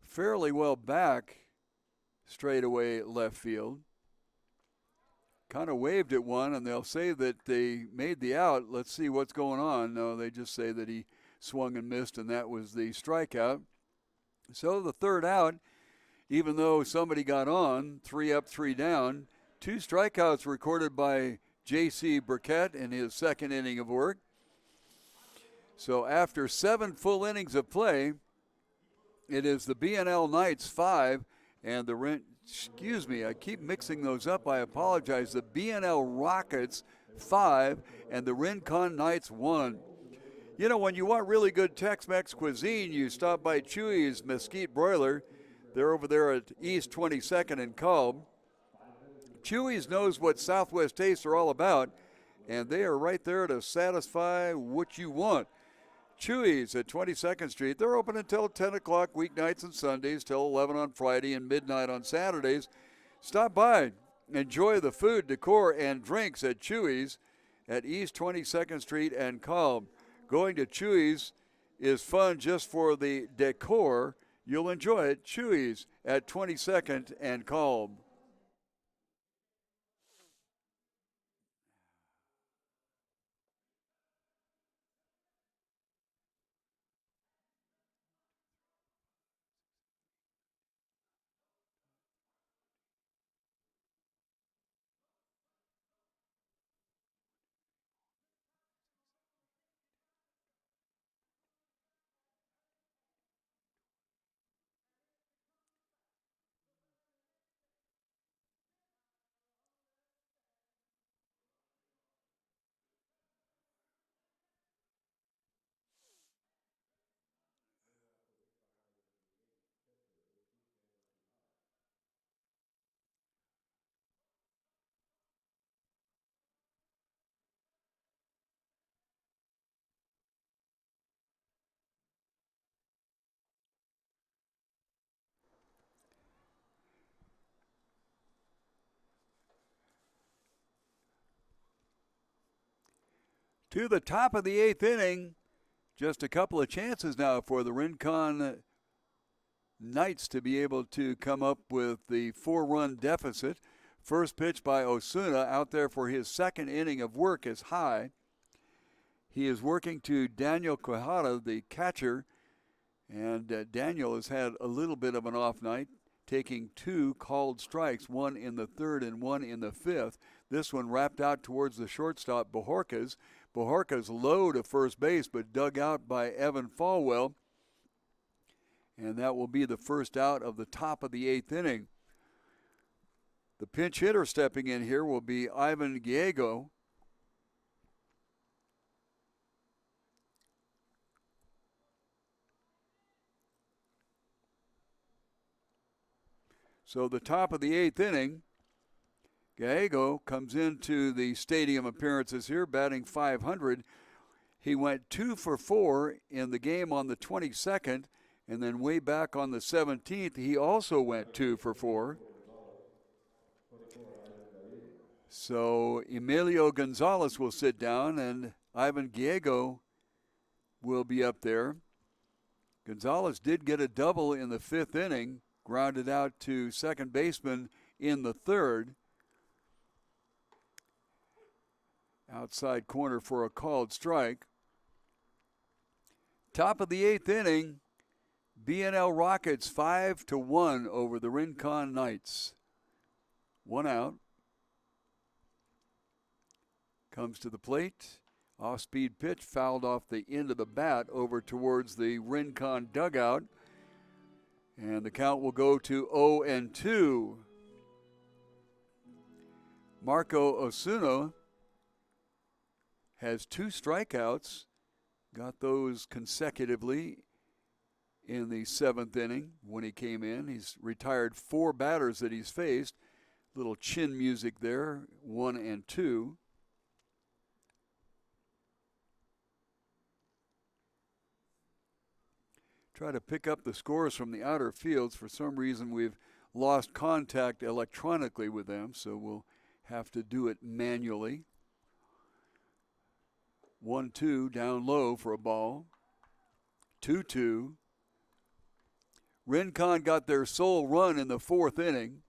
fairly well back straightaway left field. Kind of waved at one, and they'll say that they made the out. Let's see what's going on. No, they just say that he swung and missed, and that was the strikeout. So the third out, even though somebody got on, 3 up, 3 down, 2 strikeouts recorded by J.C. Burkett in his second inning of work. So after 7 full innings of play, it is the B&L Knights 5 and I keep mixing those up. I apologize. The B&L Rockets 5 and the Rincon Knights 1. You know, when you want really good Tex-Mex cuisine, you stop by Chewy's Mesquite Broiler. They're over there at East 22nd and Culp. Chewy's knows what Southwest tastes are all about, and they are right there to satisfy what you want. Chewy's at 22nd Street. They're open until 10 o'clock weeknights and Sundays, till 11 on Friday and midnight on Saturdays. Stop by. Enjoy the food, decor, and drinks at Chewy's at East 22nd Street and Culp. Going to Chewy's is fun just for the decor. You'll enjoy it. Chewy's at 22nd and Culp. To the top of the 8th inning. Just a couple of chances now for the Rincon Knights to be able to come up with the 4-run deficit. First pitch by Osuna out there for his second inning of work is high. He is working to Daniel Quijada, the catcher, and Daniel has had a little bit of an off night, taking 2 called strikes, 1 in the 3rd and 1 in the 5th. This one wrapped out towards the shortstop, Bojorquez. Bojorquez low to first base, but dug out by Evan Falwell. And that will be the first out of the top of the 8th inning. The pinch hitter stepping in here will be Ivan Gallego. So the top of the 8th inning, Gallego comes into the stadium appearances here, batting .500. He went 2 for 4 in the game on the 22nd, and then way back on the 17th, he also went 2 for 4. So Emilio Gonzalez will sit down, and Ivan Gallego will be up there. Gonzalez did get a double in the 5th inning, grounded out to second baseman in the 3rd. Outside corner for a called strike. Top of the 8th inning, B&L Rockets 5-1 over the Rincon Knights. 1 out. Comes to the plate. Off-speed pitch fouled off the end of the bat over towards the Rincon dugout. And the count will go to 0-2. Marco Osuna has 2 strikeouts. Got those consecutively in the 7th inning when he came in. He's retired 4 batters that he's faced. Little chin music there, 1 and 2. Try to pick up the scores from the outer fields. For some reason, we've lost contact electronically with them, so we'll have to do it manually. 1-2 down low for a ball. 2-2. Rincon got their sole run in the 4th inning.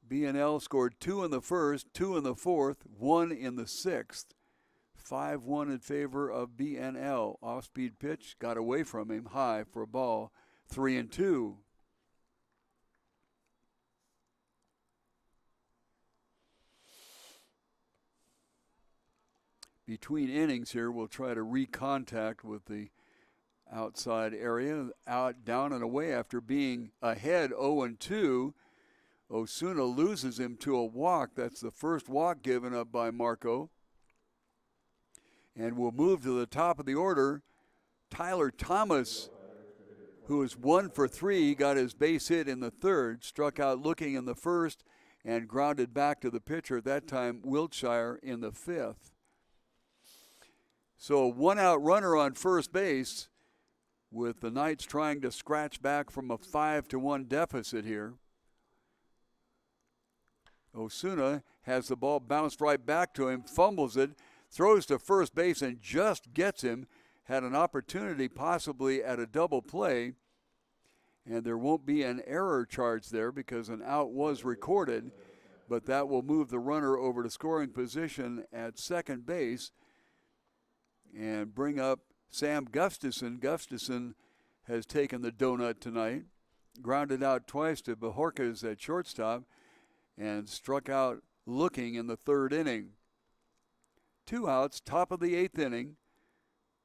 B&L scored 2 in the 1st, 2 in the 4th, 1 in the 6th. 5-1 in favor of B&L. Off-speed pitch got away from him, high for a ball. 3-2. Between innings here, we'll try to recontact with the outside area. Out, down, and away after being ahead 0-2. Osuna loses him to a walk. That's the first walk given up by Marco. And we'll move to the top of the order. Tyler Thomas, who is 1 for 3, got his base hit in the 3rd, struck out looking in the 1st, and grounded back to the pitcher, that time Wiltshire, in the 5th. So a 1-out runner on first base, with the Knights trying to scratch back from a 5-1 deficit here. Osuna has the ball bounced right back to him, fumbles it, throws to first base and just gets him. Had an opportunity possibly at a double play, and there won't be an error charge there because an out was recorded, but that will move the runner over to scoring position at second base and bring up Sam Gustafson. Gustafson has taken the donut tonight, grounded out twice to Bojorquez at shortstop, and struck out looking in the 3rd inning. 2 outs, top of the 8th inning.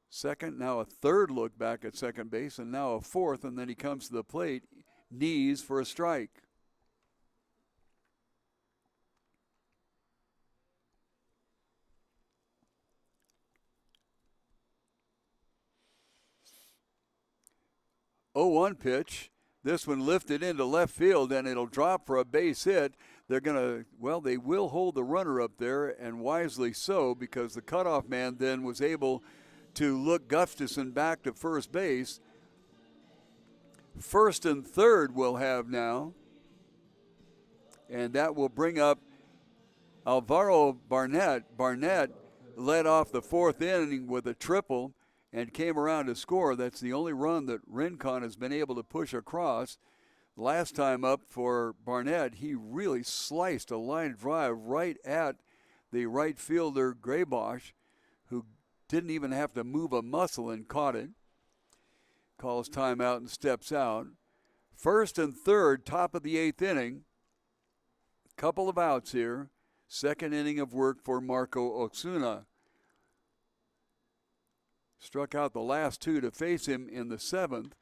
Second, now a 3rd look back at second base, and now a 4th, and then he comes to the plate, knees for a strike. Oh, 1 pitch. This one lifted into left field, and it'll drop for a base hit. They're going to, well, they will hold the runner up there, and wisely so, because the cutoff man then was able to look Gustafson back to first base. 1st and 3rd we'll have now, and that will bring up Alvaro Barnett. Barnett led off the fourth inning with a triple and came around to score. That's the only run that Rincon has been able to push across. Last time up for Barnett, he really sliced a line drive right at the right fielder, Graybosch, who didn't even have to move a muscle and caught it. Calls timeout and steps out. First and third, top of the eighth inning. Couple of outs here. Second inning of work for Marco Osuna. Struck out the last two to face him in the seventh.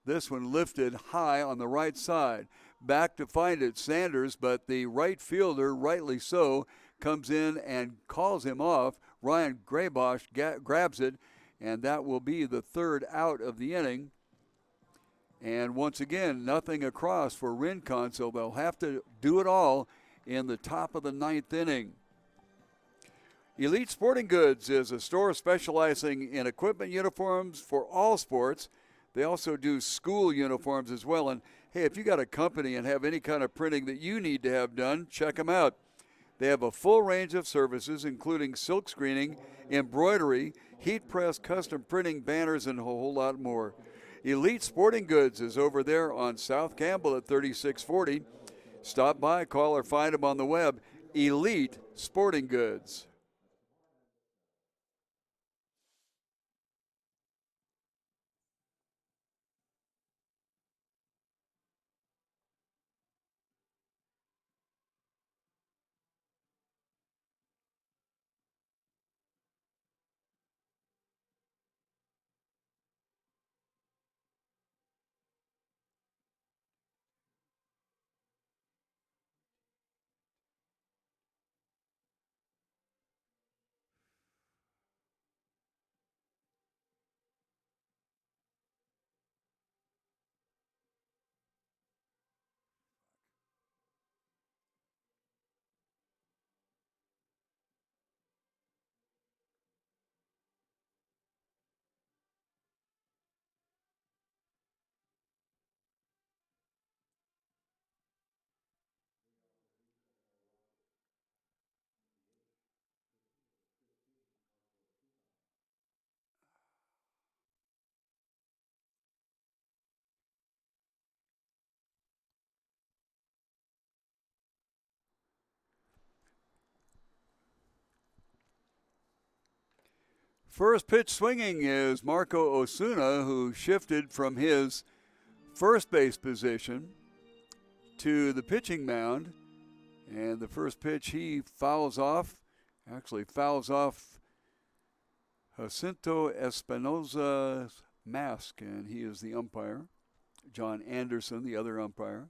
This one lifted high on the right side. Back to find it, Sanders, but the right fielder, rightly so, comes in and calls him off. Ryan Graybosch grabs it, and that will be the third out of the inning. And once again, nothing across for Rincon, so they'll have to do it all in the top of the ninth inning. Elite Sporting Goods is a store specializing in equipment uniforms for all sports. They also do school uniforms as well. And, hey, if you got a company and have any kind of printing that you need to have done, check them out. They have a full range of services, including silk screening, embroidery, heat press, custom printing, banners, and a whole lot more. Elite Sporting Goods is over there on South Campbell at 3640. Stop by, call, or find them on the web. Elite Sporting Goods. First pitch swinging is Marco Osuna, who shifted from his first base position to the pitching mound. And the first pitch he fouls off Jacinto Espinosa's mask, and he is the umpire. John Anderson, the other umpire.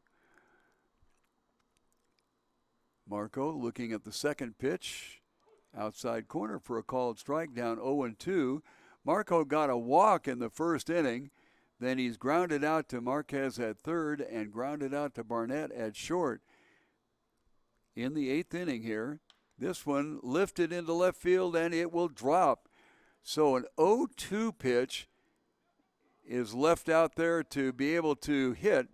Marco looking at the second pitch. Outside corner for a called strike, down 0-2. Marco got a walk in the first inning. Then he's grounded out to Marquez at third and grounded out to Barnett at short. In the eighth inning here, this one lifted into left field and it will drop. So an 0-2 pitch is left out there to be able to hit.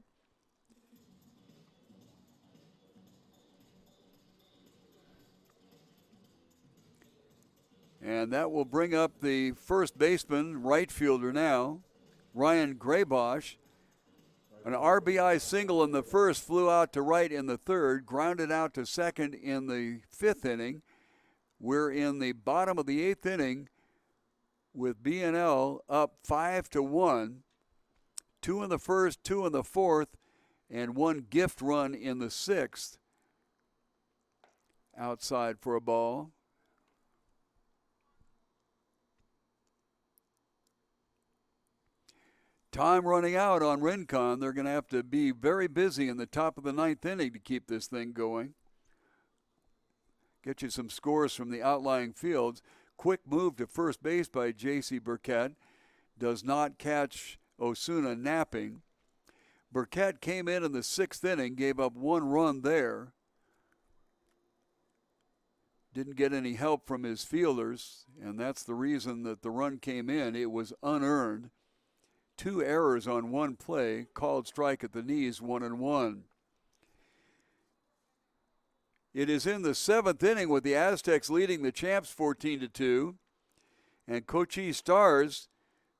And that will bring up the first baseman, right fielder now, Ryan Graybosch. An RBI single in the first, flew out to right in the third, grounded out to second in the fifth inning. We're in the bottom of the eighth inning with B&L up 5-1. 2 in the first, 2 in the fourth, and 1 gift run in the sixth. Outside for a ball. Time running out on Rincon. They're going to have to be very busy in the top of the ninth inning to keep this thing going. Get you some scores from the outlying fields. Quick move to first base by J.C. Burkett. Does not catch Osuna napping. Burkett came in the sixth inning, gave up 1 run there. Didn't get any help from his fielders, and that's the reason that the run came in. It was unearned. 2 errors on 1 play, called strike at the knees, 1-1. It is in the 7th inning with the Aztecs leading the champs 14-2. And Cochise Stars,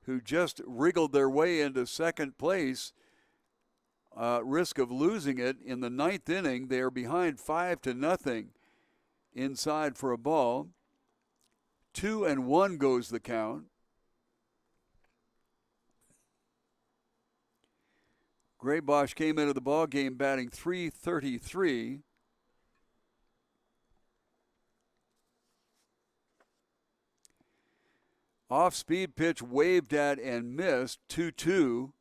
who just wriggled their way into second place, risk of losing it in the 9th inning. They are behind 5-0 inside for a ball. 2-1 goes the count. Graybosch came into the ball game batting .333. Off-speed pitch waved at and missed, 2-2.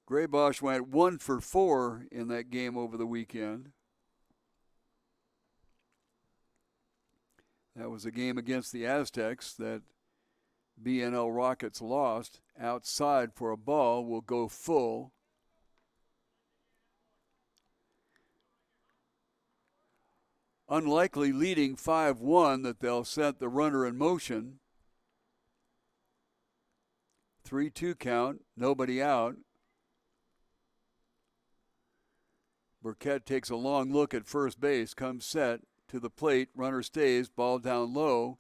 Graybosch went 1 for 4 in that game over the weekend. That was a game against the Aztecs that BNL Rockets lost. Outside for a ball, will go full. Unlikely leading 5-1 that they'll set the runner in motion. 3-2 count, nobody out. Burkett takes a long look at first base, comes set to the plate, runner stays, ball down low,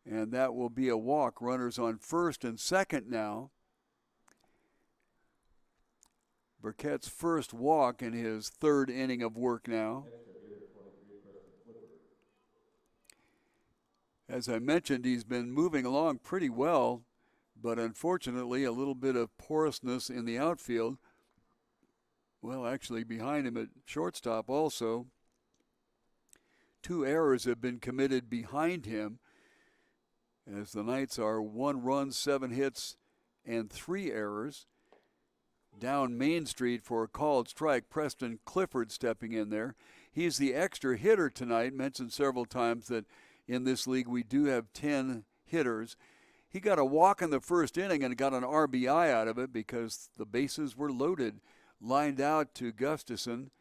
and that will be a walk. Runners on first and second now. Burkett's first walk in his 3rd inning of work now. As I mentioned, he's been moving along pretty well, but unfortunately a little bit of porousness in the outfield. Well, actually behind him at shortstop also. 2 errors have been committed behind him, as the Knights are 1 run, 7 hits, and 3 errors. Down Main Street for a called strike. Preston Clifford stepping in there. He's the extra hitter tonight. Mentioned several times that in this league we do have 10 hitters. He got a walk in the first inning and got an RBI out of it because the bases were loaded. Lined out to Gustafson.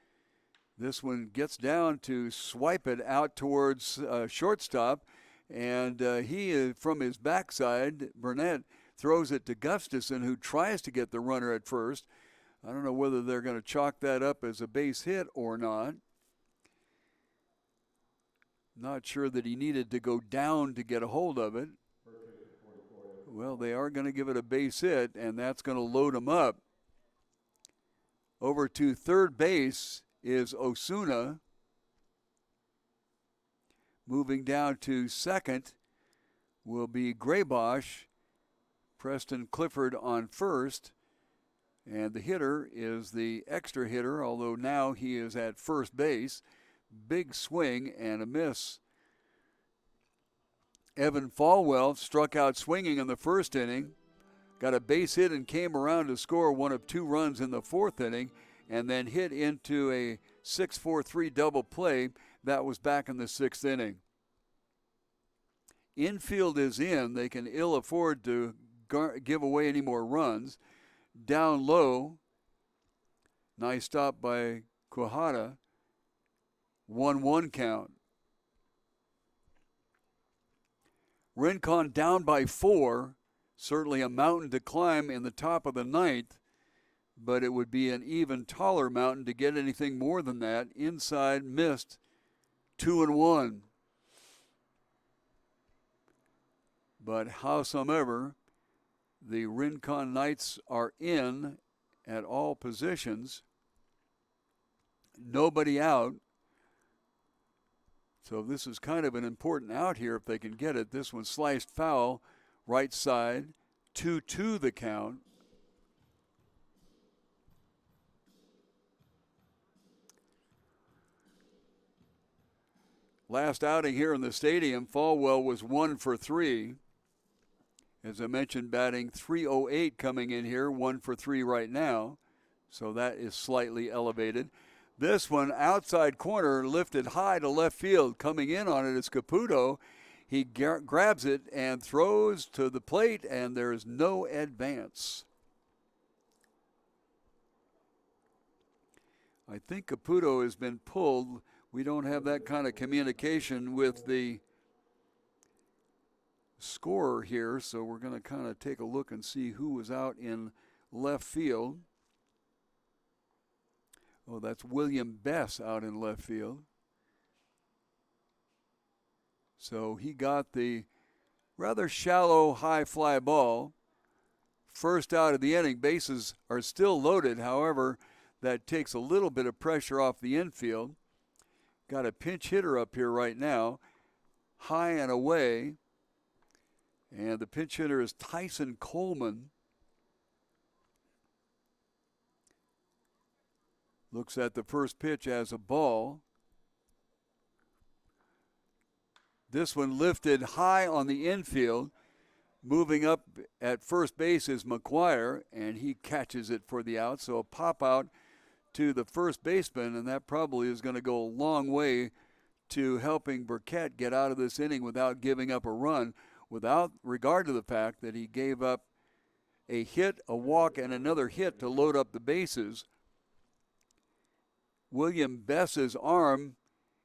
This one gets down to swipe it out towards shortstop, and he, from his backside, Burnett throws it to Gustafson, who tries to get the runner at first. I don't know whether they're going to chalk that up as a base hit or not. Not sure that he needed to go down to get a hold of it. Well, they are going to give it a base hit, and that's going to load him up. Over to third base is Osuna. Moving down to second will be Graybosch. Preston Clifford on first. And the hitter is the extra hitter, although now he is at first base. Big swing and a miss. Evan Falwell struck out swinging in the first inning. Got a base hit and came around to score one of 2 runs in the 4th inning, and then hit into a 6-4-3 double play. That was back in the 6th inning. Infield is in. They can ill afford to give away any more runs. Down low, nice stop by Quijada. 1-1 count. Rincon down by 4. Certainly a mountain to climb in the top of the 9th, but it would be an even taller mountain to get anything more than that. Inside, missed, 2-1. But howsoever, the Rincon Knights are in at all positions. Nobody out. So this is kind of an important out here if they can get it. This one sliced foul. Right side, 2-2 the count. Last outing here in the stadium, Falwell was 1 for 3. As I mentioned, batting .308 coming in here, 1 for 3 right now. So that is slightly elevated. This one, outside corner, lifted high to left field. Coming in on it is Caputo. He grabs it and throws to the plate, and there's no advance. I think Caputo has been pulled. We don't have that kind of communication with the scorer here, so we're going to kind of take a look and see who was out in left field. Oh, that's William Bess out in left field. So he got the rather shallow high fly ball. First out of the inning. Bases are still loaded. However, that takes a little bit of pressure off the infield. Got a pinch hitter up here right now. High and away. And the pinch hitter is Tyson Coleman. Looks at the first pitch as a ball. This one lifted high on the infield. Moving up at first base is McGuire, and he catches it for the out. So a pop out to the first baseman, and that probably is going to go a long way to helping Burkett get out of this inning without giving up a run, without regard to the fact that he gave up a hit, a walk, and another hit to load up the bases. William Bess's arm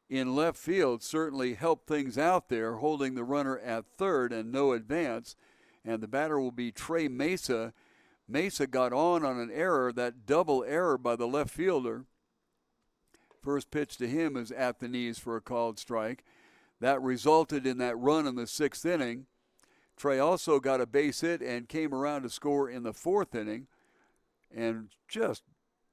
in left field certainly helped things out there, holding the runner at third and no advance. And the batter will be Trey Mesa. Mesa got on an error, that double error by the left fielder. First pitch to him is at the knees for a called strike. That resulted in that run in the sixth inning. Trey also got a base hit and came around to score in the fourth inning and just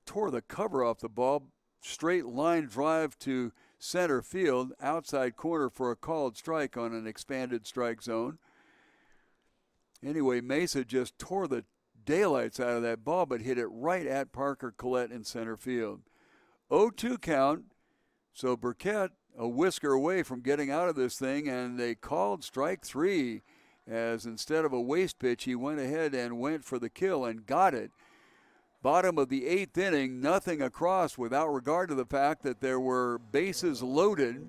tore the cover off the ball. Straight line drive to center field, outside corner for a called strike on an expanded strike zone. Anyway, Mesa just tore the daylights out of that ball, but hit it right at Parker Collette in center field. 0-2 count, so Burkett a whisker away from getting out of this thing, and they called strike three, as instead of a waste pitch, he went ahead and went for the kill and got it. Bottom of the eighth inning, nothing across without regard to the fact that there were bases loaded.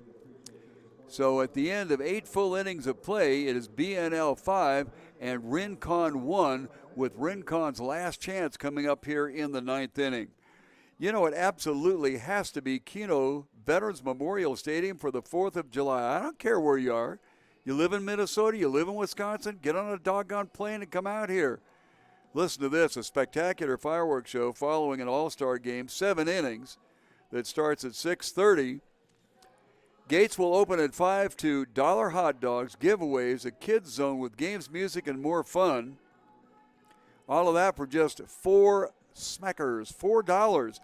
So at the end of 8 full innings of play, it is BNL 5 and Rincon 1, with Rincon's last chance coming up here in the ninth inning. You know, it absolutely has to be Kino Veterans Memorial Stadium for the 4th of July. I don't care where you are. You live in Minnesota, you live in Wisconsin, get on a doggone plane and come out here. Listen to this, a spectacular fireworks show following an all-star game, 7 innings, that starts at 6:30. Gates will open at 5 to dollar hot dogs, giveaways, a kids zone with games, music, and more fun. All of that for just $4 smackers, $4.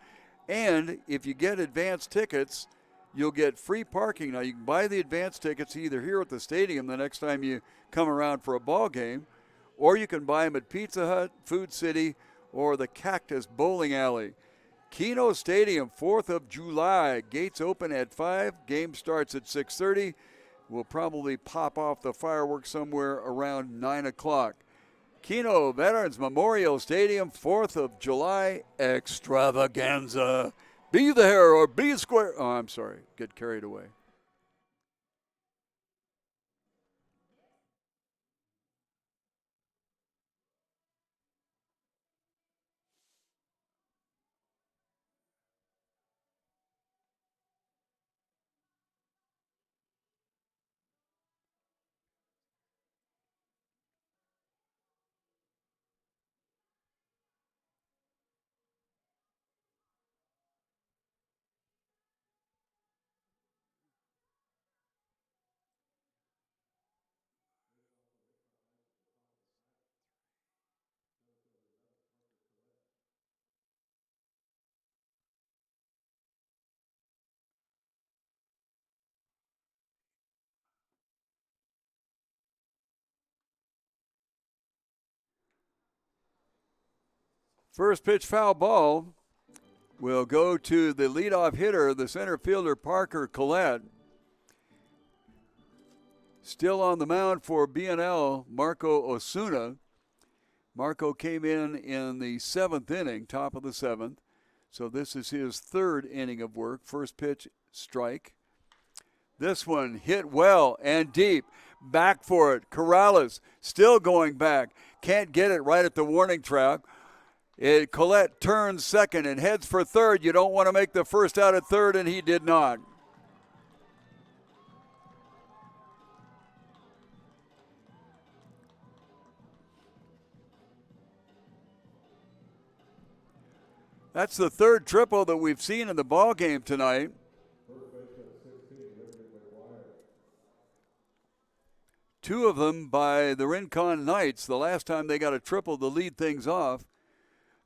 And if you get advance tickets, you'll get free parking. Now, you can buy the advance tickets either here at the stadium the next time you come around for a ball game, or you can buy them at Pizza Hut, Food City, or the Cactus Bowling Alley. Kino Stadium, 4th of July. Gates open at 5. Game starts at 6:30. We'll probably pop off the fireworks somewhere around 9 o'clock. Kino Veterans Memorial Stadium, 4th of July extravaganza. Be there or be square. Oh, I'm sorry. Get carried away. First pitch foul ball will go to the leadoff hitter, the center fielder, Parker Collette. Still on the mound for BNL, Marco Osuna. Marco came in the 7th inning, top of the 7th. So this is his 3rd inning of work. First pitch, strike. This one hit well and deep. Back for it. Corrales still going back. Can't get it right at the warning track. Collette turns second and heads for third. You don't want to make the first out at third, and he did not. That's the third triple that we've seen in the ball game tonight. Two of them by the Rincon Knights. The last time they got a triple to lead things off,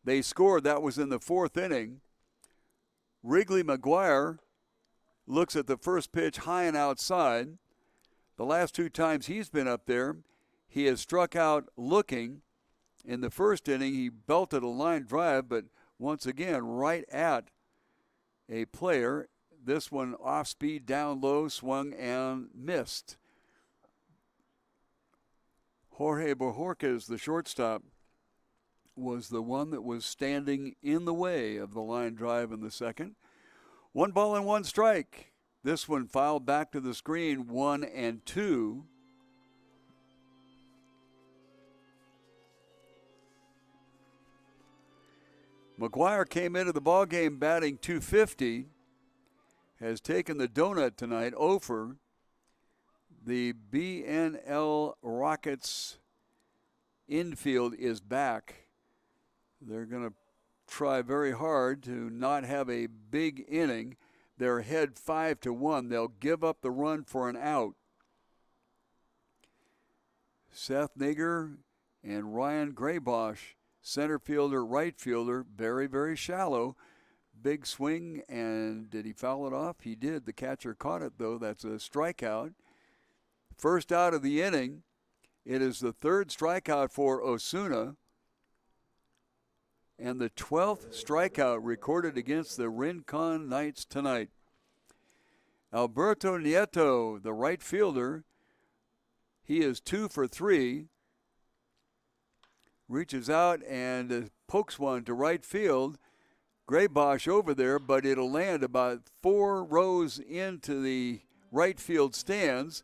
they scored. That was in the fourth inning. Wrigley McGuire looks at the first pitch high and outside. The last two times he's been up there, he has struck out looking. In the first inning, he belted a line drive, but once again, right at a player. This one off speed, down low, swung and missed. Jorge Bojorquez, the shortstop, was the one that was standing in the way of the line drive in the second. 1 ball and 1 strike. This one fouled back to the screen, 1-2. McGuire came into the ballgame batting .250, has taken the donut tonight, over. The BNL Rockets infield is back. They're going to try very hard to not have a big inning. They're ahead 5-1. They'll give up the run for an out. Seth Nigger and Ryan Graybosch, center fielder, right fielder, very, very shallow. Big swing, and did he foul it off? He did. The catcher caught it, though. That's a strikeout. First out of the inning. It is the third strikeout for Osuna and the 12th strikeout recorded against the Rincon Knights tonight. Alberto Nieto, the right fielder, he is 2 for 3. Reaches out and pokes one to right field. Graybosch over there, but it'll land about 4 rows into the right field stands,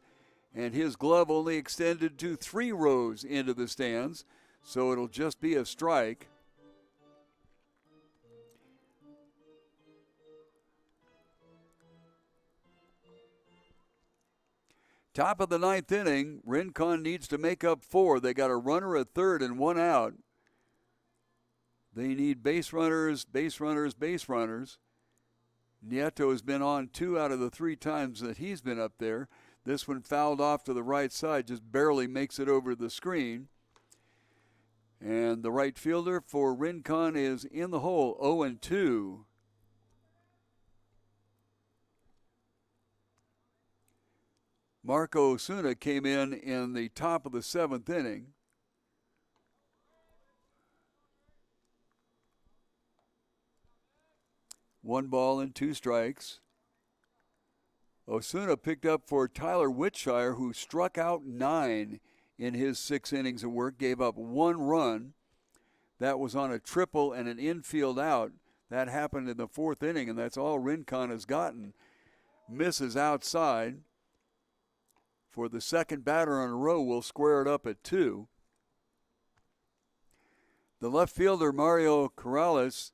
and his glove only extended to 3 rows into the stands, so it'll just be a strike. Top of the 9th inning, Rincon needs to make up 4. They got a runner at third and 1 out. They need base runners, base runners, base runners. Nieto has been on 2 out of the 3 times that he's been up there. This one fouled off to the right side, just barely makes it over the screen. And the right fielder for Rincon is in the hole, 0-2. Marco Osuna came in the top of the 7th inning. One ball and 2 strikes. Osuna picked up for Tyler Whitshire, who struck out 9 in his 6 innings of work, gave up 1 run. That was on a triple and an infield out. That happened in the 4th inning, and that's all Rincon has gotten. Misses outside. For the second batter in a row, we'll square it up at 2. The left fielder, Mario Corrales,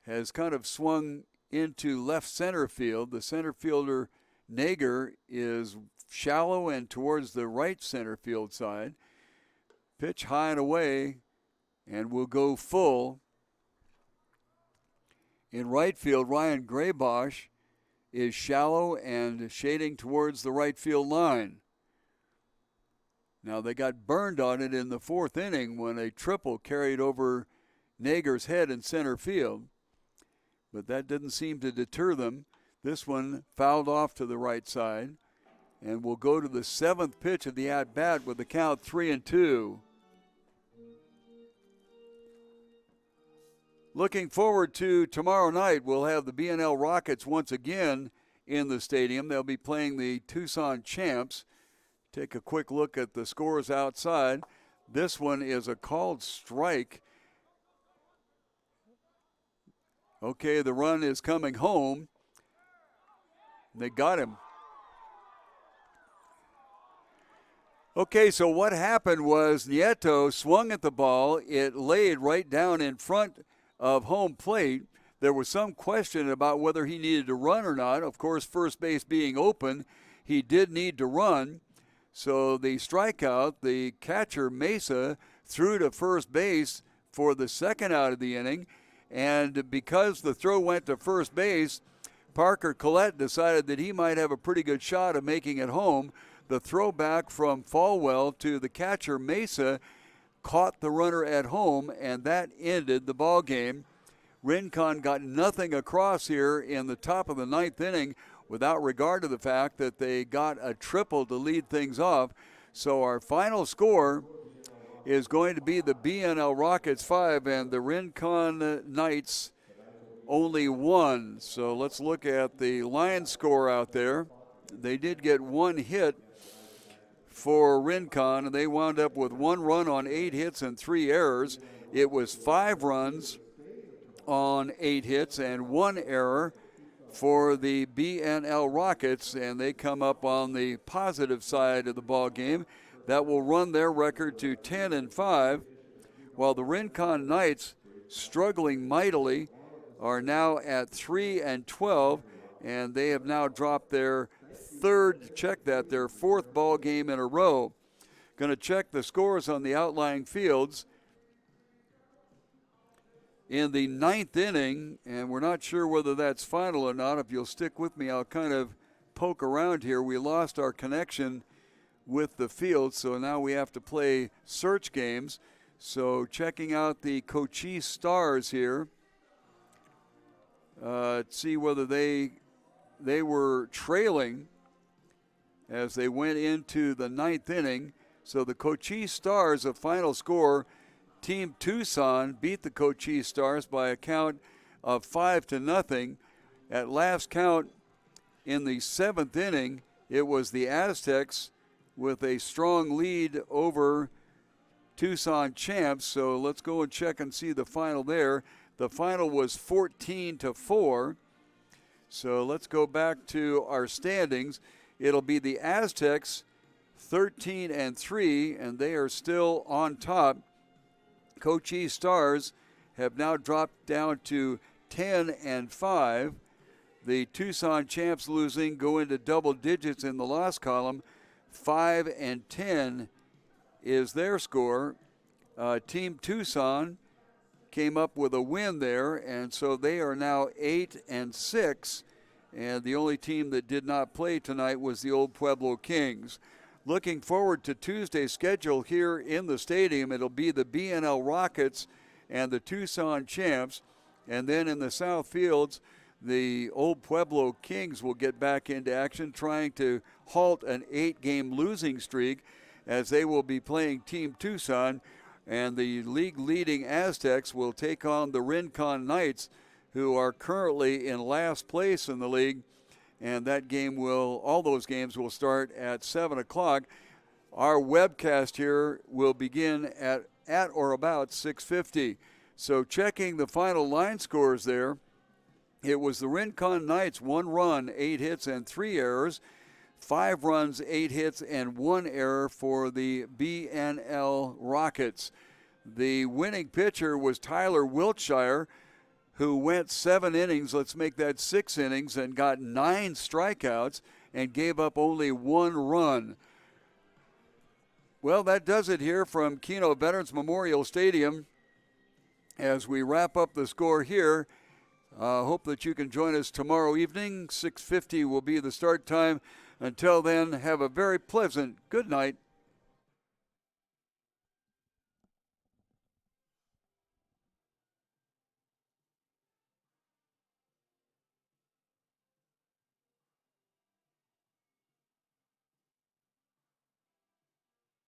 has kind of swung into left center field. The center fielder, Nager, is shallow and towards the right center field side. Pitch high and away, and will go full. In right field, Ryan Graybosch is shallow and shading towards the right field line. Now, they got burned on it in the 4th inning when a triple carried over Nager's head in center field. But that didn't seem to deter them. This one fouled off to the right side and will go to the 7th pitch of the at-bat with the count 3-2. Looking forward to tomorrow night, we'll have the BNL Rockets once again in the stadium. They'll be playing the Tucson Champs. Take a quick look at the scores outside. This one is a called strike. Okay, the run is coming home. They got him. Okay, so what happened was Nieto swung at the ball. It laid right down in front of home plate. There was some question about whether he needed to run or not. Of course, first base being open, he did need to run. So the strikeout, the catcher, Mesa, threw to first base for the second out of the inning. And because the throw went to first base, Parker Collette decided that he might have a pretty good shot of making it home. The throw back from Falwell to the catcher Mesa caught the runner at home, and that ended the ball game. Rincon got nothing across here in the top of the ninth inning without regard to the fact that they got a triple to lead things off. So our final score is going to be the BNL Rockets 5 and the Rincon Knights only 1. So let's look at the line score out there. They did get one hit for Rincon, and they wound up with 1 run on 8 hits and 3 errors. It was 5 runs on 8 hits and 1 error for the BNL Rockets, and they come up on the positive side of the ball game. That will run their record to 10-5, while the Rincon Knights, struggling mightily, are now at 3-12, and they have now dropped their their 4th ball game in a row. Going to check the scores on the outlying fields. In the 9th inning, and we're not sure whether that's final or not. If you'll stick with me, I'll kind of poke around here. We lost our connection with the field, so now we have to play search games. So checking out the Cochise Stars here. See whether they were trailing as they went into the 9th inning. So the Cochise Stars, a final score, Team Tucson beat the Cochise Stars by a count of 5-0. At last count in the 7th inning, it was the Aztecs with a strong lead over Tucson champs. So let's go and check and see the final there. The final was 14-4. So let's go back to our standings. It'll be the Aztecs 13-3, and they are still on top. Cochise Stars have now dropped down to 10-5. The Tucson champs losing go into double digits in the loss column. 5-10 is their score. Team Tucson came up with a win there, and so they are now 8-6. And the only team that did not play tonight was the Old Pueblo Kings. Looking forward to Tuesday's schedule here in the stadium. It'll be the BNL Rockets and the Tucson champs. And then in the South Fields, the Old Pueblo Kings will get back into action, trying to halt an 8-game losing streak, as they will be playing Team Tucson. And the league-leading Aztecs will take on the Rincon Knights, who are currently in last place in the league. And that game all those games will start at 7 o'clock. Our webcast here will begin at or about 6:50. So checking the final line scores there, it was the Rincon Knights, 1 run, 8 hits and 3 errors. 5 runs, 8 hits and 1 error for the BNL Rockets. The winning pitcher was Tyler Wiltshire, who went 7 innings, let's make that 6 innings, and got 9 strikeouts and gave up only 1 run. Well, that does it here from Kino Veterans Memorial Stadium. As we wrap up the score here, hope that you can join us tomorrow evening. 6:50 will be the start time. Until then, have a very pleasant good night.